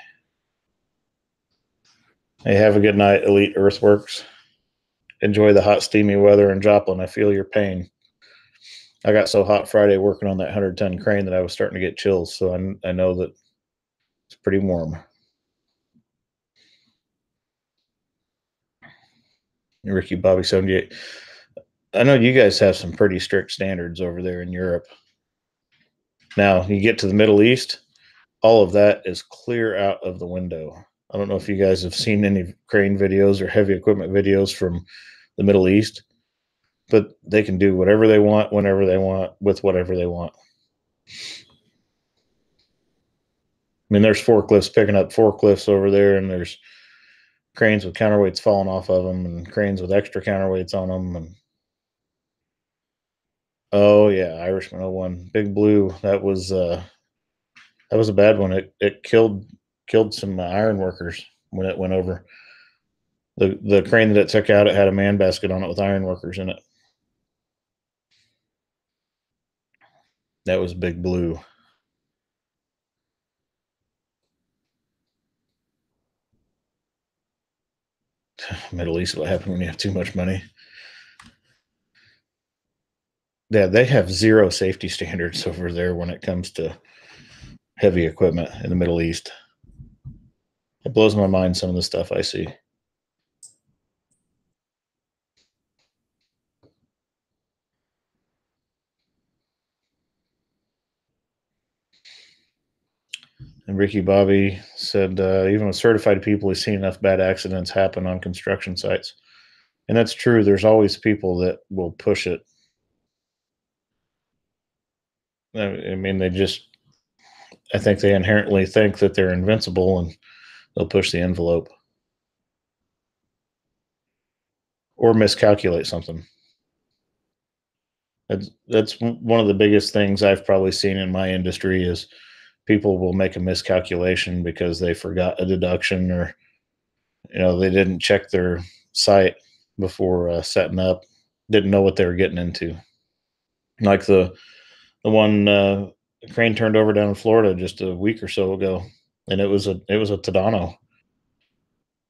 Hey, have a good night, Elite Earthworks. Enjoy the hot, steamy weather in Joplin. I feel your pain. I got so hot Friday working on that 100-ton crane that I was starting to get chills. So I know that it's pretty warm. Ricky Bobby 78. I know you guys have some pretty strict standards over there in Europe. Now you get to the Middle East, all of that is clear out of the window. I don't know if you guys have seen any crane videos or heavy equipment videos from the Middle East, but they can do whatever they want, whenever they want, with whatever they want. I mean, there's forklifts picking up forklifts over there, and there's cranes with counterweights falling off of them, and cranes with extra counterweights on them. And oh yeah, Irishman 01, Big Blue. That was a bad one. It killed some iron workers when it went over. The crane that it took out, it had a man basket on it with iron workers in it. That was Big Blue. Middle East, what happened when you have too much money? Yeah, they have zero safety standards over there when it comes to heavy equipment in the Middle East. It blows my mind, some of the stuff I see. And Ricky Bobby said, even with certified people, he's seen enough bad accidents happen on construction sites. And that's true. There's always people that will push it. I mean, I think they inherently think that they're invincible, and they'll push the envelope or miscalculate something. That's one of the biggest things I've probably seen in my industry is people will make a miscalculation because they forgot a deduction, or they didn't check their site before setting up, didn't know what they were getting into. Like the one crane turned over down in Florida just a week or so ago, and it was a Tadano.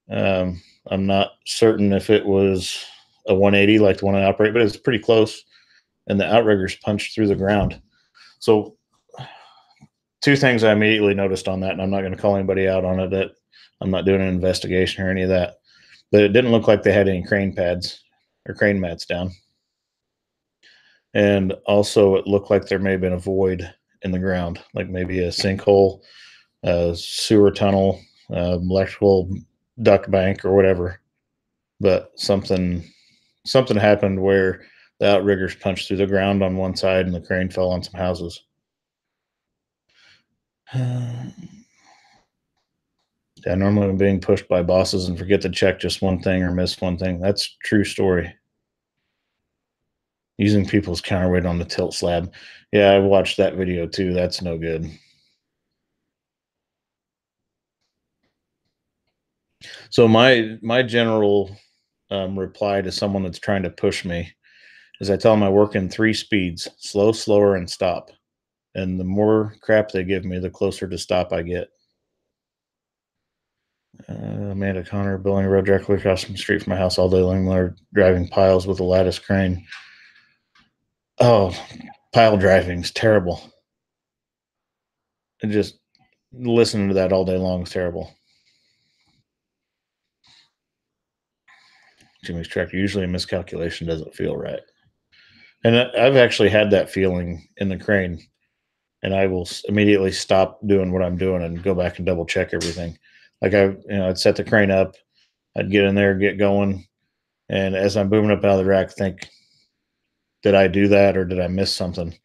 I'm not certain if it was a 180 like the one I operate, but it's pretty close. And the outriggers punched through the ground. So two things I immediately noticed on that, and I'm not going to call anybody out on it. That I'm not doing an investigation or any of that, but it didn't look like they had any crane pads or crane mats down. And also, it looked like there may have been a void in the ground, like maybe a sinkhole, a sewer tunnel, electrical duct bank, or whatever. But something happened where the outriggers punched through the ground on one side, and the crane fell on some houses. Yeah, normally I'm being pushed by bosses and forget to check just one thing or miss one thing. That's true story. Using people's counterweight on the tilt slab. Yeah, I watched that video too. That's no good. So my general reply to someone that's trying to push me is I tell them I work in three speeds: slow, slower, and stop. And the more crap they give me, the closer to stop I get. Amanda Connor, building a road directly across the street from my house all day long, while driving piles with a lattice crane. Oh, pile driving is terrible. And just listening to that all day long is terrible. Jimmy's tractor, usually a miscalculation doesn't feel right. And I've actually had that feeling in the crane, and I will immediately stop doing what I'm doing and go back and double check everything. Like I'd set the crane up, I'd get in there, get going, and as I'm booming up out of the rack, think, did I do that or did I miss something?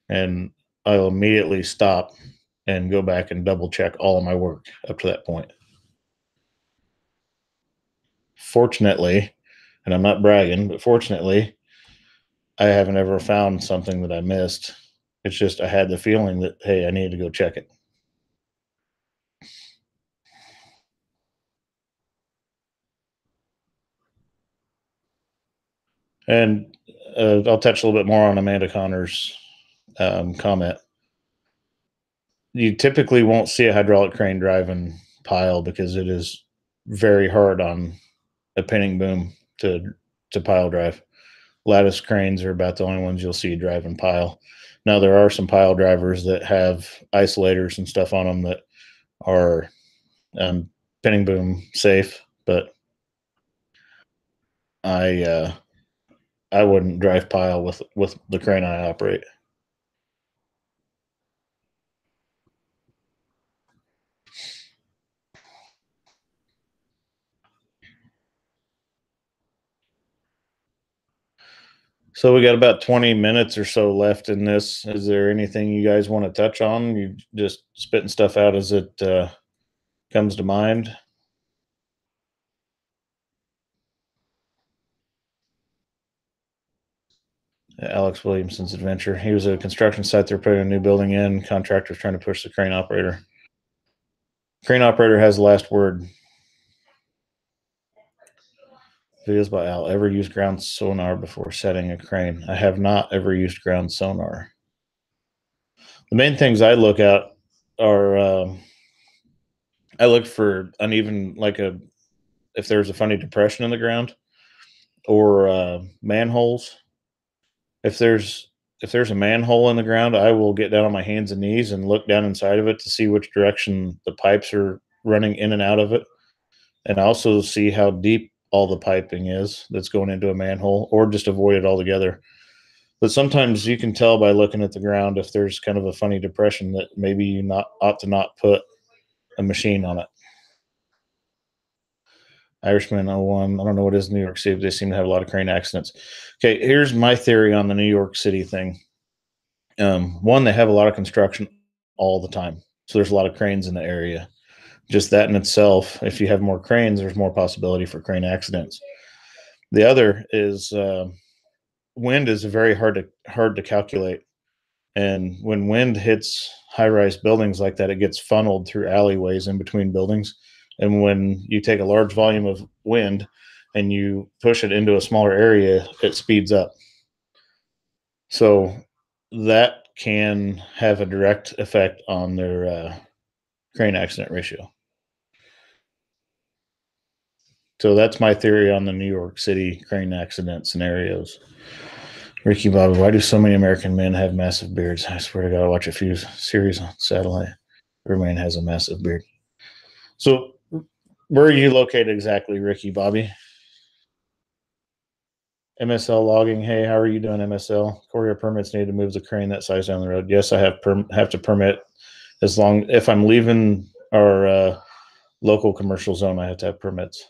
And I'll immediately stop and go back and double check all of my work up to that point. Fortunately, and I'm not bragging, but fortunately, I haven't ever found something that I missed. It's just I had the feeling that, hey, I need to go check it. And I'll touch a little bit more on Amanda Connor's comment. You typically won't see a hydraulic crane driving pile because it is very hard on a pinning boom to pile drive. Lattice cranes are about the only ones you'll see driving pile. Now there are some pile drivers that have isolators and stuff on them that are pinning boom safe, but I I wouldn't drive pile with the crane I operate. So we got about 20 minutes or so left in this. Is there anything you guys want to touch on? You just spitting stuff out as it comes to mind. Alex Williamson's adventure. He was at a construction site. They're putting a new building in. Contractor's trying to push the crane operator. Crane operator has the last word. Videos by Al. Ever used ground sonar before setting a crane? I have not ever used ground sonar. The main things I look at are I look for uneven, like if there's a funny depression in the ground, or manholes. If there's a manhole in the ground, I will get down on my hands and knees and look down inside of it to see which direction the pipes are running in and out of it, and also see how deep all the piping is that's going into a manhole, or just avoid it altogether. But sometimes you can tell by looking at the ground if there's kind of a funny depression that maybe you ought to not put a machine on it. Irishman 01. I don't know what it is in New York City, but they seem to have a lot of crane accidents. Okay, here's my theory on the New York City thing. One, they have a lot of construction all the time. So there's a lot of cranes in the area. Just that in itself, if you have more cranes, there's more possibility for crane accidents. The other is wind is very hard to calculate. And when wind hits high-rise buildings like that, it gets funneled through alleyways in between buildings. And when you take a large volume of wind and you push it into a smaller area, it speeds up. So that can have a direct effect on their crane accident ratio. So that's my theory on the New York City crane accident scenarios. Ricky Bobby, why do so many American men have massive beards? I swear to God, I watch a few series on satellite. Every man has a massive beard. So where are you located exactly, Ricky Bobby? MSL logging. Hey, how are you doing, MSL? Courier permits need to move the crane that size down the road. Yes, I have to permit if I'm leaving our local commercial zone, I have to have permits.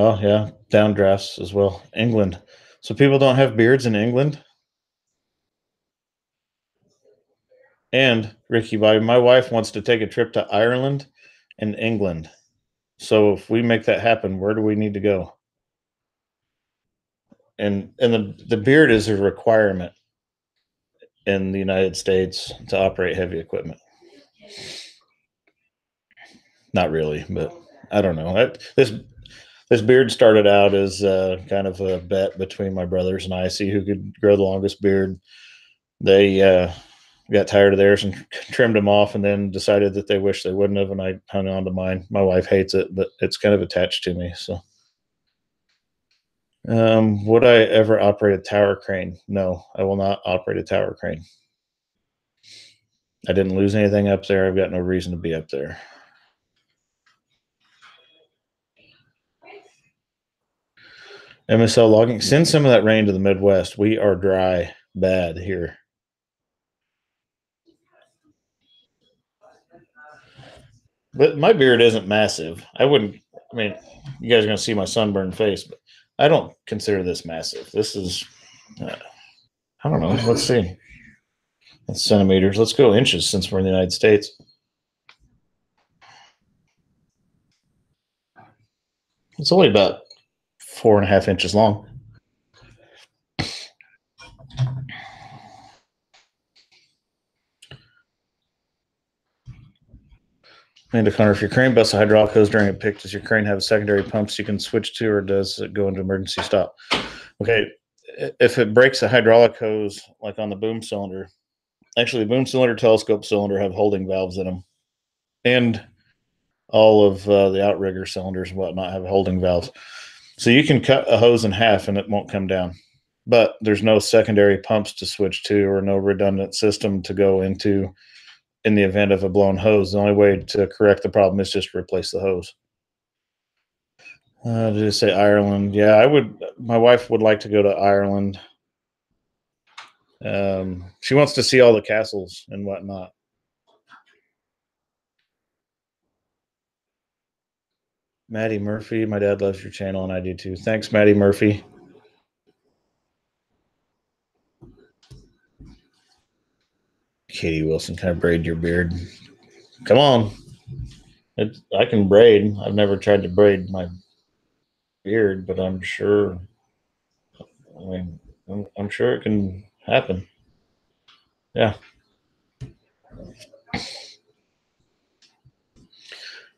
Oh yeah, downdrafts as well. England. So people don't have beards in England. And Ricky Bobby, my wife wants to take a trip to Ireland and England. So if we make that happen, where do we need to go? And the beard is a requirement in the United States to operate heavy equipment. Not really, but I don't know. This beard started out as kind of a bet between my brothers and I, see who could grow the longest beard. They got tired of theirs and trimmed them off, and then decided that they wish they wouldn't have, and I hung on to mine. My wife hates it, but it's kind of attached to me. So, would I ever operate a tower crane? No, I will not operate a tower crane. I didn't lose anything up there. I've got no reason to be up there. MSL logging. Send some of that rain to the Midwest. We are dry bad here. But my beard isn't massive. I wouldn't. I mean, you guys are going to see my sunburned face, but I don't consider this massive. This is, I don't know. Let's see. That's centimeters. Let's go inches since we're in the United States. It's only about 4.5 inches long. Amanda Connor, if your crane busts a hydraulic hose during a pick, does your crane have secondary pumps you can switch to, or does it go into emergency stop? Okay, if it breaks a hydraulic hose, like on the boom cylinder, actually, the boom cylinder, telescope cylinder have holding valves in them, and all of the outrigger cylinders and whatnot have holding valves. So you can cut a hose in half and it won't come down. But there's no secondary pumps to switch to, or no redundant system to go into in the event of a blown hose. The only way to correct the problem is just to replace the hose. Did it say Ireland? Yeah, I would. My wife would like to go to Ireland. She wants to see all the castles and whatnot. Maddie Murphy, my dad loves your channel, and I do too. Thanks, Maddie Murphy. Katie Wilson, can I braid your beard? Come on. I can braid. I've never tried to braid my beard, but I'm sure. I mean, I'm sure it can happen. Yeah.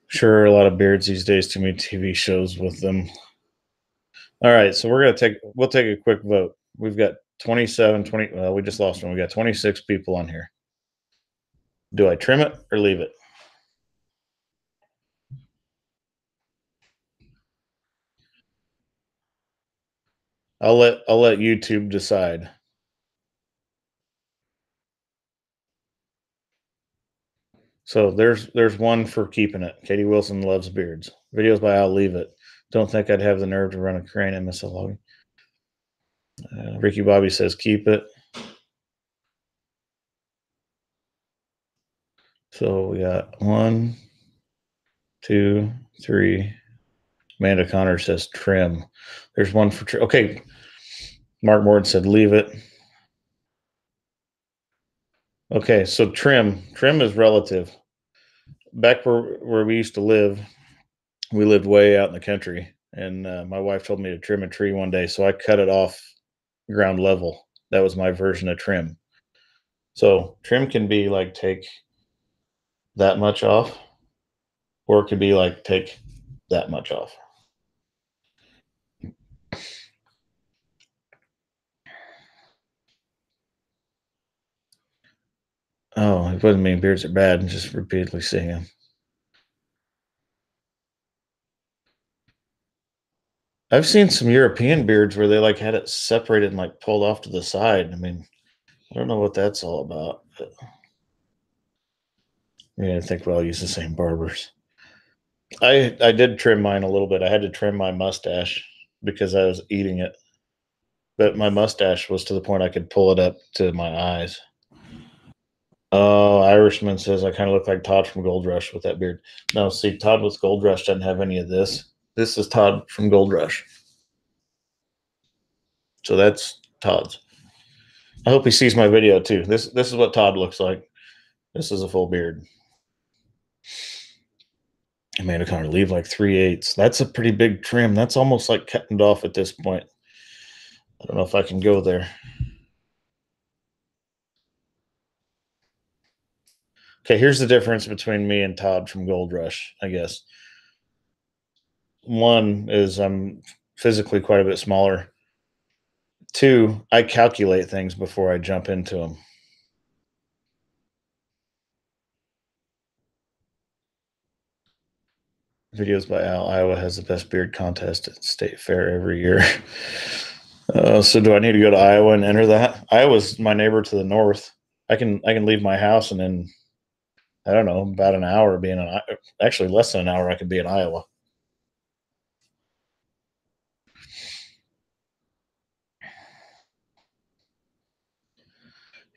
Sure, a lot of beards these days. Too many TV shows with them. All right, so we'll take a quick vote. We've got 27, 20. Well, we just lost one. We got 26 people on here. Do I trim it or leave it? I'll let YouTube decide. So there's one for keeping it. Katie Wilson loves beards. Videos by I'll leave it. Don't think I'd have the nerve to run a crane and miss a log. Ricky Bobby says keep it. So we got 1, 2, 3. Amanda Connor says trim. There's one for trim. Okay. Mark Morton said leave it. Okay, so trim is relative. Back where we used to live, we lived way out in the country, and my wife told me to trim a tree one day, so I cut it off ground level. That was my version of trim. So trim can be like take that much off, or it could be like take that much off. Oh, it doesn't mean beards are bad. Just repeatedly seeing them. I've seen some European beards where they like had it separated and like pulled off to the side. I mean, I don't know what that's all about. But yeah, I think we all use the same barbers. I did trim mine a little bit. I had to trim my mustache because I was eating it, but my mustache was to the point I could pull it up to my eyes. Oh, Irishman says I kind of look like Todd from Gold Rush with that beard. No, see, Todd with Gold Rush doesn't have any of this. This is Todd from Gold Rush. So that's Todd's. I hope he sees my video too. This is what Todd looks like. This is a full beard. Amanda Connor, leave like 3/8. That's a pretty big trim. That's almost like cutting it off at this point. I don't know if I can go there. Okay, here's the difference between me and Todd from Gold Rush, I guess. One is I'm physically quite a bit smaller. Two, I calculate things before I jump into them. Videos by Al. Iowa has the best beard contest at State Fair every year. So do I need to go to Iowa and enter that? Iowa's my neighbor to the north. I can leave my house and then I don't know, about an hour being in, actually less than an hour I could be in Iowa.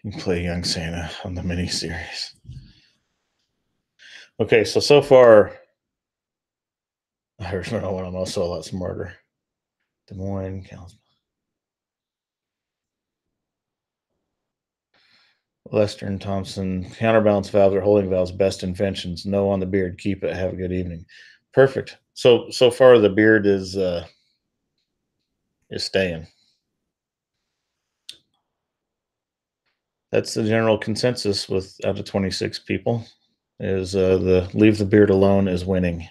You can play Young Santa on the miniseries. Okay, so far, Irishman when I'm also a lot smarter. Des Moines, Kansas. Lester Thompson, counterbalance valves or holding valves, best inventions. No on the beard, keep it. Have a good evening. Perfect. So far the beard is staying. That's the general consensus with out of 26 people. Is the leave the beard alone is winning.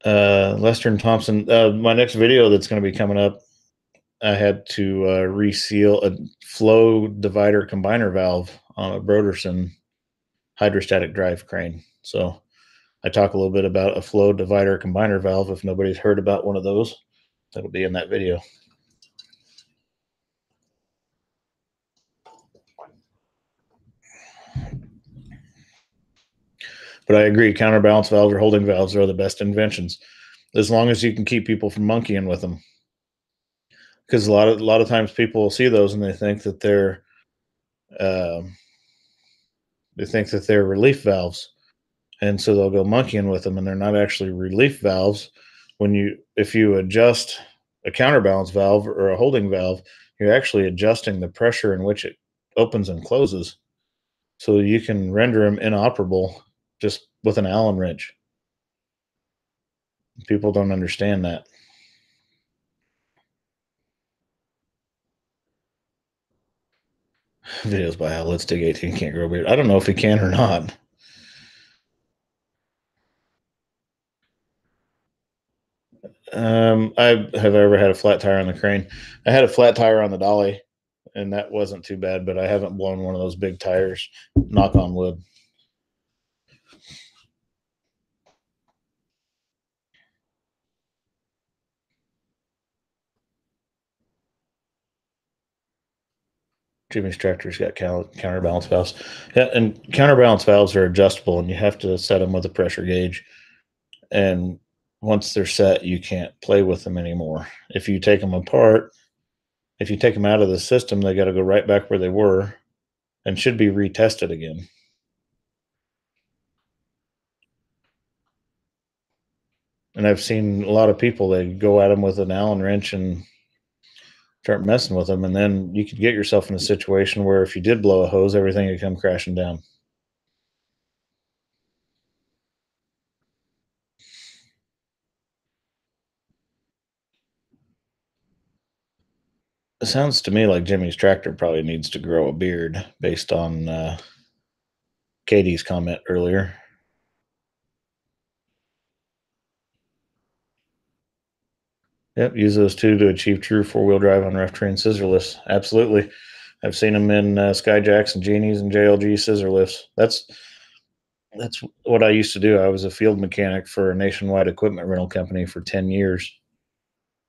Lester Thompson, my next video that's going to be coming up, I had to reseal a flow divider combiner valve on a Broderson hydrostatic drive crane. So I talk a little bit about a flow divider combiner valve. If nobody's heard about one of those, that'll be in that video. But I agree, counterbalance valves or holding valves are the best inventions, as long as you can keep people from monkeying with them. Because a lot of times people will see those and they think that they're relief valves, and so they'll go monkeying with them, and they're not actually relief valves. If you adjust a counterbalance valve or a holding valve, you're actually adjusting the pressure in which it opens and closes, so you can render them inoperable just with an Allen wrench. People don't understand that. Videos by how Let's Dig 18 can't grow a beard. I don't know if he can or not. I have ever had a flat tire on the crane. I had a flat tire on the dolly, and that wasn't too bad, but I haven't blown one of those big tires. Knock on wood. Jimmy's tractor's got counterbalance valves. Yeah, and counterbalance valves are adjustable, and you have to set them with a pressure gauge. And once they're set, you can't play with them anymore. If you take them apart, if you take them out of the system, they got to go right back where they were and should be retested again. And I've seen a lot of people, they go at them with an Allen wrench and start messing with them. And then you could get yourself in a situation where if you did blow a hose, everything would come crashing down. It sounds to me like Jimmy's tractor probably needs to grow a beard based on Katie's comment earlier. Yep, use those two to achieve true four-wheel drive on rough terrain scissor lifts. Absolutely. I've seen them in Skyjacks and Genies and JLG scissor lifts. That's what I used to do. I was a field mechanic for a nationwide equipment rental company for 10 years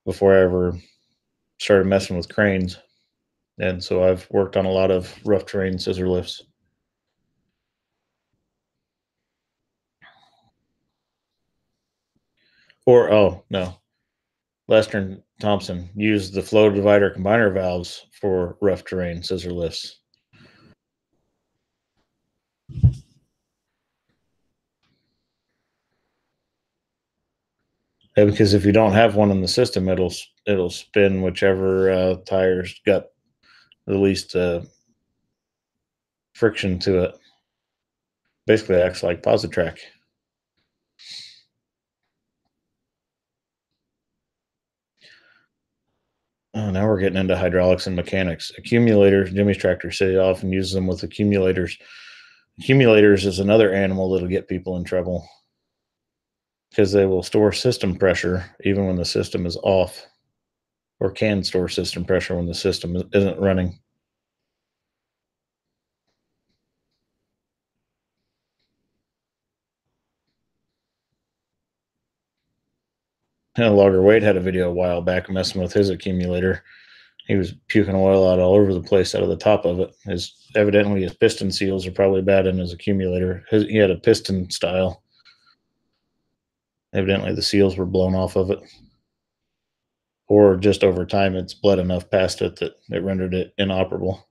before I ever started messing with cranes. And so I've worked on a lot of rough terrain scissor lifts. Or, oh, no, Lester and Thompson used the flow divider combiner valves for rough terrain scissor lifts. Yeah, because if you don't have one in the system, it'll spin whichever tires got the least friction to it. Basically, it acts like Positrack. Oh, now we're getting into hydraulics and mechanics. Accumulators, Jimmy's tractor city often uses them with accumulators. Accumulators is another animal that'll get people in trouble because they will store system pressure even when the system is off, or can store system pressure when the system isn't running. And Logger Wade had a video a while back messing with his accumulator. He was puking oil out all over the place out of the top of it. Evidently his piston seals are probably bad in his accumulator. He had a piston style. Evidently the seals were blown off of it, or just over time it's bled enough past it that it rendered it inoperable.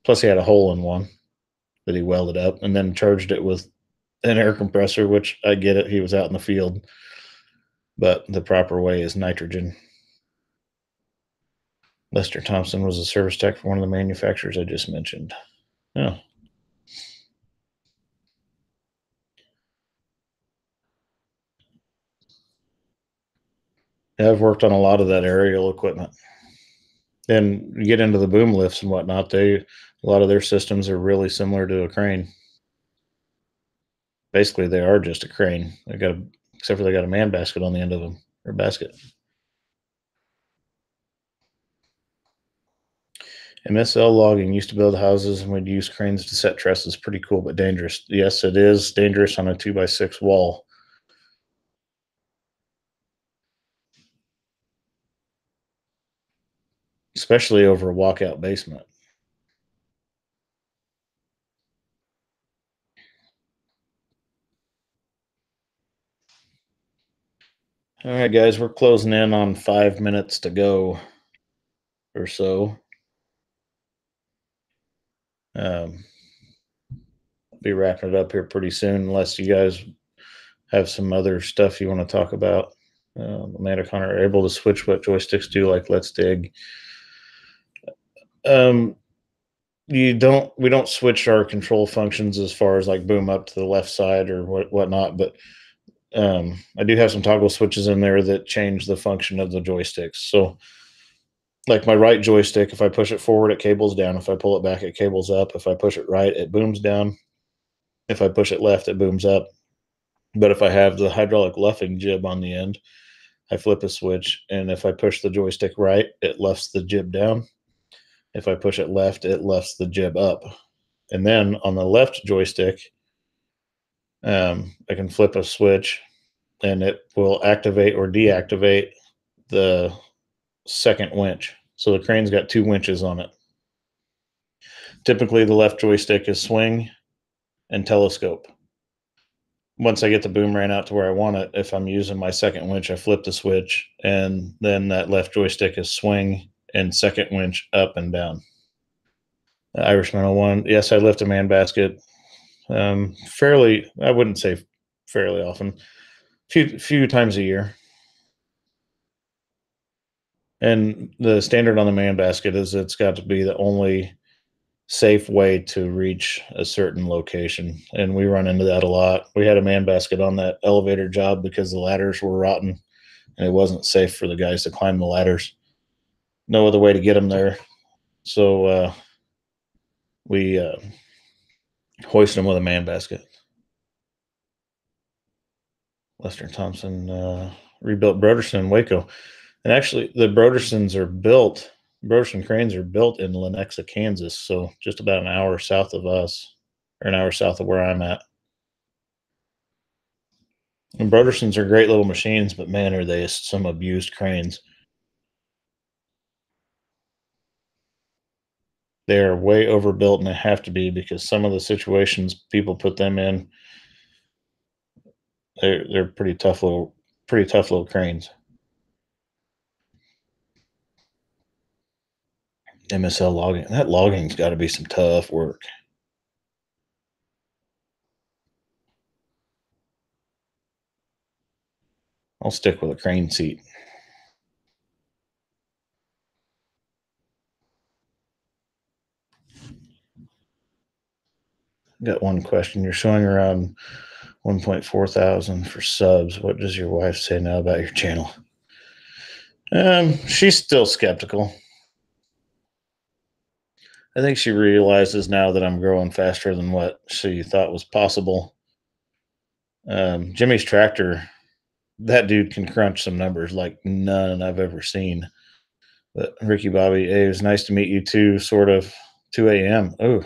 Plus he had a hole in one that he welded up and then charged it with an air compressor, which I get it. He was out in the field, but the proper way is nitrogen. Lester Thompson was a service tech for one of the manufacturers I just mentioned. Oh. Yeah, I've worked on a lot of that aerial equipment. And you get into the boom lifts and whatnot, a lot of their systems are really similar to a crane. Basically, they are just a crane. Except for they got a man basket on the end of them, or basket. MSL logging used to build houses and would use cranes to set trusses. Pretty cool, but dangerous. Yes, it is dangerous on a 2x6 wall. Especially over a walkout basement. All right, guys, we're closing in on 5 minutes to go or so. Um, be wrapping it up here pretty soon, unless you guys have some other stuff you want to talk about. Amanda Connor are able to switch what joysticks do, like Let's Dig. We don't switch our control functions as far as like boom up to the left side or whatnot, but I do have some toggle switches in there that change the function of the joysticks. So like my right joystick, if I push it forward, it cables down. If I pull it back, it cables up. If I push it right, it booms down. If I push it left, it booms up. But if I have the hydraulic luffing jib on the end, I flip a switch, and if I push the joystick right, it luffs the jib down. If I push it left, it luffs the jib up. And then on the left joystick, I can flip a switch, and it will activate or deactivate the second winch. So the crane's got 2 winches on it. Typically, the left joystick is swing and telescope. Once I get the boom ran out to where I want it, if I'm using my second winch, I flip the switch, and then that left joystick is swing and second winch up and down. Irishman 01. Yes, I lift a man basket fairly, I wouldn't say fairly often, few times a year. And the standard on the man basket is it's got to be the only safe way to reach a certain location. And we run into that a lot. We had a man basket on that elevator job because the ladders were rotten and it wasn't safe for the guys to climb the ladders. No other way to get them there. So we hoisted them with a man basket. Lester Thompson rebuilt Broderson in Waco. And actually, the Broderson cranes are built in Lenexa, Kansas, so just about an hour south of us, or an hour south of where I'm at. And Brodersons are great little machines, but man, are they some abused cranes. They are way overbuilt, and they have to be, because some of the situations people put them in, they're pretty tough little cranes. MSL logging. That logging's got to be some tough work. I'll stick with a crane seat. Got one question. You're showing around 1.4 thousand for subs. What does your wife say now about your channel? She's still skeptical. I think she realizes now that I'm growing faster than what she thought was possible. Jimmy's tractor, that dude can crunch some numbers like none I've ever seen. But Ricky Bobby, hey, it was nice to meet you too, sort of 2 a.m. Oh,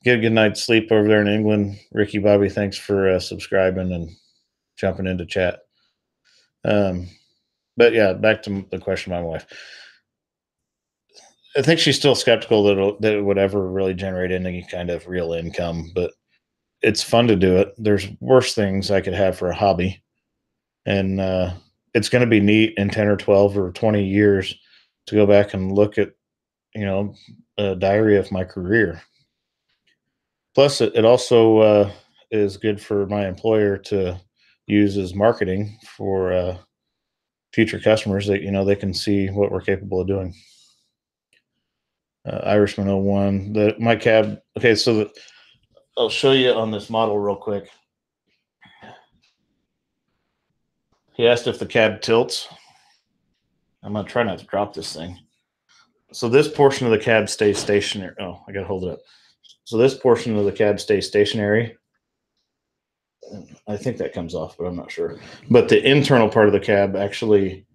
get a good night's sleep over there in England. Ricky Bobby, thanks for subscribing and jumping into chat. But yeah, back to the question of my wife. I think she's still skeptical that it would ever really generate any kind of real income, but it's fun to do it. There's worse things I could have for a hobby, and it's going to be neat in 10 or 12 or 20 years to go back and look at, a diary of my career. Plus, it also is good for my employer to use as marketing for future customers that, they can see what we're capable of doing. Irishman 01. My cab. Okay, so I'll show you on this model real quick. He asked if the cab tilts. I'm gonna try not to drop this thing. So this portion of the cab stays stationary. Oh, I gotta hold it up. So this portion of the cab stays stationary. I think that comes off, but I'm not sure. But the internal part of the cab actually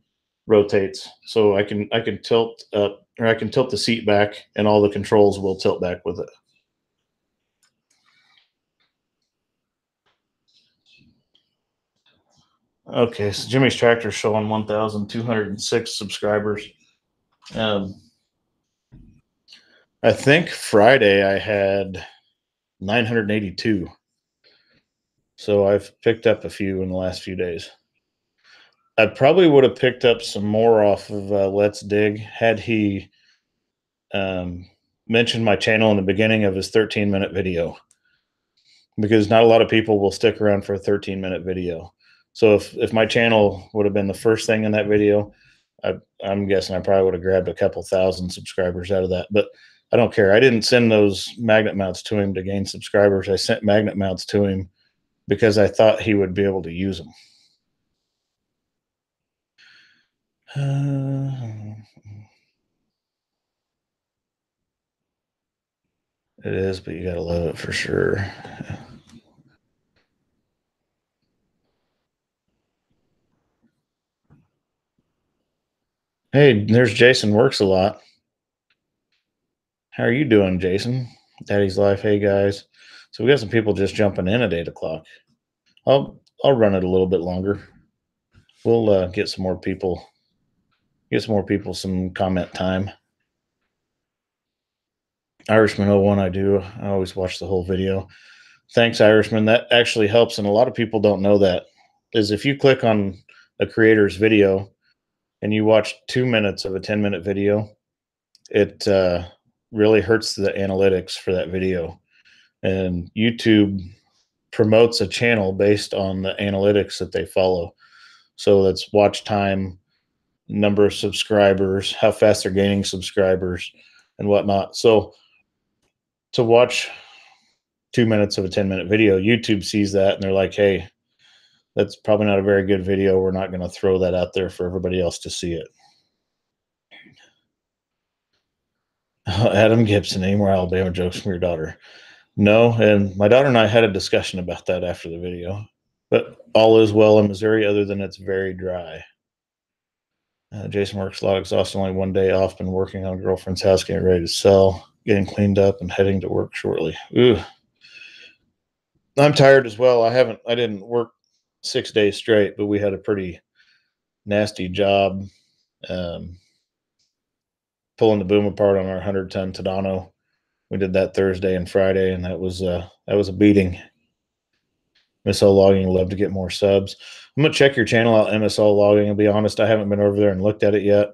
rotates. So I can tilt up, or I can tilt the seat back, and all the controls will tilt back with it. Okay, so Jimmy's Tractor showing 1,206 subscribers. I think Friday I had 982. So I've picked up a few in the last few days. I probably would have picked up some more off of Let's Dig had he mentioned my channel in the beginning of his 13-minute video. because not a lot of people will stick around for a 13-minute video. So if my channel would have been the first thing in that video, I'm guessing I probably would have grabbed a couple thousand subscribers out of that. But I don't care. I didn't send those magnet mounts to him to gain subscribers. I sent magnet mounts to him because I thought he would be able to use them. It is, but you gotta love it for sure. Hey, there's Jason Works a Lot. How are you doing, Jason? Daddy's Life. Hey guys. So we got some people just jumping in at 8 o'clock. I'll run it a little bit longer. We'll get some more people. Get some more people some comment time. Irishman 01, I do. I always watch the whole video. Thanks, Irishman. That actually helps, and a lot of people don't know that. Is if you click on a creator's video and you watch 2 minutes of a 10-minute video, it really hurts the analytics for that video. And YouTube promotes a channel based on the analytics that they follow. So that's watch time, number of subscribers, how fast they're gaining subscribers, and whatnot. So to watch 2 minutes of a 10-minute video, YouTube sees that and they're like, hey, that's probably not a very good video. We're not going to throw that out there for everybody else to see it. Adam Gibson, any more Alabama jokes from your daughter? No, and my daughter and I had a discussion about that after the video. But all is well in Missouri, other than it's very dry. Jason works a lot, exhausted, only one day off. Been working on a girlfriend's house, getting ready to sell, getting cleaned up, and heading to work shortly. Ooh, I'm tired as well. I didn't work 6 days straight, but we had a pretty nasty job um, pulling the boom apart on our 100-ton Tadano. We did that Thursday and Friday, and that was a beating. MSL Logging, love to get more subs. I'm gonna check your channel out, MSL Logging. I'll be honest, I haven't been over there and looked at it yet.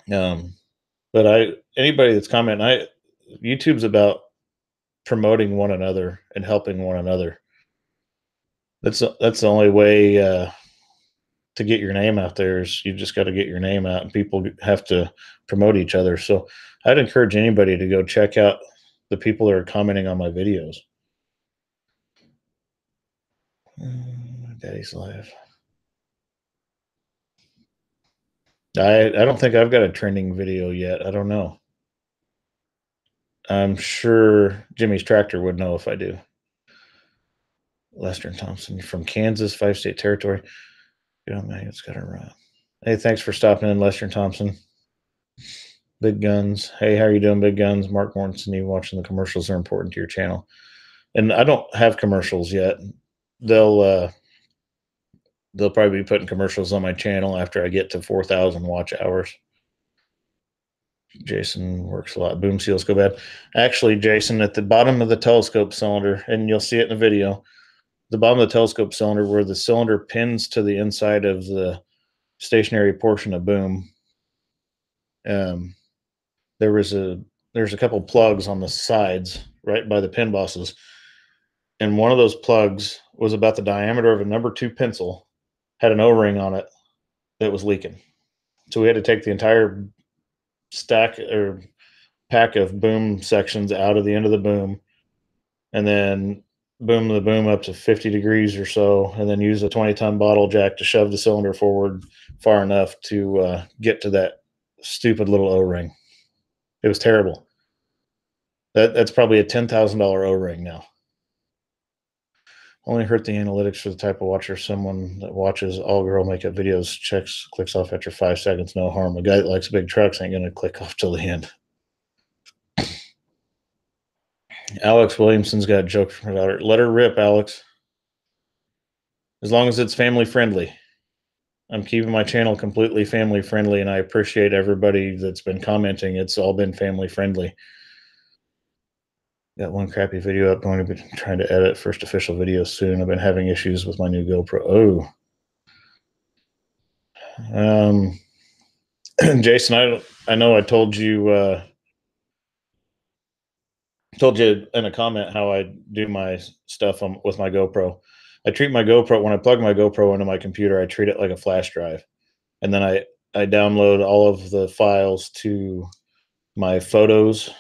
But anybody that's commenting, YouTube's about promoting one another and helping one another. That's the only way to get your name out there. Is you just got to get your name out, and people have to promote each other. So I'd encourage anybody to go check out the people that are commenting on my videos. Daddy's Life. I don't think I've got a trending video yet. I don't know. I'm sure Jimmy's Tractor would know if I do. Lester Thompson, you're from Kansas, 5-state territory. Get on, man. It's got to run. Hey, thanks for stopping in, Lester Thompson. Big Guns. Hey, how are you doing, Big Guns? Mark Mortensen, you watching the commercials are important to your channel. And I don't have commercials yet. They'll probably be putting commercials on my channel after I get to 4,000 watch hours. Jason Works a Lot. Boom seals go bad. Actually, Jason, at the bottom of the telescope cylinder, and you'll see it in the video, the bottom of the telescope cylinder where the cylinder pins to the inside of the stationary portion of boom, there's a couple plugs on the sides right by the pin bosses, and one of those plugs was about the diameter of a number 2 pencil, had an O-ring on it that was leaking. So we had to take the entire stack or pack of boom sections out of the end of the boom, and then boom the boom up to 50 degrees or so, and then use a 20-ton bottle jack to shove the cylinder forward far enough to get to that stupid little O-ring. It was terrible. That's probably a $10,000 O-ring now. Only hurt the analytics for the type of watcher. Someone that watches all girl makeup videos, clicks off after 5 seconds, no harm. A guy that likes big trucks ain't gonna click off till the end. Alex Williamson's got a joke from her daughter. Let her rip, Alex. As long as it's family friendly. I'm keeping my channel completely family friendly, and I appreciate everybody that's been commenting. It's all been family friendly. Got one crappy video up. Going to be trying to edit first official video soon. I've been having issues with my new GoPro. Jason, I know I told you told you in a comment how I do my stuff with my GoPro. I treat my GoPro when I plug my GoPro into my computer. I treat it like a flash drive, and then I download all of the files to my photos,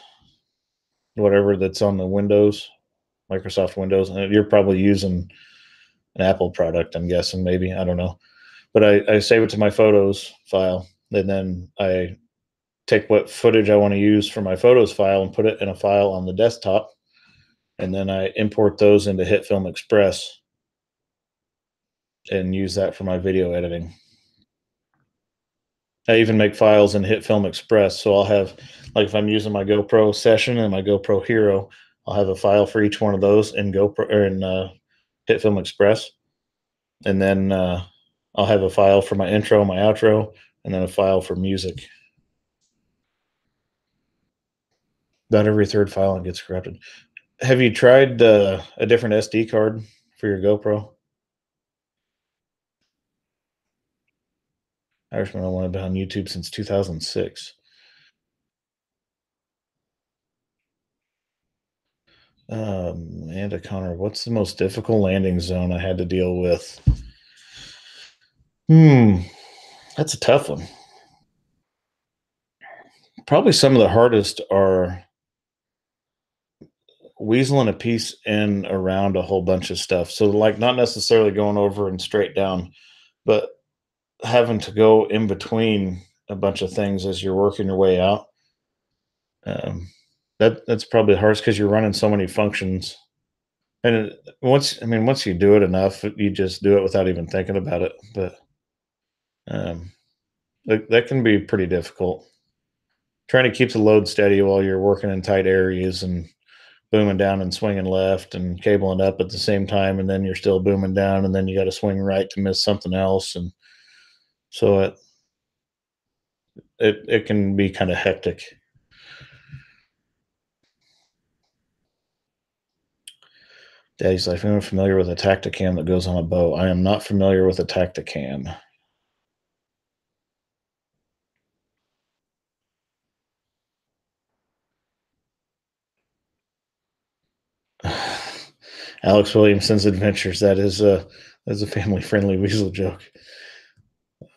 whatever that's on the Windows, Microsoft Windows. And you're probably using an Apple product, I'm guessing, maybe, I don't know. But I save it to my photos file, and then I take what footage I want to use for my photos file and put it in a file on the desktop, and then I import those into HitFilm Express and use that for my video editing. I even make files in HitFilm Express, so I'll have, like, if I'm using my GoPro Session and my GoPro Hero, I'll have a file for each one of those in GoPro or in HitFilm Express, and then I'll have a file for my intro, my outro, and then a file for music. About every third file gets corrupted. Have you tried a different SD card for your GoPro? Irishman, I've been on YouTube since 2006. Amanda Connor, what's the most difficult landing zone I had to deal with? That's a tough one. Probably some of the hardest are weaseling a piece in around a whole bunch of stuff. So, like, not necessarily going over and straight down, but having to go in between a bunch of things as you're working your way out. Um, that's probably the hardest because you're running so many functions. And once you do it enough, you just do it without even thinking about it. But um, that can be pretty difficult. Trying to keep the load steady while you're working in tight areas and booming down and swinging left and cabling up at the same time, and then you're still booming down, and then you got to swing right to miss something else, and so it can be kind of hectic. Daddy's like, I'm familiar with a Tacticam that goes on a bow. I am not familiar with a Tacticam. Alex Williamson's Adventures. That's a family friendly weasel joke.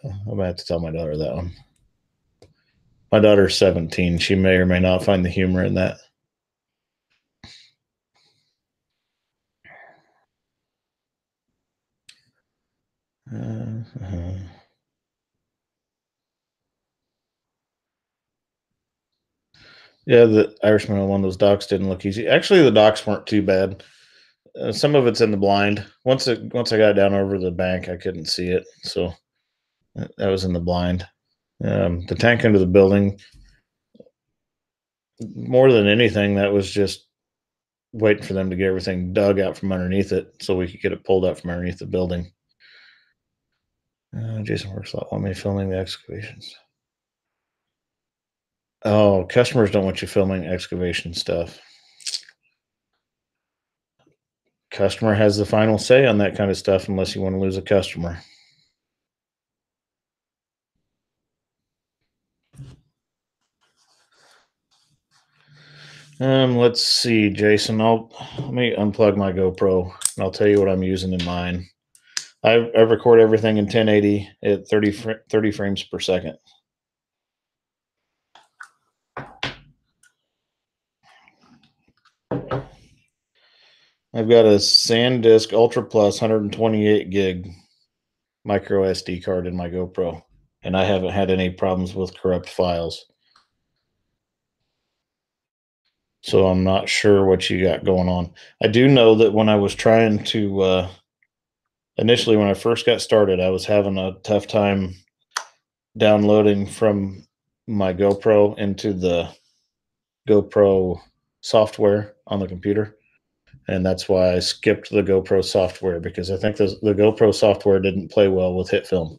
I'm gonna have to tell my daughter that one. My daughter's 17. She may or may not find the humor in that. Uh-huh. Yeah, the Irishman on one of those docks didn't look easy. Actually, the docks weren't too bad. Some of it's in the blind. Once I got down over the bank, I couldn't see it, so that was in the blind. The tank under the building, more than anything, that was just waiting for them to get everything dug out from underneath it, so we could get it pulled out from underneath the building. Jason works a lot. Want me filming the excavations? Oh, customers don't want you filming excavation stuff. Customer has the final say on that kind of stuff, unless you want to lose a customer. Let's see, Jason. Let me unplug my GoPro and I'll tell you what I'm using in mine. I record everything in 1080 at 30 frames per second. I've got a SanDisk Ultra Plus 128 gig micro SD card in my GoPro, and I haven't had any problems with corrupt files. So I'm not sure what you got going on. I do know that when I was trying to initially, when I first got started, I was having a tough time downloading from my GoPro into the GoPro software on the computer. And that's why I skipped the GoPro software, because I think the GoPro software didn't play well with HitFilm.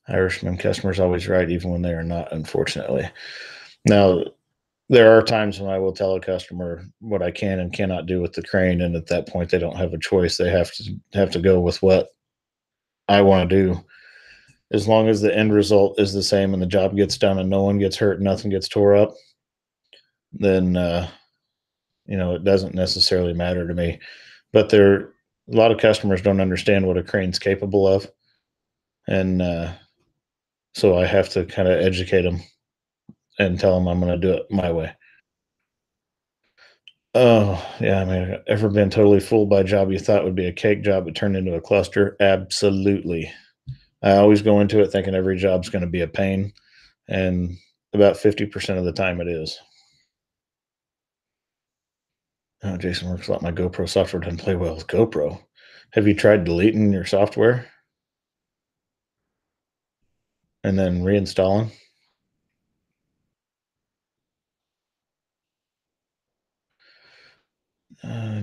Irishman, customers always right, even when they are not, unfortunately. Now, there are times when I will tell a customer what I can and cannot do with the crane, and at that point, they don't have a choice. They have to go with what I want to do. as long as the end result is the same and the job gets done and no one gets hurt, nothing gets tore up, then it doesn't necessarily matter to me. But a lot of customers don't understand what a crane's capable of, and so I have to kind of educate them and tell them I'm going to do it my way. Oh yeah, I mean, ever been totally fooled by a job you thought would be a cake job but turned into a cluster? Absolutely. I always go into it thinking every job's going to be a pain, and about 50% of the time it is. Oh, Jason works a lot. My GoPro software doesn't play well with GoPro. Have you tried deleting your software and then reinstalling?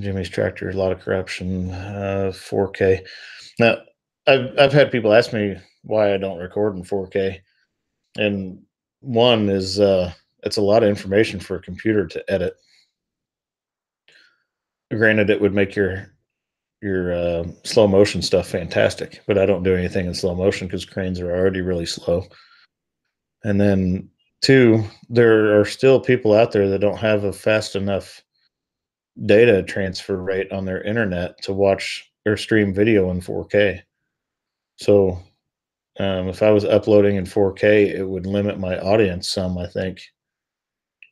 Jimmy's tractor, a lot of corruption. 4K. Now, I've had people ask me why I don't record in 4K, and one is it's a lot of information for a computer to edit. Granted, it would make your slow motion stuff fantastic, but I don't do anything in slow motion because cranes are already really slow. And then two, there are still people out there that don't have a fast enough data transfer rate on their internet to watch or stream video in 4K. So if I was uploading in 4K, it would limit my audience some. I think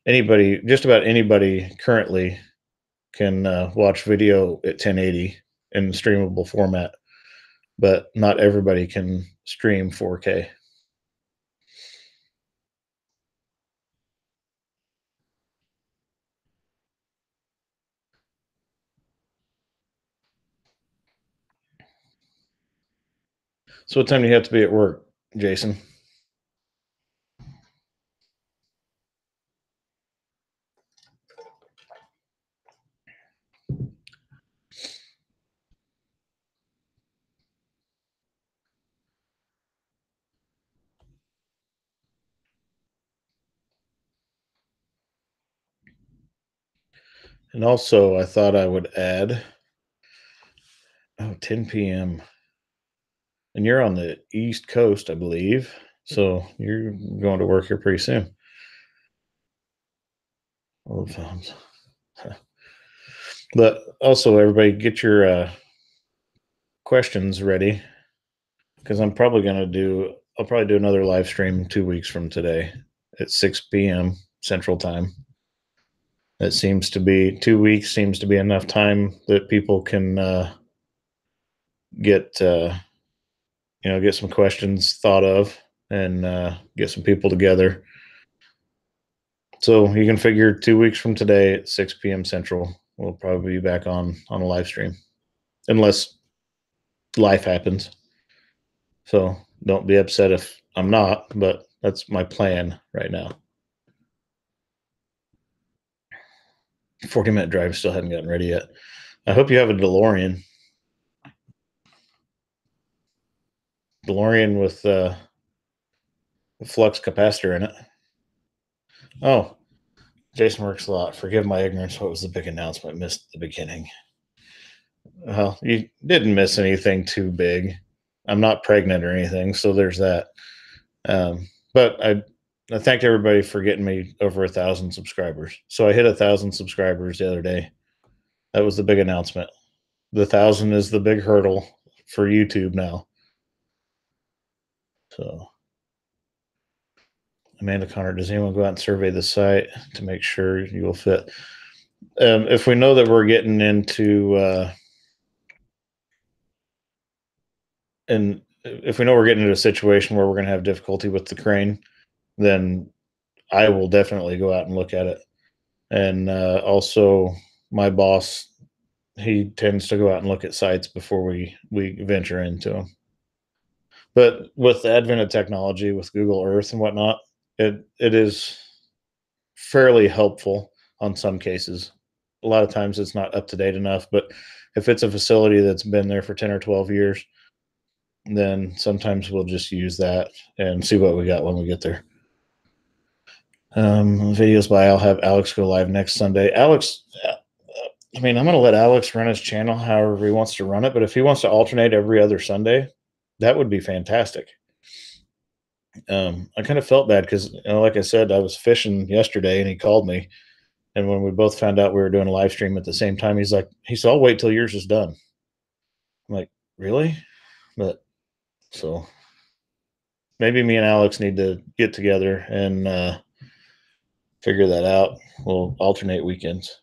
just about anybody currently can watch video at 1080 in streamable format, but not everybody can stream 4K. So what time do you have to be at work, Jason? And also, I thought I would add 10 p.m. And you're on the East Coast, I believe. So you're going to work here pretty soon. Old phones. But also, everybody, get your questions ready because I'll probably do another live stream 2 weeks from today at 6 p.m. Central Time. That seems to be 2 weeks seems to be enough time that people can get get some questions thought of and get some people together. So you can figure 2 weeks from today at 6 p.m. Central, we'll probably be back on a live stream, unless life happens. So don't be upset if I'm not, but that's my plan right now. 40-minute drive, still haven't gotten ready yet. I hope you have a DeLorean with flux capacitor in it. Oh, Jason works a lot. Forgive my ignorance. What was the big announcement? Missed the beginning. Well, you didn't miss anything too big. I'm not pregnant or anything, so there's that. But I thank everybody for getting me over 1,000 subscribers. So I hit 1,000 subscribers the other day. That was the big announcement. The 1,000 is the big hurdle for YouTube now. So, Amanda Connor, does anyone go out and survey the site to make sure you will fit? If we know that we're getting into and if we know we're getting into a situation where we're going to have difficulty with the crane, then I will definitely go out and look at it. And also, my boss, he tends to go out and look at sites before we venture into them. But with the advent of technology, with Google Earth and whatnot, it is fairly helpful on some cases. A lot of times it's not up to date enough, but if it's a facility that's been there for 10 or 12 years, then sometimes we'll just use that and see what we got when we get there. Videos by I'll have Alex go live next Sunday. Alex, I'm going to let Alex run his channel however he wants to run it, but if he wants to alternate every other Sunday, that would be fantastic. I kind of felt bad because, like I said, I was fishing yesterday and he called me. And when we both found out we were doing a live stream at the same time, he said, I'll wait till yours is done. I'm like, really? But so maybe me and Alex need to get together and figure that out. We'll alternate weekends.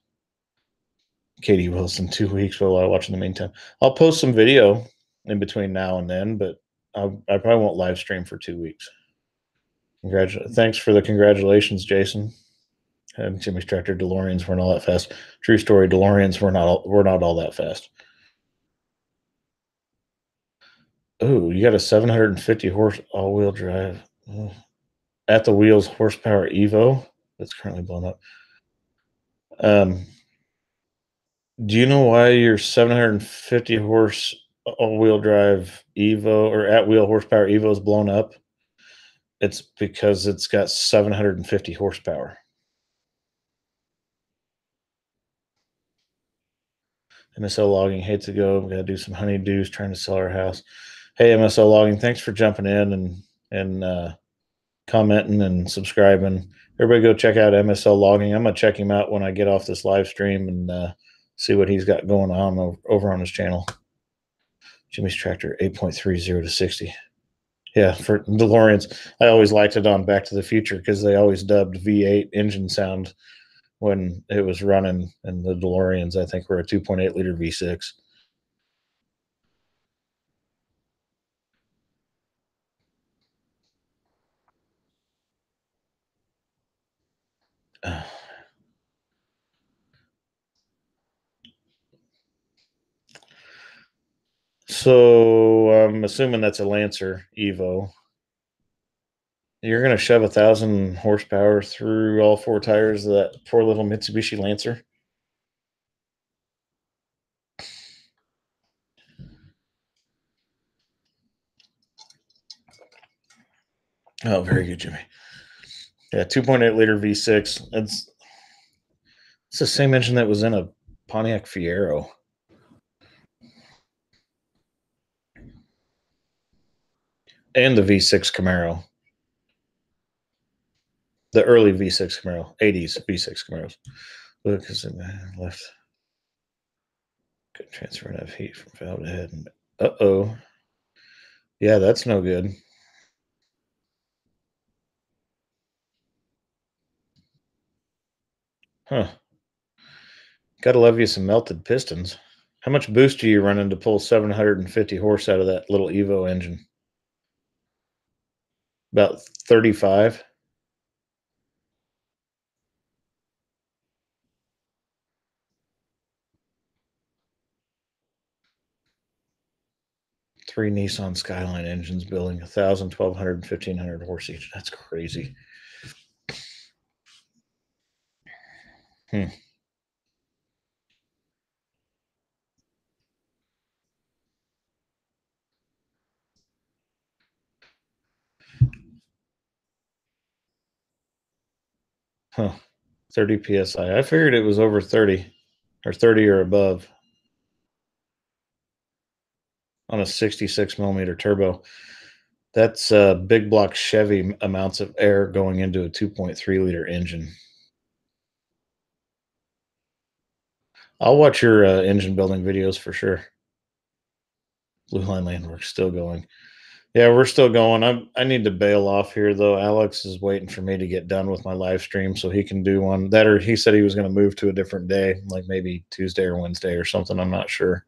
Katie Wilson, 2 weeks while I watch in the meantime. I'll post some video in between now and then, but I probably won't live stream for 2 weeks. Thanks for the congratulations, Jason. And Jimmy's tractor DeLoreans weren't all that fast. True story, DeLoreans were not all that fast. Oh, you got a 750 horse all-wheel drive at the wheels horsepower Evo that's currently blown up. Um, do you know why your 750 horse all-wheel drive Evo or at wheel horsepower Evo is blown up? It's because it's got 750 horsepower. MSL Logging, hate to go. We got to do some honeydews trying to sell our house. Hey, MSL Logging, thanks for jumping in and commenting and subscribing. Everybody go check out MSL Logging. I'm going to check him out when I get off this live stream and see what he's got going on over on his channel. Jimmy's Tractor 8.30 to 60. Yeah, for DeLoreans. I always liked it on Back to the Future because they always dubbed V8 engine sound when it was running, and the DeLoreans, I think, were a 2.8 liter V6. So I'm assuming that's a Lancer Evo. You're going to shove 1,000 horsepower through all four tires of that poor little Mitsubishi Lancer? Oh, very good, Jimmy. Yeah, 2.8 liter V6. It's the same engine that was in a Pontiac Fiero. And the V6 Camaro. The early V6 Camaro. 80s V6 Camaros. Look, is it left? Couldn't transfer enough heat from valve to head. Uh-oh. Yeah, that's no good. Huh. Gotta love you some melted pistons. How much boost do you run in to pull 750 horse out of that little Evo engine? About 35. Three Nissan Skyline engines building 1,000, 1,200, 1,500 horse each. That's crazy. Hmm. Huh. 30 psi. I figured it was over 30 or 30 or above on a 66 millimeter turbo. That's big block Chevy amounts of air going into a 2.3 liter engine. I'll watch your engine building videos for sure. Blue Line Landworks still going. Yeah, we're still going. I need to bail off here though. Alex is waiting for me to get done with my live stream so he can do one. That or he said he was going to move to a different day, like maybe Tuesday or Wednesday or something. I'm not sure.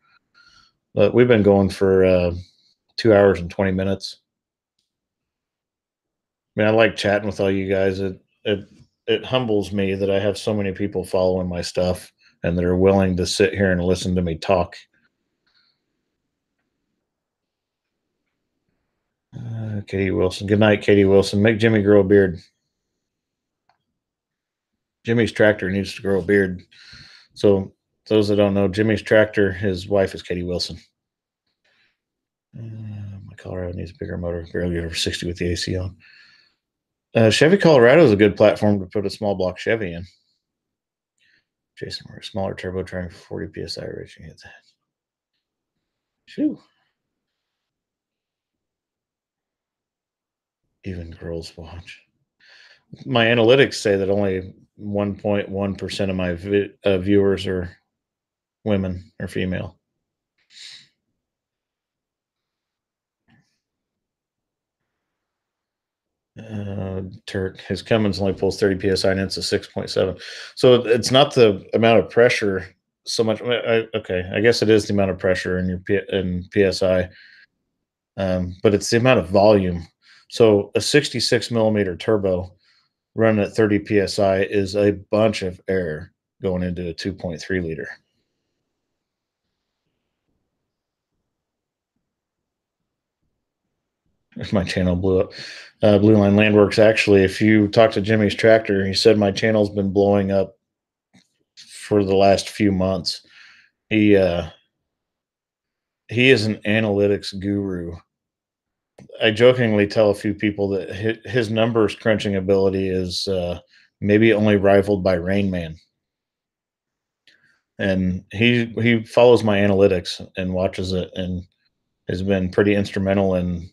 But we've been going for 2 hours and 20 minutes. I mean, I like chatting with all you guys. It humbles me that I have so many people following my stuff and that are willing to sit here and listen to me talk. Katie Wilson. Good night, Katie Wilson. Make Jimmy grow a beard. Jimmy's tractor needs to grow a beard. So those that don't know, Jimmy's tractor, his wife is Katie Wilson. My Colorado needs a bigger motor, barely over 60 with the AC on. Chevy Colorado is a good platform to put a small block Chevy in. Jason, we're a smaller turbo trying 40 psi reaching it. Shoo. Even girls watch. My analytics say that only 1.1% of my viewers are women or female. Turk, his Cummins only pulls 30 psi and it's a 6.7. So it's not the amount of pressure so much. Okay, I guess it is the amount of pressure in in psi, but it's the amount of volume. So a 66 millimeter turbo running at 30 psi is a bunch of air going into a 2.3 liter. If my channel blew up. Blue Line Landworks, actually, if you talk to Jimmy's tractor, he said my channel's been blowing up for the last few months. He he is an analytics guru. I jokingly tell a few people that his numbers crunching ability is maybe only rivaled by Rain Man. And he follows my analytics and watches it and has been pretty instrumental in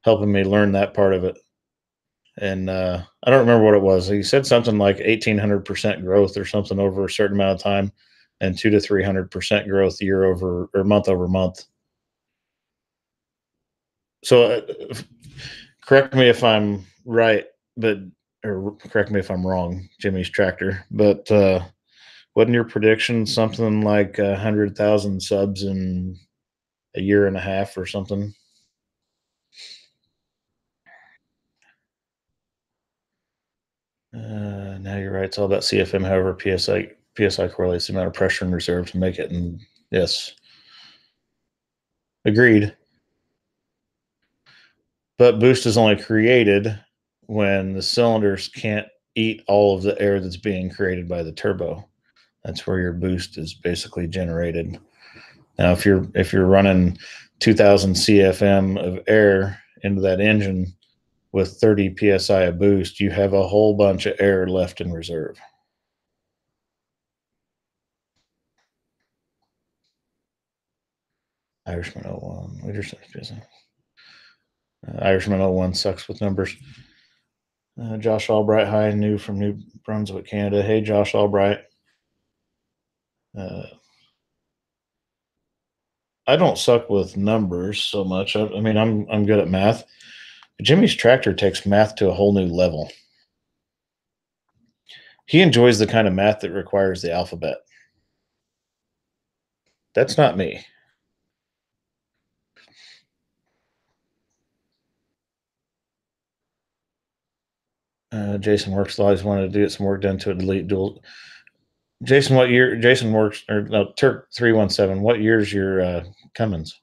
helping me learn that part of it. And I don't remember what it was. He said something like 1,800% growth or something over a certain amount of time, and 200 to 300% growth year over or month over month. So correct me if I'm right, but or correct me if I'm wrong, Jimmy's tractor. But wasn't your prediction something like 100,000 subs in a year and a half or something? Now you're right. It's all about CFM. However, PSI correlates the amount of pressure in reserve to make it. And yes, agreed. But boost is only created when the cylinders can't eat all of the air that's being created by the turbo. That's where your boost is basically generated. Now, if you're running 2,000 CFM of air into that engine with 30 psi of boost, you have a whole bunch of air left in reserve. Irishman 01, Irishman 01 sucks with numbers. Josh Albright, hi, new from New Brunswick, Canada. Hey, Josh Albright. I don't suck with numbers so much. I mean, I'm good at math. But Jimmy's tractor takes math to a whole new level. He enjoys the kind of math that requires the alphabet. That's not me. Jason works always wanted to get some work done to a delete dual. Jason, what year? Jason works or no Turk 317. What year's your Cummins?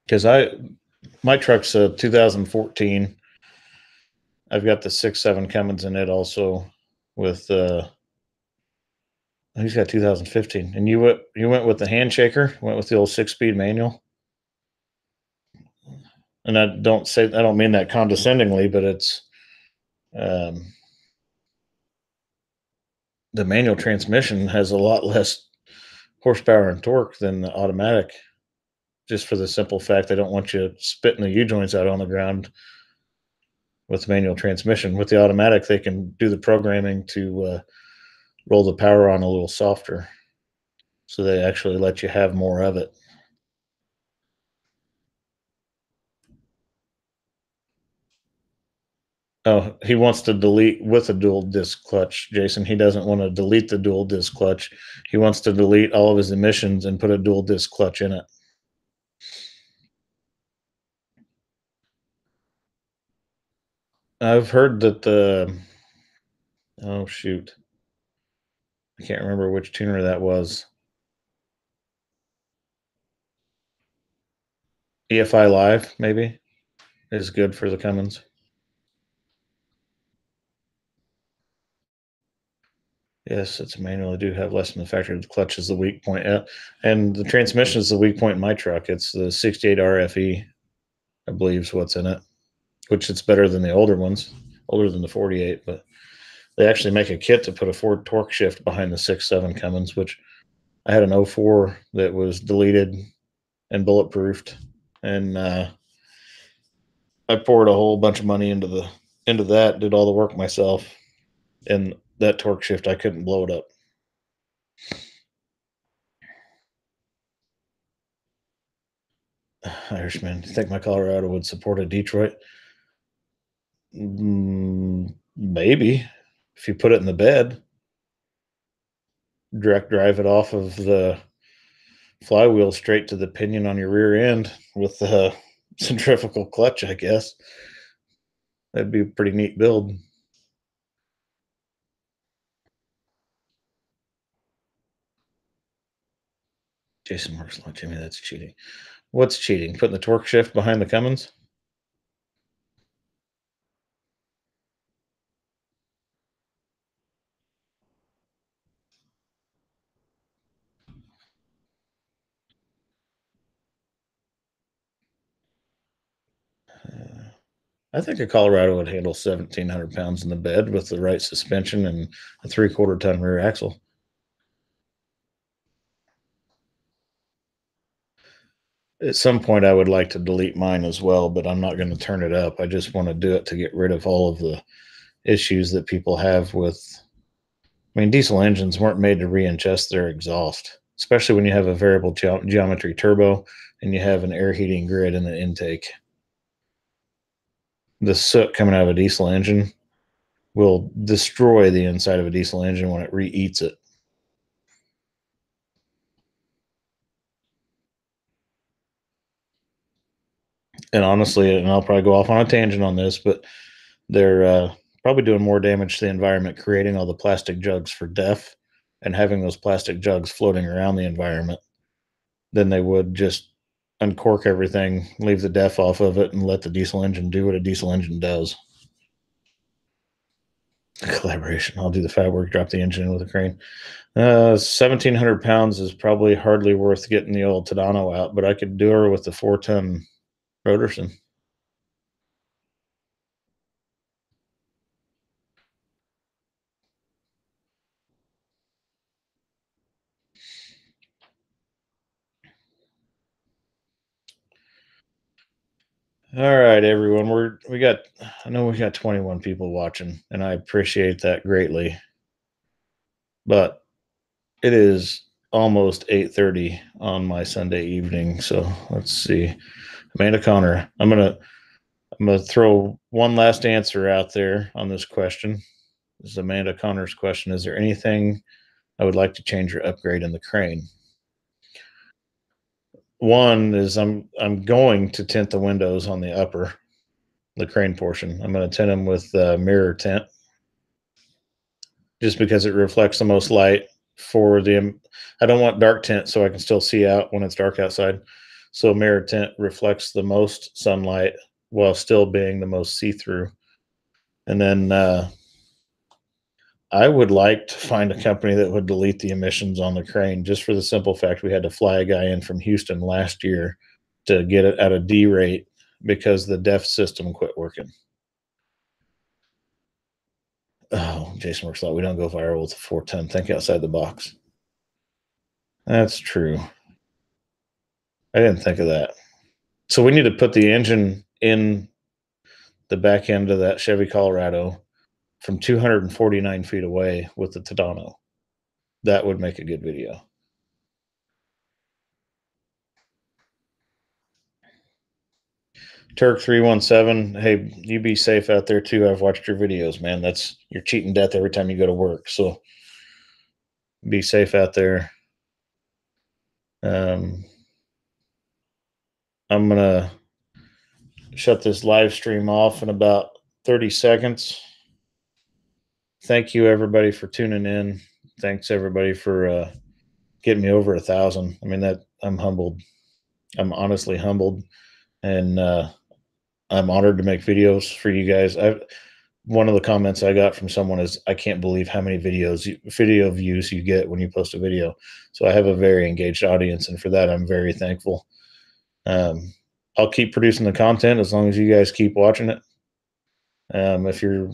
Because my truck's a 2014. I've got the 6.7 Cummins in it also with he's got 2015. And you went with the handshaker, went with the old 6-speed manual. And I don't mean that condescendingly, but it's um, the manual transmission has a lot less horsepower and torque than the automatic, just for the simple fact they don't want you spitting the U joints out on the ground with manual transmission. With the automatic, they can do the programming to roll the power on a little softer, so they actually let you have more of it. Oh, he wants to delete with a dual disc clutch, Jason. He doesn't want to delete the dual disc clutch. He wants to delete all of his emissions and put a dual disc clutch in it. I've heard that the oh shoot, I can't remember which tuner that was. EFI Live maybe is good for the Cummins. Yes, it's a manual. I do have less than the factory. The clutch is the weak point, and the transmission is the weak point in my truck. It's the 68 RFE, I believe, is what's in it, which it's better than the older ones, older than the 48. But They actually make a kit to put a Ford torque shift behind the 6.7 Cummins, which I had an '04 that was deleted and bulletproofed, and I poured a whole bunch of money into that, did all the work myself, and that torque shift I couldn't blow it up. Irishman, do you think my Colorado would support a Detroit? Maybe if you put it in the bed, direct drive it off of the flywheel straight to the pinion on your rear end with the centrifugal clutch, I guess. That'd be a pretty neat build. Jason works like Jimmy. That's cheating. What's cheating? Putting the torque shift behind the Cummins? I think a Colorado would handle 1,700 pounds in the bed with the right suspension and a 3/4 ton rear axle. At some point, I would like to delete mine as well, but I'm not going to turn it up. I just want to do it to get rid of all of the issues that people have with. I mean, diesel engines weren't made to re-ingest their exhaust, especially when you have a variable geometry turbo and you have an air heating grid in the intake. The soot coming out of a diesel engine will destroy the inside of a diesel engine when it reheats it. And honestly, and I'll probably go off on a tangent on this, but they're probably doing more damage to the environment creating all the plastic jugs for DEF and having those plastic jugs floating around the environment than they would just uncork everything, leave the DEF off of it, and let the diesel engine do what a diesel engine does. Collaboration. I'll do the fab work, drop the engine in with a crane. 1,700 pounds is probably hardly worth getting the old Tadano out, but I could do her with the 4-ton Roderson. All right, everyone. I know we got 21 people watching, and I appreciate that greatly. But it is almost 8:30 on my Sunday evening. So let's see. Amanda Connor, I'm gonna throw one last answer out there on this question. This is Amanda Connor's question. Is there anything I would like to change or upgrade in the crane? One is I'm going to tint the windows on the crane portion. I'm going to tint them with mirror tint, just because it reflects the most light for the. I don't want dark tint, so I can still see out when it's dark outside. So mirror tint reflects the most sunlight while still being the most see through. And then I would like to find a company that would delete the emissions on the crane, just for the simple fact we had to fly a guy in from Houston last year to get it at a D rate because the DEF system quit working. Oh, Jason works out. We don't go viral with a 410. Think outside the box. That's true. I didn't think of that. So we need to put the engine in the back end of that Chevy Colorado from 249 feet away with the Tadano. That would make a good video. Turk 317. Hey, you be safe out there too. I've watched your videos, man. You're cheating death every time you go to work. So be safe out there. I'm gonna shut this live stream off in about 30 seconds. Thank you everybody for tuning in. Thanks everybody for getting me over 1,000. I mean, that I'm humbled. I'm honestly humbled, and I'm honored to make videos for you guys. One of the comments I got from someone is, I can't believe how many video views you get when you post a video. So I have a very engaged audience, and for that, I'm very thankful. I'll keep producing the content as long as you guys keep watching it. If you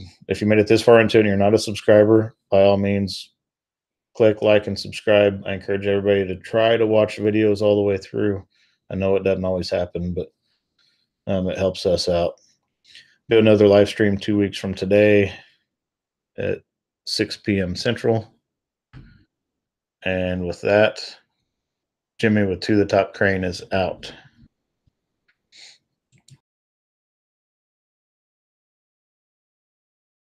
made it this far into it and you're not a subscriber, by all means, click like and subscribe. I encourage everybody to try to watch videos all the way through. I know it doesn't always happen, but it helps us out. Do another live stream 2 weeks from today at 6 p.m. Central. And with that, Jimmy with To the Top Crane is out.